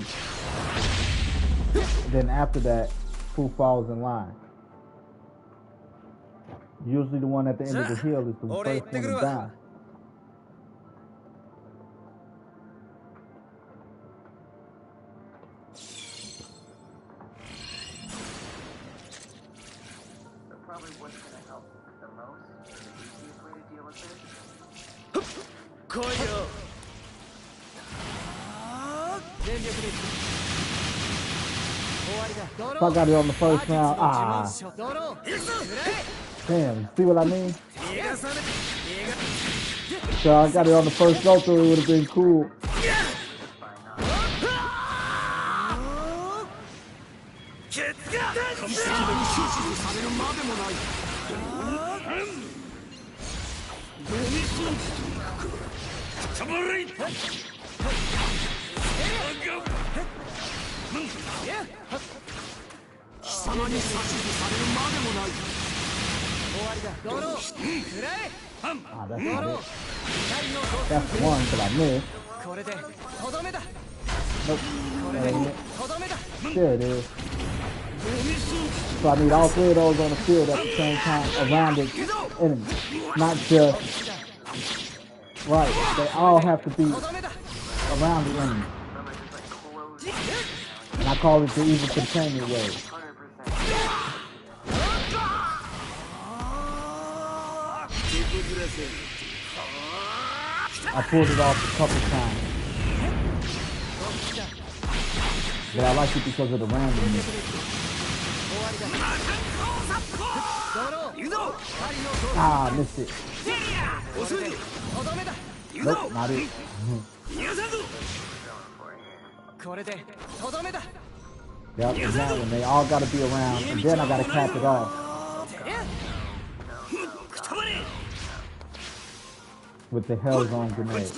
Then after that, who falls in line. Usually the one at the end of the hill is the first one to die. So probably what's going to help the most, or the easiest way to deal with this? If I got it on the first round, damn, see what I mean? So I got it on the first go through, it would have been cool. That's not it. That's one, but I missed. Nope. That ain't it. There it is. So I need all 3 of those on the field at the same time around the enemy. Not just right. They all have to be around the enemy. And I call it the evil containment wave. I pulled it off a couple times. But I like it because of the randomness. Missed it. Nope, not it. Yep, exactly. When they all got to be around, and then I got to cap it off with the Hellzone grenade.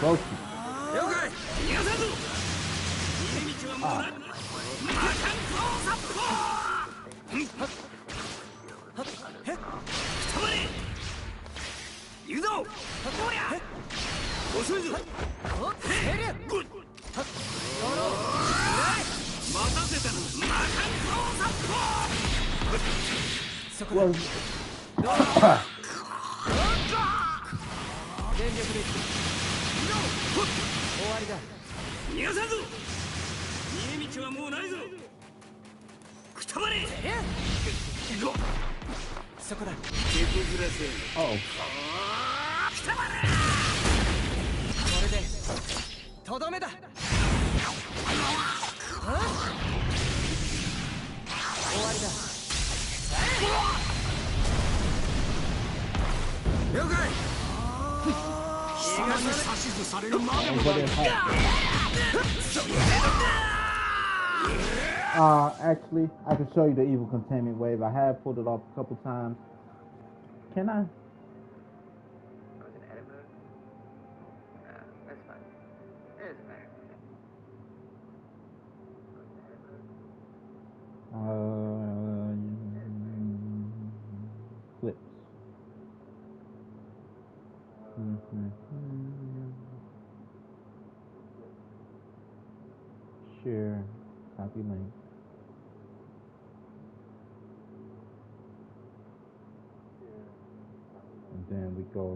Roshi. Oh. Actually, I can show you the evil containment wave. I have pulled it off a couple times. Can I? Was it edit mode? That's fine. It doesn't matter. Flips. Share. Copy link. And then we go.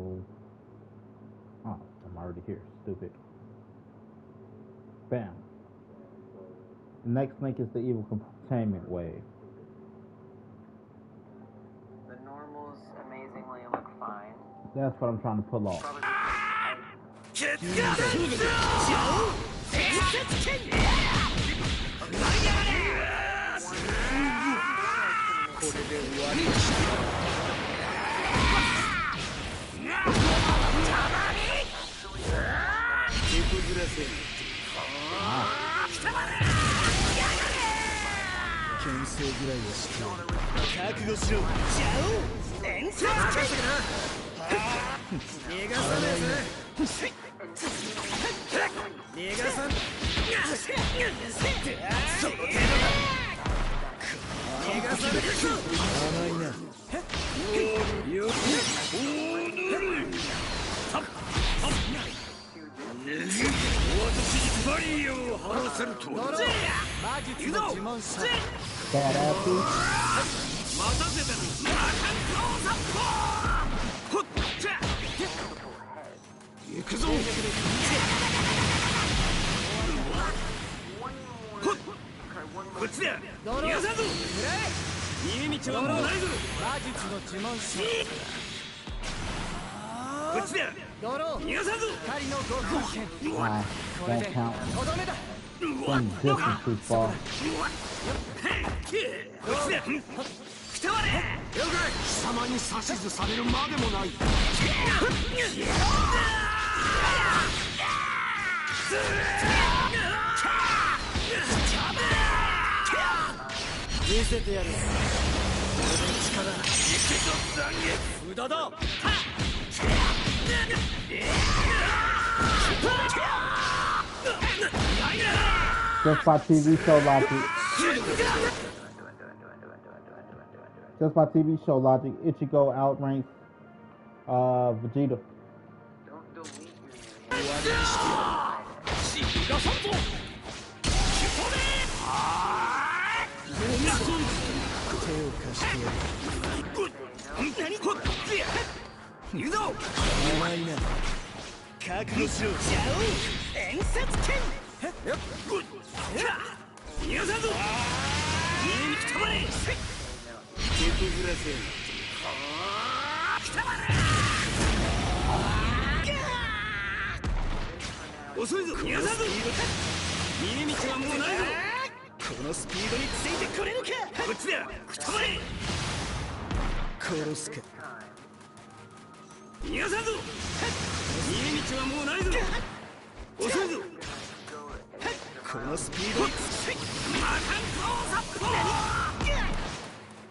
Oh, I'm already here. Stupid. Bam. The next link is the evil containment wave. The normals amazingly look fine. That's what I'm trying to pull off. Probably because Don't count. Some distance too far. Just by TV show logic. Just by TV show logic, Ichigo outranks Vegeta. don't delete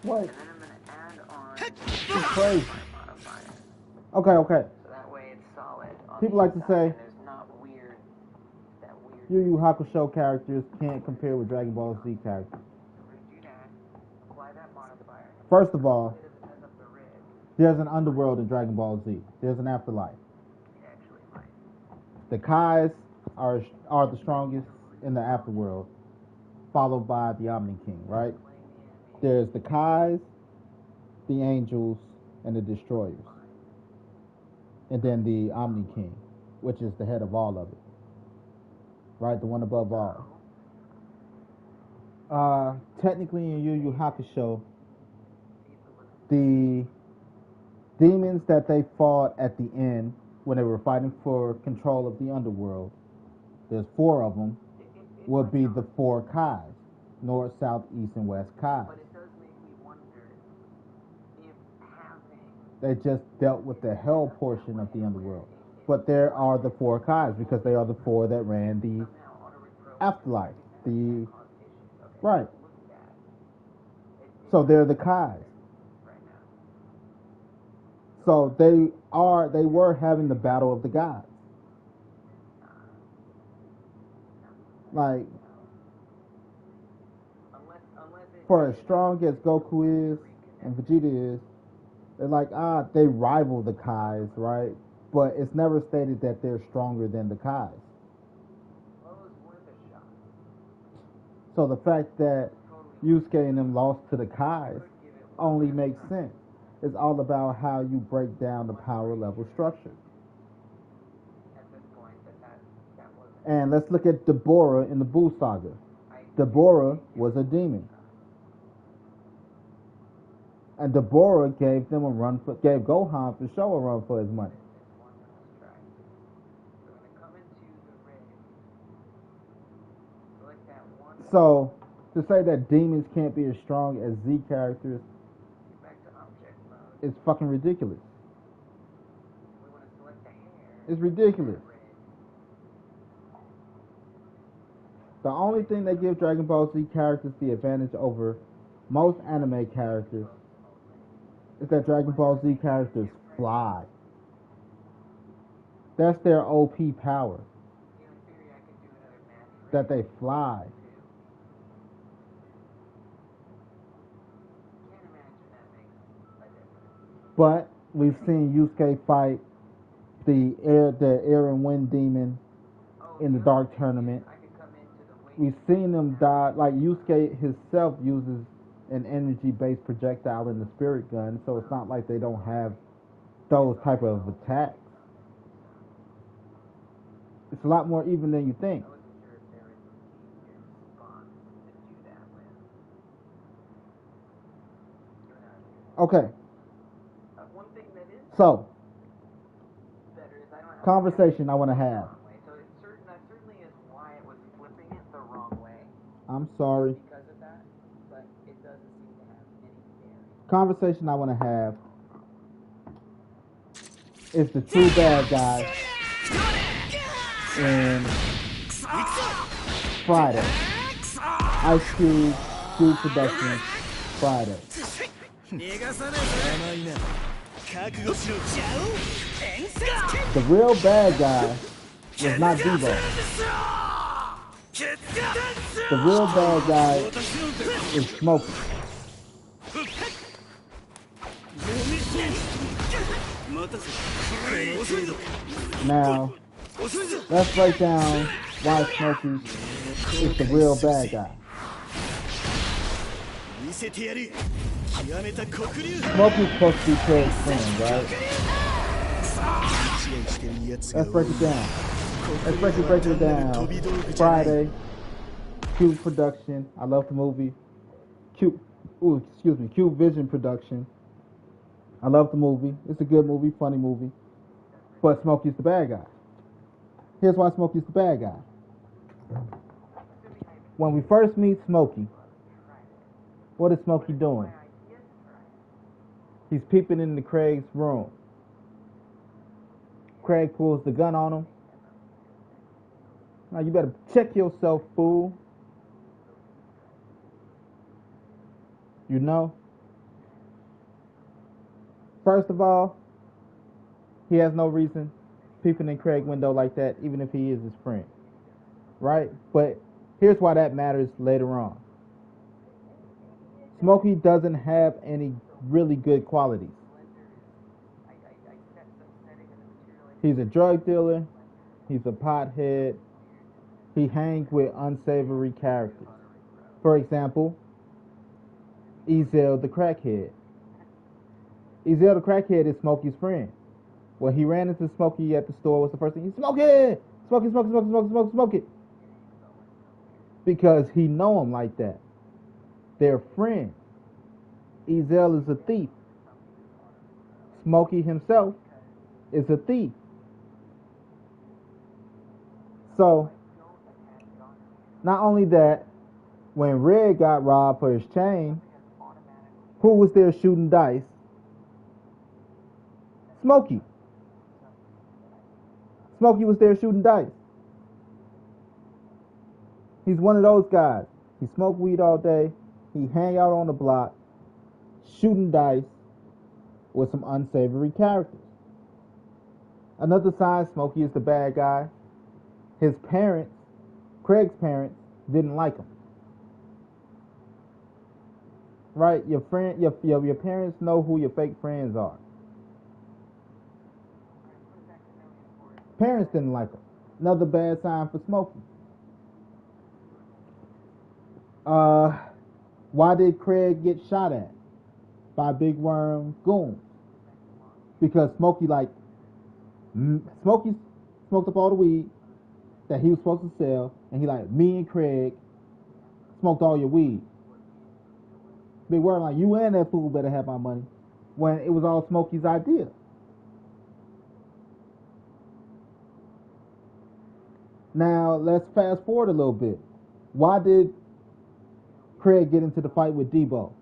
What? and then I'm gonna add on It's crazy. modifier. Okay. So that way it's solid. On People the like to inside, say and there's not weird. That weird. Yu Yu Hakusho characters can't compare with Dragon Ball Z characters. Do that. Apply that modifier. First of all, It doesn't mess up the rig. there's an underworld in Dragon Ball Z. There's an afterlife. It actually might. The Kais are the strongest in the afterworld, followed by the Omni King, right? There's the Kais, the Angels, and the Destroyers. And then the Omni King, which is the head of all of it. Right? The one above all. Technically in Yu Yu Hakusho, the demons that they fought at the end when they were fighting for control of the underworld, there's 4 of them, would be the 4 Kais. North, South, East, and West Kais. But it does make me wonder if having They just dealt with the hell portion of the underworld. But there are the 4 Kais because they are the 4 that ran the afterlife. The right. So they're the Kais. So they were having the battle of the gods. Like, for as strong as Goku is and Vegeta is, they're like, they rival the Kais, right? But it's never stated that they're stronger than the Kais. So the fact that Yusuke and them lost to the Kais only makes sense. It's all about how you break down the power level structure. And let's look at Deborah in the Buu Saga. Deborah was a demon. And Deborah gave Gohan for sure a run for his money. One last try. So we're gonna come into the red. Select that one. So to say that demons can't be as strong as Z characters Get back to object mode. is fucking ridiculous. We want to select the hair. It's ridiculous. Red. The only thing that gives Dragon Ball Z characters the advantage over most anime characters is that Dragon Ball Z characters fly. That's their OP power. You know, in theory, I could do another match. That they fly. Can't imagine that makes a difference. But we've seen Yusuke fight the air and wind demon in the dark tournament. I could come into the weight. We've seen him die. Like Yusuke himself uses an energy-based projectile in the spirit gun, so it's not like they don't have those type of attacks. It's a lot more even than you think. I wasn't sure if there was an easier response to do that with. Okay, One thing that is so better is I don't have conversation I want to the have. wrong way. So that certainly is why it was flipping it the wrong way I'm sorry. because of that, but it doesn't seem to have any bearing. Conversation I want to have is the true bad guy in Friday. Ice Cube, Cube Productions, Friday. The real bad guy was not Devo. The real bad guy is Smokey. Now, let's break down why Smokey is the real bad guy. Smokey's supposed to be Craig's friend, right? Let's break it down. Let's break it down. Friday, Cube Production. I love the movie. Cube Vision Production. I love the movie. It's a good movie, funny movie. But Smokey's the bad guy. Here's why Smokey's the bad guy. When we first meet Smokey, what is Smokey doing? He's peeping into Craig's room. Craig pulls the gun on him. Now you better check yourself, fool. You know? First of all, he has no reason peeping in Craig's window like that, even if he is his friend. Right? But here's why that matters later on. Smokey doesn't have any really good qualities. He's a drug dealer. He's a pothead. He hangs with unsavory characters. For example, Ezel the crackhead. Ezel the crackhead is Smokey's friend. When he ran into Smokey at the store, what's the first thing? He Smokey! Smokey! Because he know him like that. They're friends. Ezel is a thief. Smokey himself is a thief. So, not only that, when Red got robbed for his chain, who was there shooting dice? Smokey. Smokey was there shooting dice. He's one of those guys. He smoke weed all day. He hang out on the block, shooting dice with some unsavory characters. Another sign Smokey is the bad guy. His parents, Craig's parents, didn't like him. Right? Your parents know who your fake friends are. Parents didn't like him. Another bad sign for Smokey. Why did Craig get shot at by Big Worm goons? Because Smokey smoked up all the weed that he was supposed to sell, and he like, me and Craig smoked all your weed. Big word like, you and that fool better have my money. When it was all Smokey's idea. Now, let's fast forward a little bit. Why did Craig get into the fight with Debo?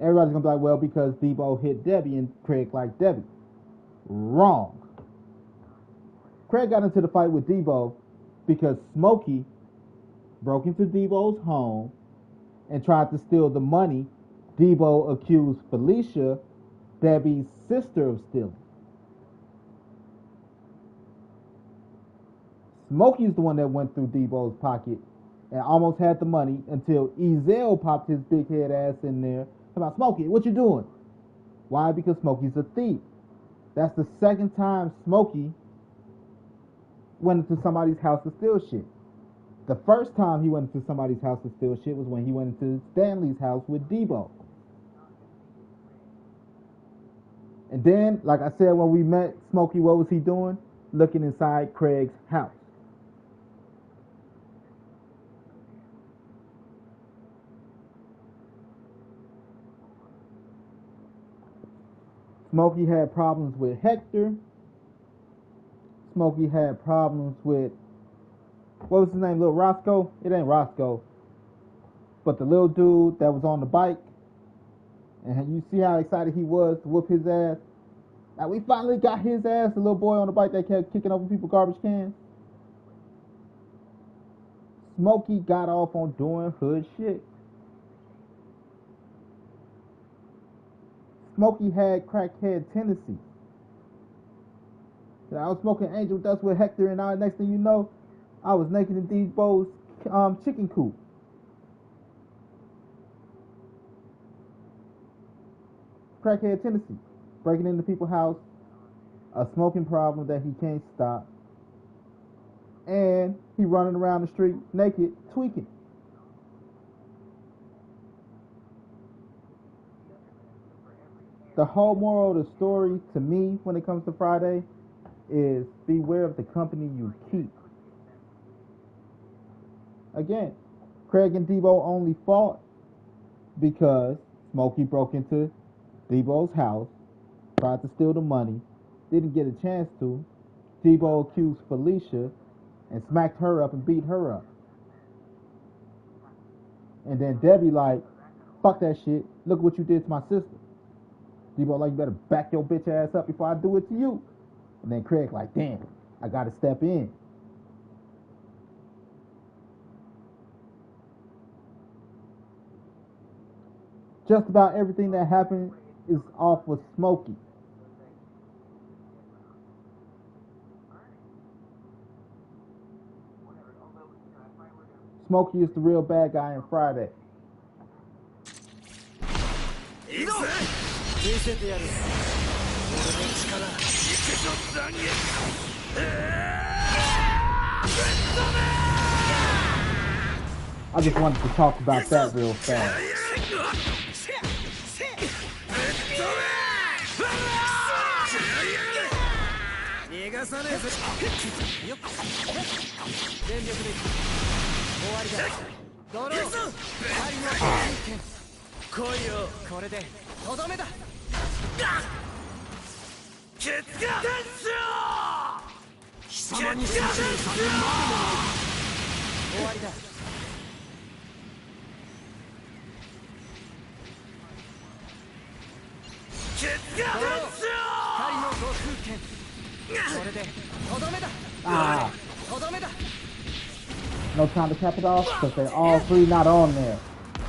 Everybody's going to be like, well, because Debo hit Debbie and Craig liked Debbie. Wrong. Craig got into the fight with Debo because Smokey broke into Debo's home and tried to steal the money Debo accused Felicia, Debbie's sister, of stealing. Smokey's the one that went through Debo's pocket and almost had the money until Ezel popped his big head ass in there. About, Smokey, what you doing? Why? Because Smokey's a thief. That's the second time Smokey went into somebody's house to steal shit. The first time he went into somebody's house to steal shit was when he went into Stanley's house with Debo. And then, like I said, when we met Smokey, what was he doing? Looking inside Craig's house. Smokey had problems with Hector. Smokey had problems with, what was his name, little Roscoe? It ain't Roscoe. But the little dude that was on the bike. And you see how excited he was to whoop his ass? Now we finally got his ass, the little boy on the bike that kept kicking over people's garbage cans. Smokey got off on doing hood shit. Smokey had crackhead tendencies. So I was smoking angel dust with Hector, and now next thing you know, I was naked in Debo's chicken coop. Crackhead tendency, breaking into people's house, a smoking problem that he can't stop, and he running around the street naked, tweaking. The whole moral of the story to me when it comes to Friday is beware of the company you keep. Again, Craig and Debo only fought because Smokey broke into Debo's house, tried to steal the money, didn't get a chance to. Debo accused Felicia and smacked her up and beat her up. And then Debbie like, fuck that shit, look what you did to my sister. Debo like, you better back your bitch ass up before I do it to you. And then Craig like, damn, I gotta step in. Just about everything that happened is off with Smokey. Smokey is the real bad guy in Friday. I just wanted to talk about that real fast. No time to cap it off because they're all three not on there.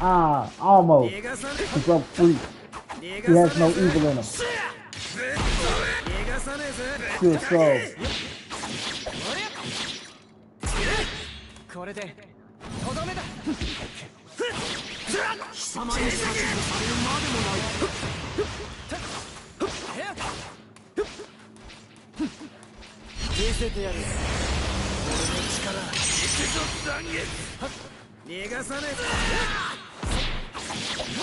Almost. He broke free. He has no evil in him. Still so.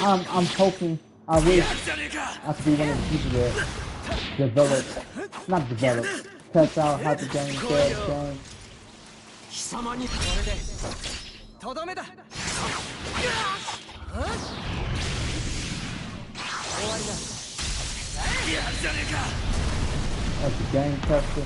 I'm hoping, I wish I could be one of the people that test out how the game fails game. That's a game tester.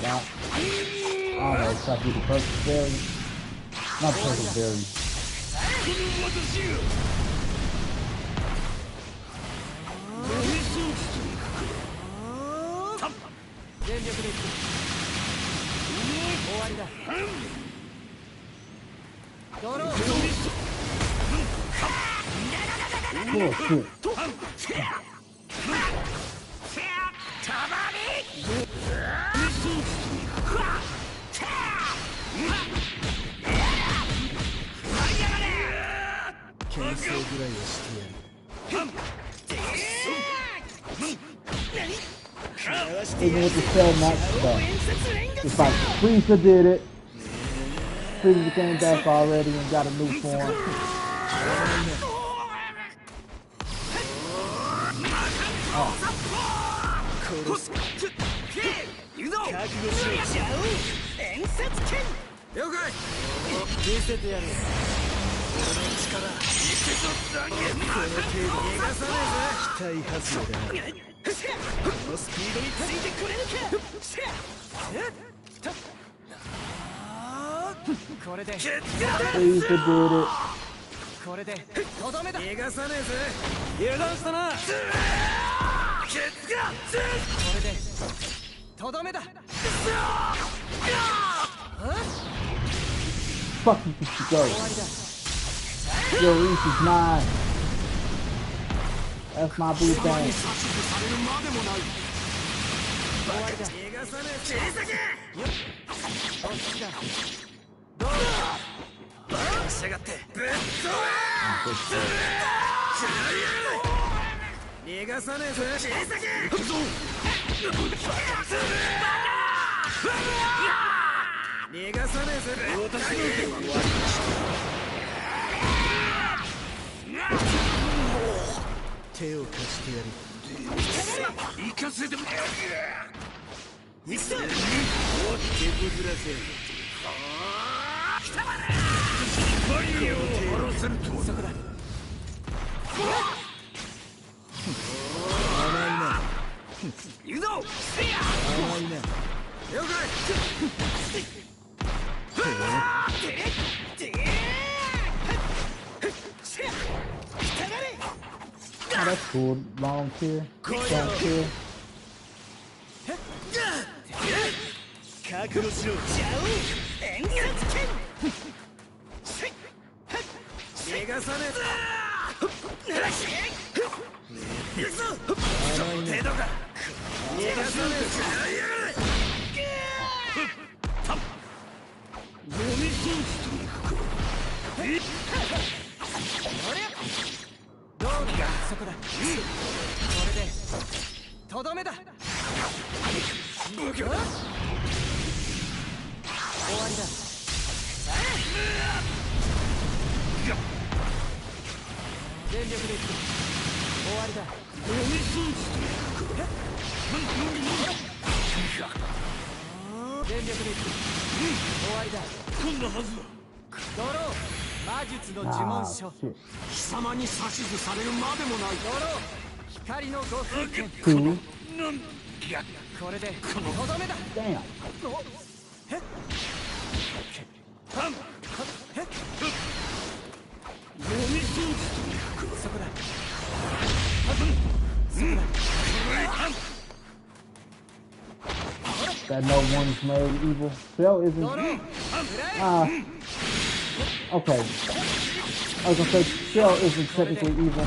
Wow. I don't know, should I do the purple berry? Not purple berry. Oh shit. Even with the cell max stuff, it's like Frieza did it. Frieza came back already and got a new form. Frieza did it. Fuck you, think you go? Yo, Reese is 9. That's my boo thing. Oh, that's cool. Long tier. Long tier. That no one's made evil. Cell isn't. Okay. I was gonna say Cell isn't technically evil.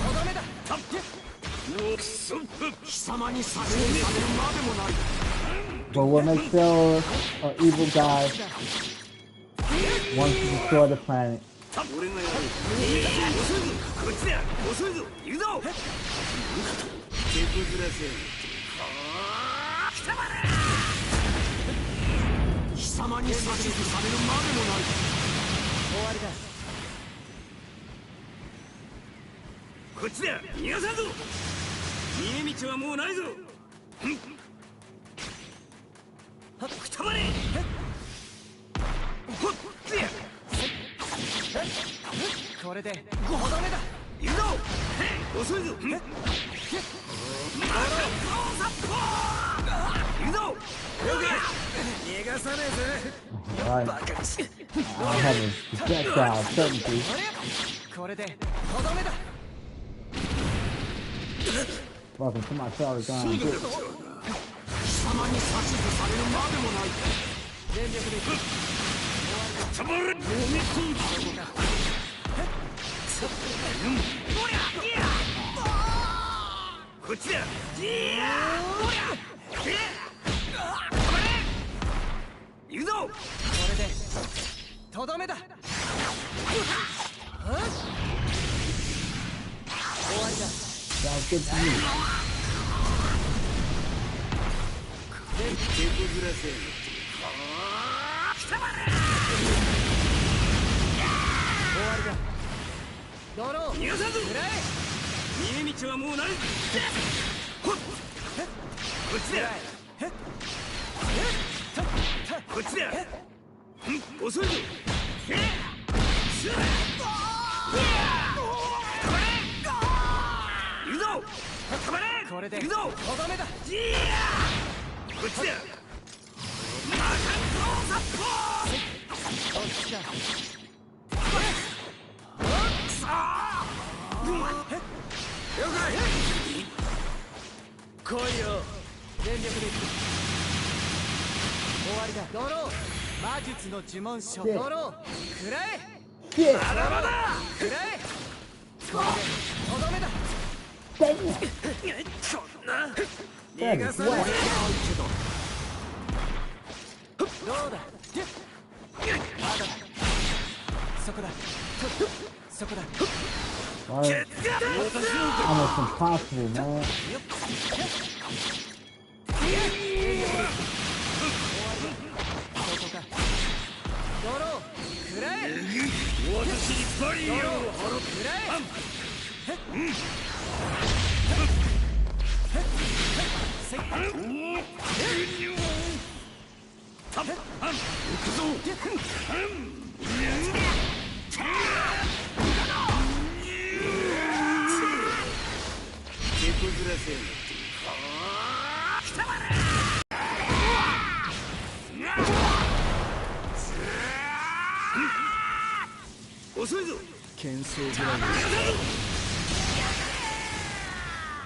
But what makes Cell an evil guy wants to destroy the planet. Right. I have a projectile technically. Welcome to my sorry gun. Sounds good to me. Almost impossible, man.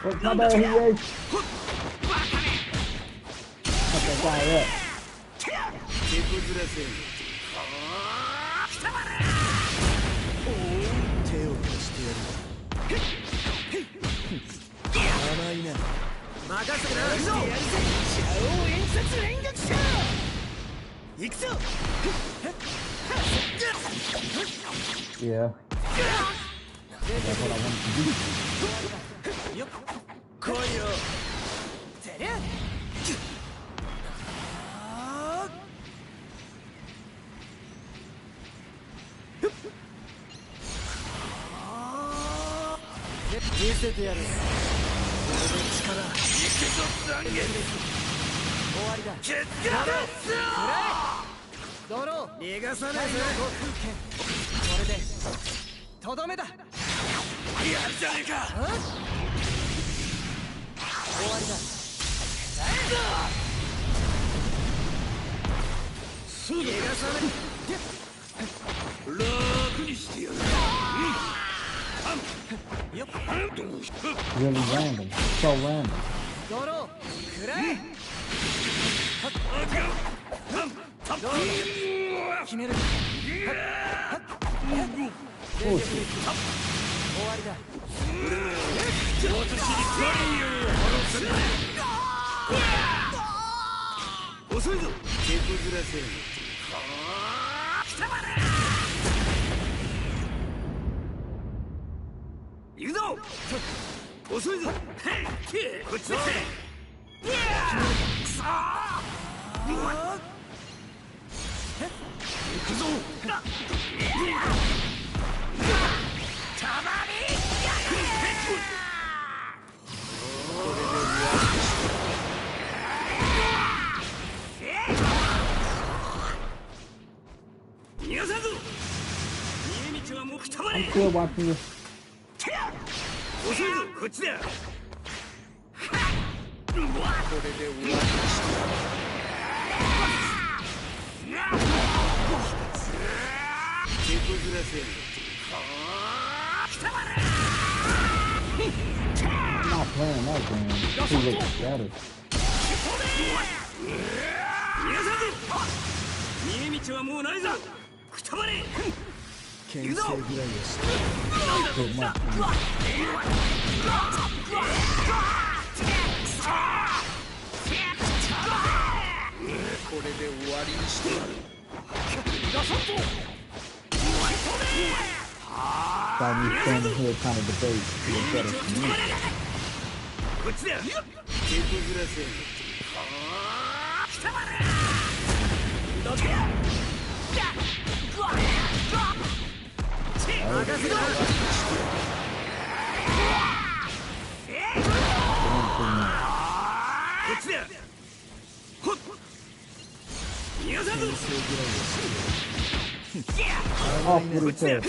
What's my bad, he is? Fuck that guy up. Yeah. That's what I wanted to do. 見せてやる。これで力いくぞ残月。終わりだ。決断する。ドロー逃がさないぜ。これでとどめだ。やるじゃねえか。終わりだ。そうだ。逃がさない。楽にしてやる。Really random. So random. ドローくらえ。決める。終わりだ。遅いぞ。手こずらせる。行くぞ。遅いぞ。こっちだ。くそ行くぞ。たまにやれ。逃がさんぞ。逃げ道はもうくたばれ。 I'm still watching this. 遅いぞ。こっちだ。これで終わりにした。手こずらせる。I'm not playing that game. Too late. That is. 逃げ道はもうないぞ。くたばれ。牽制ぐらいをして。 Too much. これで終わりにしてやる。 Got me standing here trying to debate who is better for me. こっちだ。手こずらせる。くたばれ。どけ。任せろ。こっちだ。ほっ。逃がさんぞ。 Off with his head.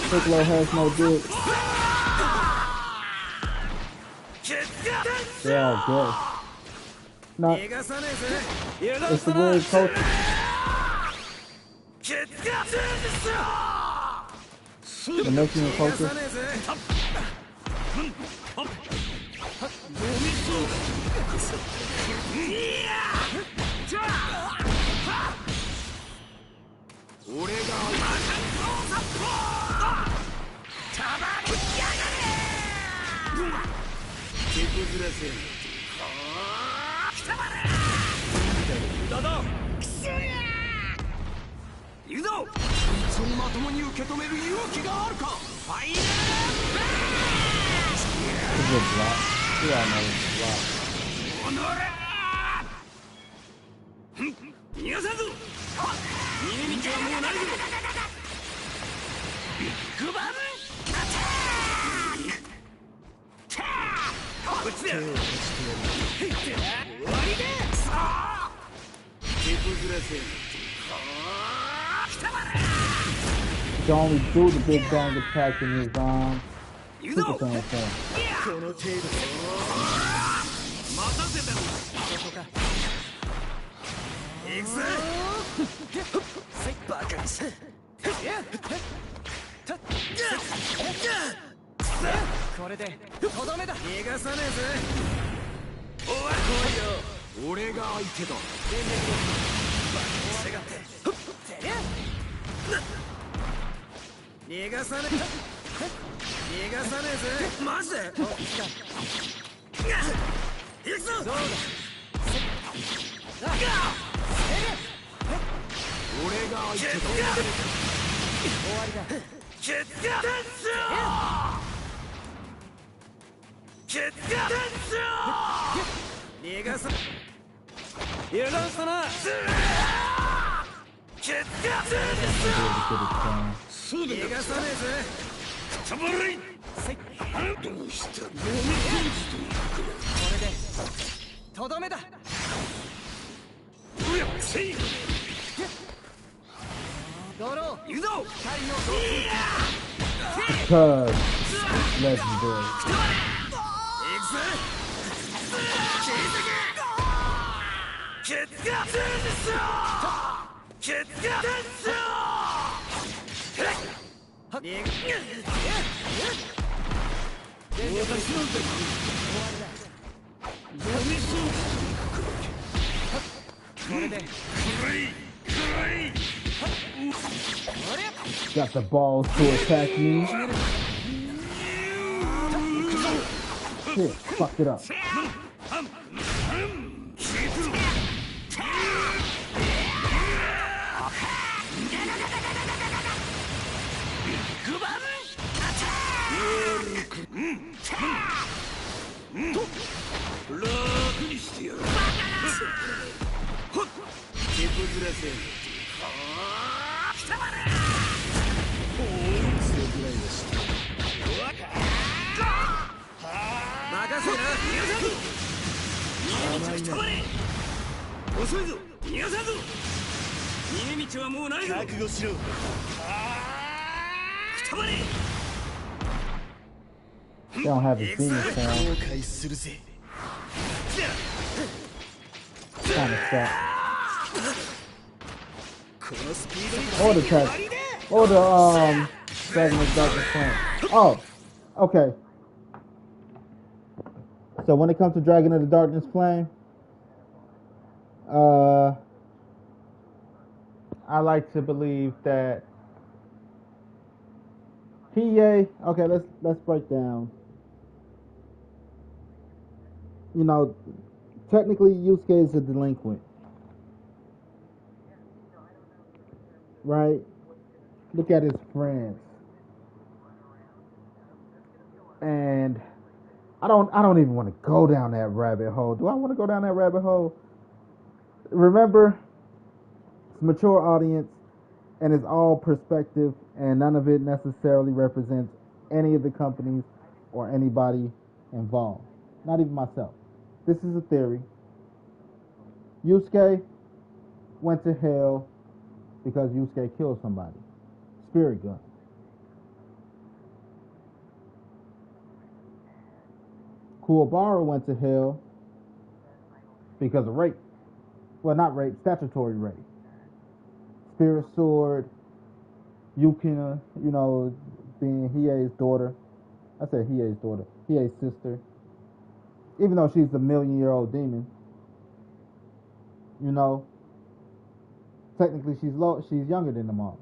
Piccolo has no dick. Yeah, I guess. Not. It's the weird culture. The Mexican culture. 俺が手こずらせる。だだ。行くぞ。こいつをまともに受け止める勇気があるか。ファイナルバースト。 It's a good block. We all know it's a block. おのれ。逃がさんぞ。逃げ道はもうないぞ。ビッグバンアタック。こっちだ。終わりだ。手こずらせる。 You can only do the big bang attack in his Super Saiyan form. この程度。待たせたろ。行くぞ。バカにせ。これでとどめだ。逃がさねえぜ。おわ来いよ。俺が相手だ。逃がさねえ。逃がさねえぜ。マジで。行くぞ。そうだ。俺が相手だ。終わりだ。決断しろ。決断しろ。逃がさ。油断したな。逃がさねえぜ。くたばれい。どうした。これでとどめだ。せい。ドロー行くぞ。光のBecause legendary. これで Got the balls to attack me. Shit, fucked it up. They don't have his theme sound. Kind of stuff. Or the track. Or the Dragon of Darkness Flame. Oh, okay. So when it comes to Dragon of the Darkness Flame, I like to believe that Hiei. Okay, let's break down. You know, technically Yusuke is a delinquent, right? Look at his friends, and I don't even want to go down that rabbit hole. Do I want to go down that rabbit hole? Remember, it's a mature audience, and it's all perspective, and none of it necessarily represents any of the companies or anybody involved. Not even myself. This is a theory. Yusuke went to hell because Yusuke killed somebody. Spirit gun. Kuwabara went to hell because of rape. Well, not rape, statutory rape. Spirit sword. Yukina, you know, being Hiei's daughter. I said Hiei's daughter. Hiei's sister. Even though she's a million-year-old demon, you know, technically she's younger than them all.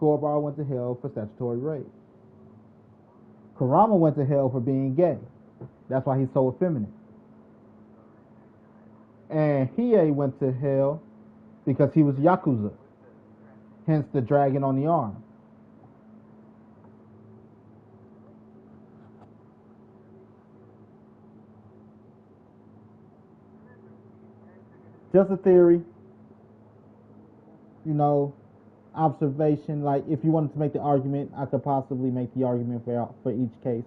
Kuwabara went to hell for statutory rape. Kurama went to hell for being gay. That's why he's so effeminate. And Hiei went to hell because he was Yakuza. Hence the dragon on the arm. Just a theory, you know, observation. Like, if you wanted to make the argument, I could possibly make the argument for each case.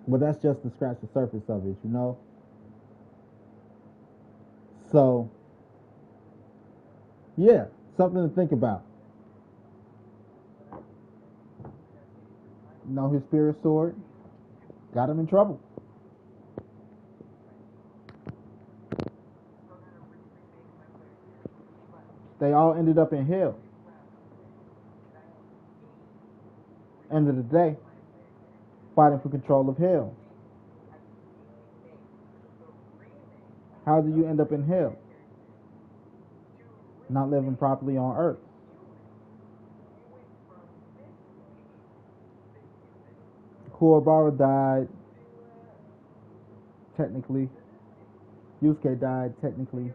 But that's just to scratch the surface of it, you know. So, yeah, something to think about. You know, his spirit sword got him in trouble. They all ended up in hell. End of the day, fighting for control of hell. How do you end up in hell? Not living properly on earth. Kuwabara died, technically. Yusuke died, technically.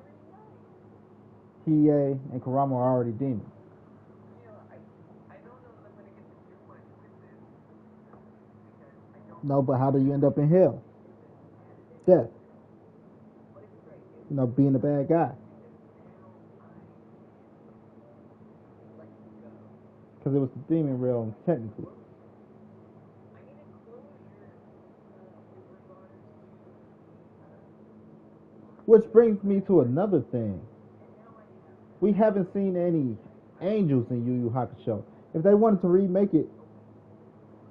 Hiei and Kurama are already demons. No, but how do you end up in hell? Death. You know, being a bad guy. because it was the demon realm technically. Which brings me to another thing. We haven't seen any angels in Yu Yu Hakusho. If they wanted to remake it,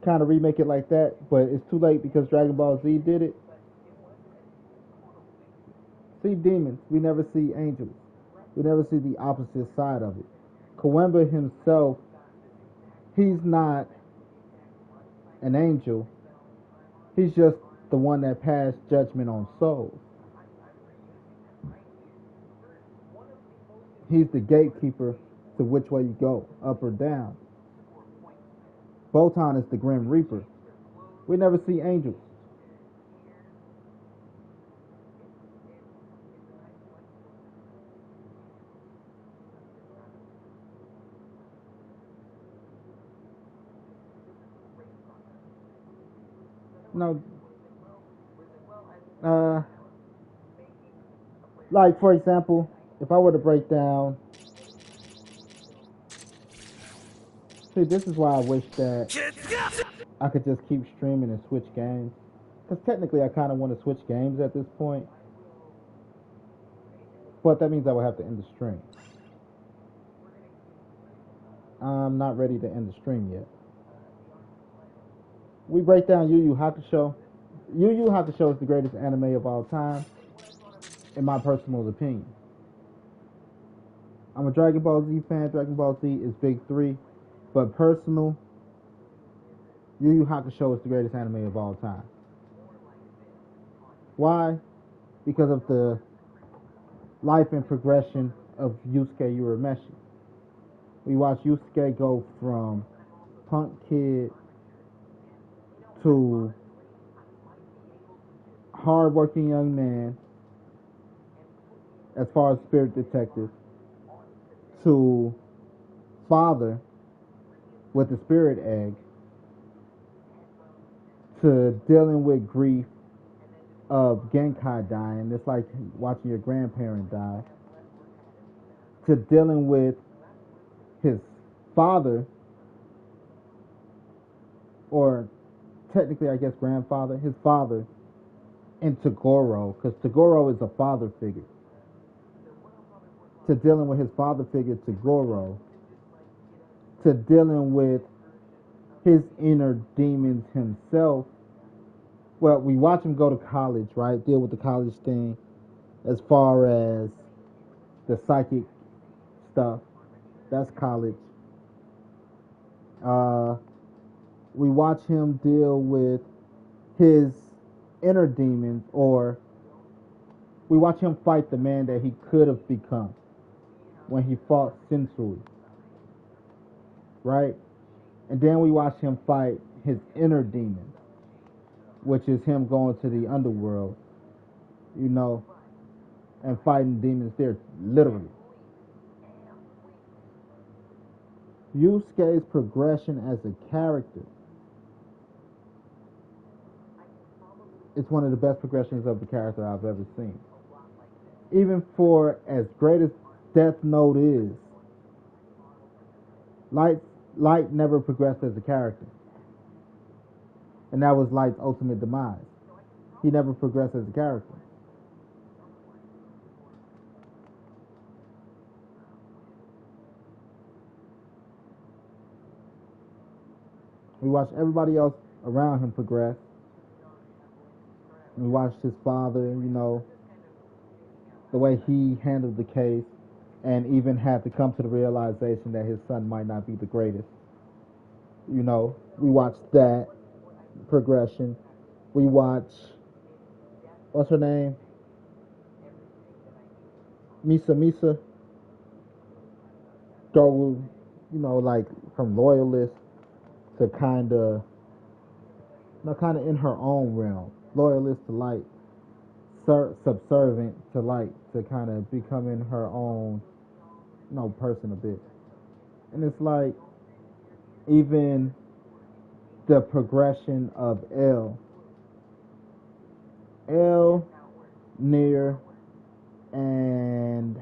kind of remake it like that, but it's too late because Dragon Ball Z did it. See demons, we never see angels. We never see the opposite side of it. Kawemba himself, he's not an angel. He's just the one that passed judgment on souls. He's the gatekeeper to which way you go, up or down. Botan is the Grim Reaper. We never see angels. No. Like, for example, if I were to break down, see, this is why I wish that I could just keep streaming and switch games. Because technically I kind of want to switch games at this point. But that means I would have to end the stream. I'm not ready to end the stream yet. We break down Yu Yu Hakusho. Yu Yu Hakusho is the greatest anime of all time, in my personal opinion. I'm a Dragon Ball Z fan. Dragon Ball Z is big three. But personal, Yu Yu Hakusho is the greatest anime of all time. Why? Because of the life and progression of Yusuke Urameshi. We watch Yusuke go from punk kid to hard-working young man, as far as spirit detective, to father with the spirit egg, to dealing with grief of Genkai dying. It's like watching your grandparent die. To dealing with his father, or technically I guess grandfather, his father, and Tagoro, because Tagoro is a father figure. To dealing with his father figure, Tagoro. To dealing with his inner demons himself. Well, we watch him go to college, right? Deal with the college thing as far as the psychic stuff. That's college. We watch him deal with his inner demons, or we watch him fight the man that he could have become when he fought Sensui, right? And then we watch him fight his inner demons, which is him going to the underworld, you know, and fighting demons there, literally. Yusuke's progression as a character, it's one of the best progressions of the character I've ever seen. Even for as great as Death Note is, Light never progressed as a character. And that was Light's ultimate demise. He never progressed as a character. We watched everybody else around him progress. We watched his father, you know, the way he handled the case, and even had to come to the realization that his son might not be the greatest. You know, we watched that progression. We watch, what's her name? Misa go, you know, like from loyalist to kind of in her own realm. Loyalist to Light, subservient to Light, to kind of becoming her own, you know, person a bit. And it's like, even the progression of L, Nier, and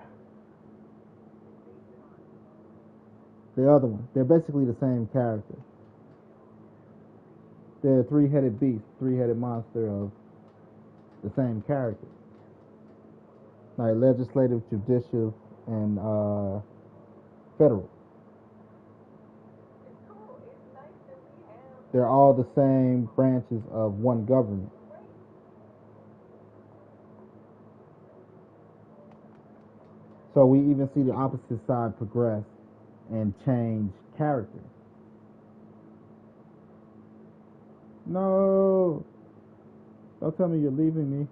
The other one. They're basically the same character. They're a three-headed beast, three-headed monster of the same character. Like legislative, judicial, and federal. It's cool. It's nice that we have. They're all the same branches of one government. So we even see the opposite side progress and change character. No! Don't tell me you're leaving me.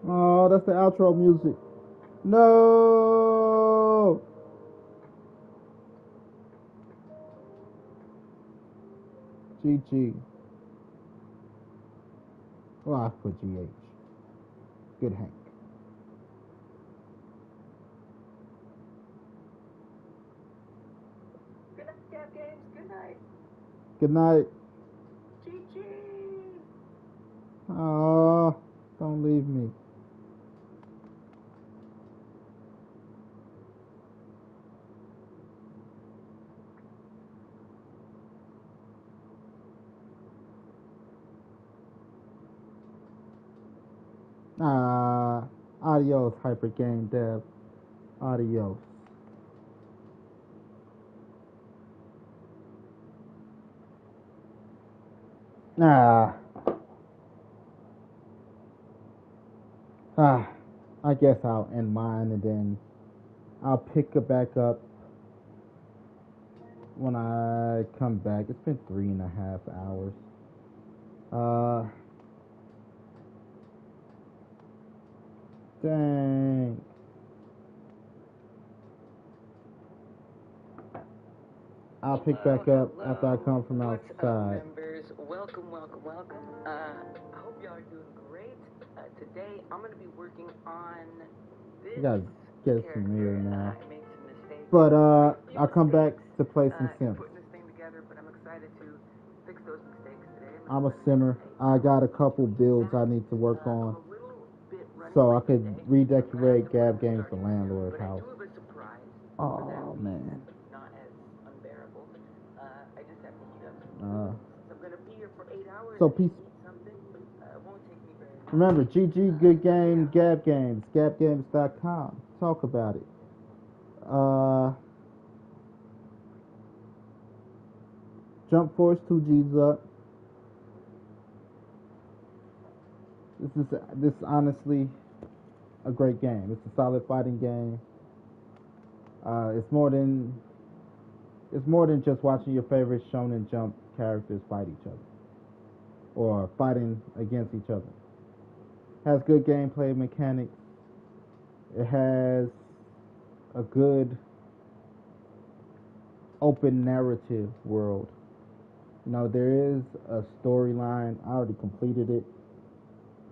Oh, that's the outro music. No! GG. Well, I put GH. Good Hank. Good night, Gab Games. Good night. Good night. GG. Oh, don't leave me. Adios, Hyper Game Dev. Adios. I guess I'll end mine and then I'll pick it back up when I come back. It's been 3.5 hours. Dang. I'll pick back up after I come from outside. What's up, members? Welcome, welcome, welcome. I hope y'all are doing great. Today, I'm going to be working on this. You gotta get character. some mirror now. I made some mistakes. But I'll come back to play some Sims. Putting this thing together, but I'm excited to fix those mistakes today. I'm a simmer. I got a couple builds I need to work on, so I could redecorate Gab Games the landlord's house. Oh man. Not as unbearable. I just have to heat up. Uh, I'm gonna be here for 8 hours. so peace. Something. Won't take me very long. Remember, GG Good Game, Gab Games, gabgames.com. Talk about it. Jump Force 2G's up. This is honestly a great game. It's a solid fighting game. It's more than just watching your favorite Shonen Jump characters fight each other or fighting against each other. It has good gameplay mechanics. It has a good open narrative world. You know, there is a storyline. I already completed it.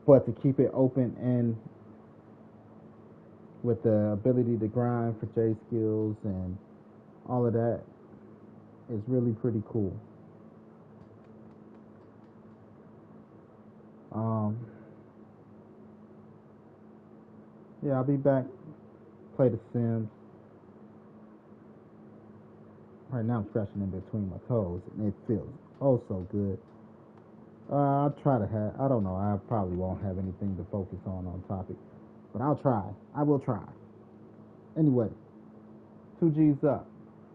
But to keep it open and with the ability to grind for J skills and all of that is really pretty cool. Yeah, I'll be back. Play The Sims. Right now I'm scratching in between my toes and it feels oh so good. I'll try to have, I don't know, I probably won't have anything to focus on topic. But I'll try. I will try. Anyway, 2G's up.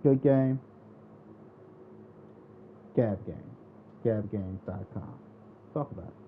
Good game. Gab Game. Gabgames.com. Talk about it.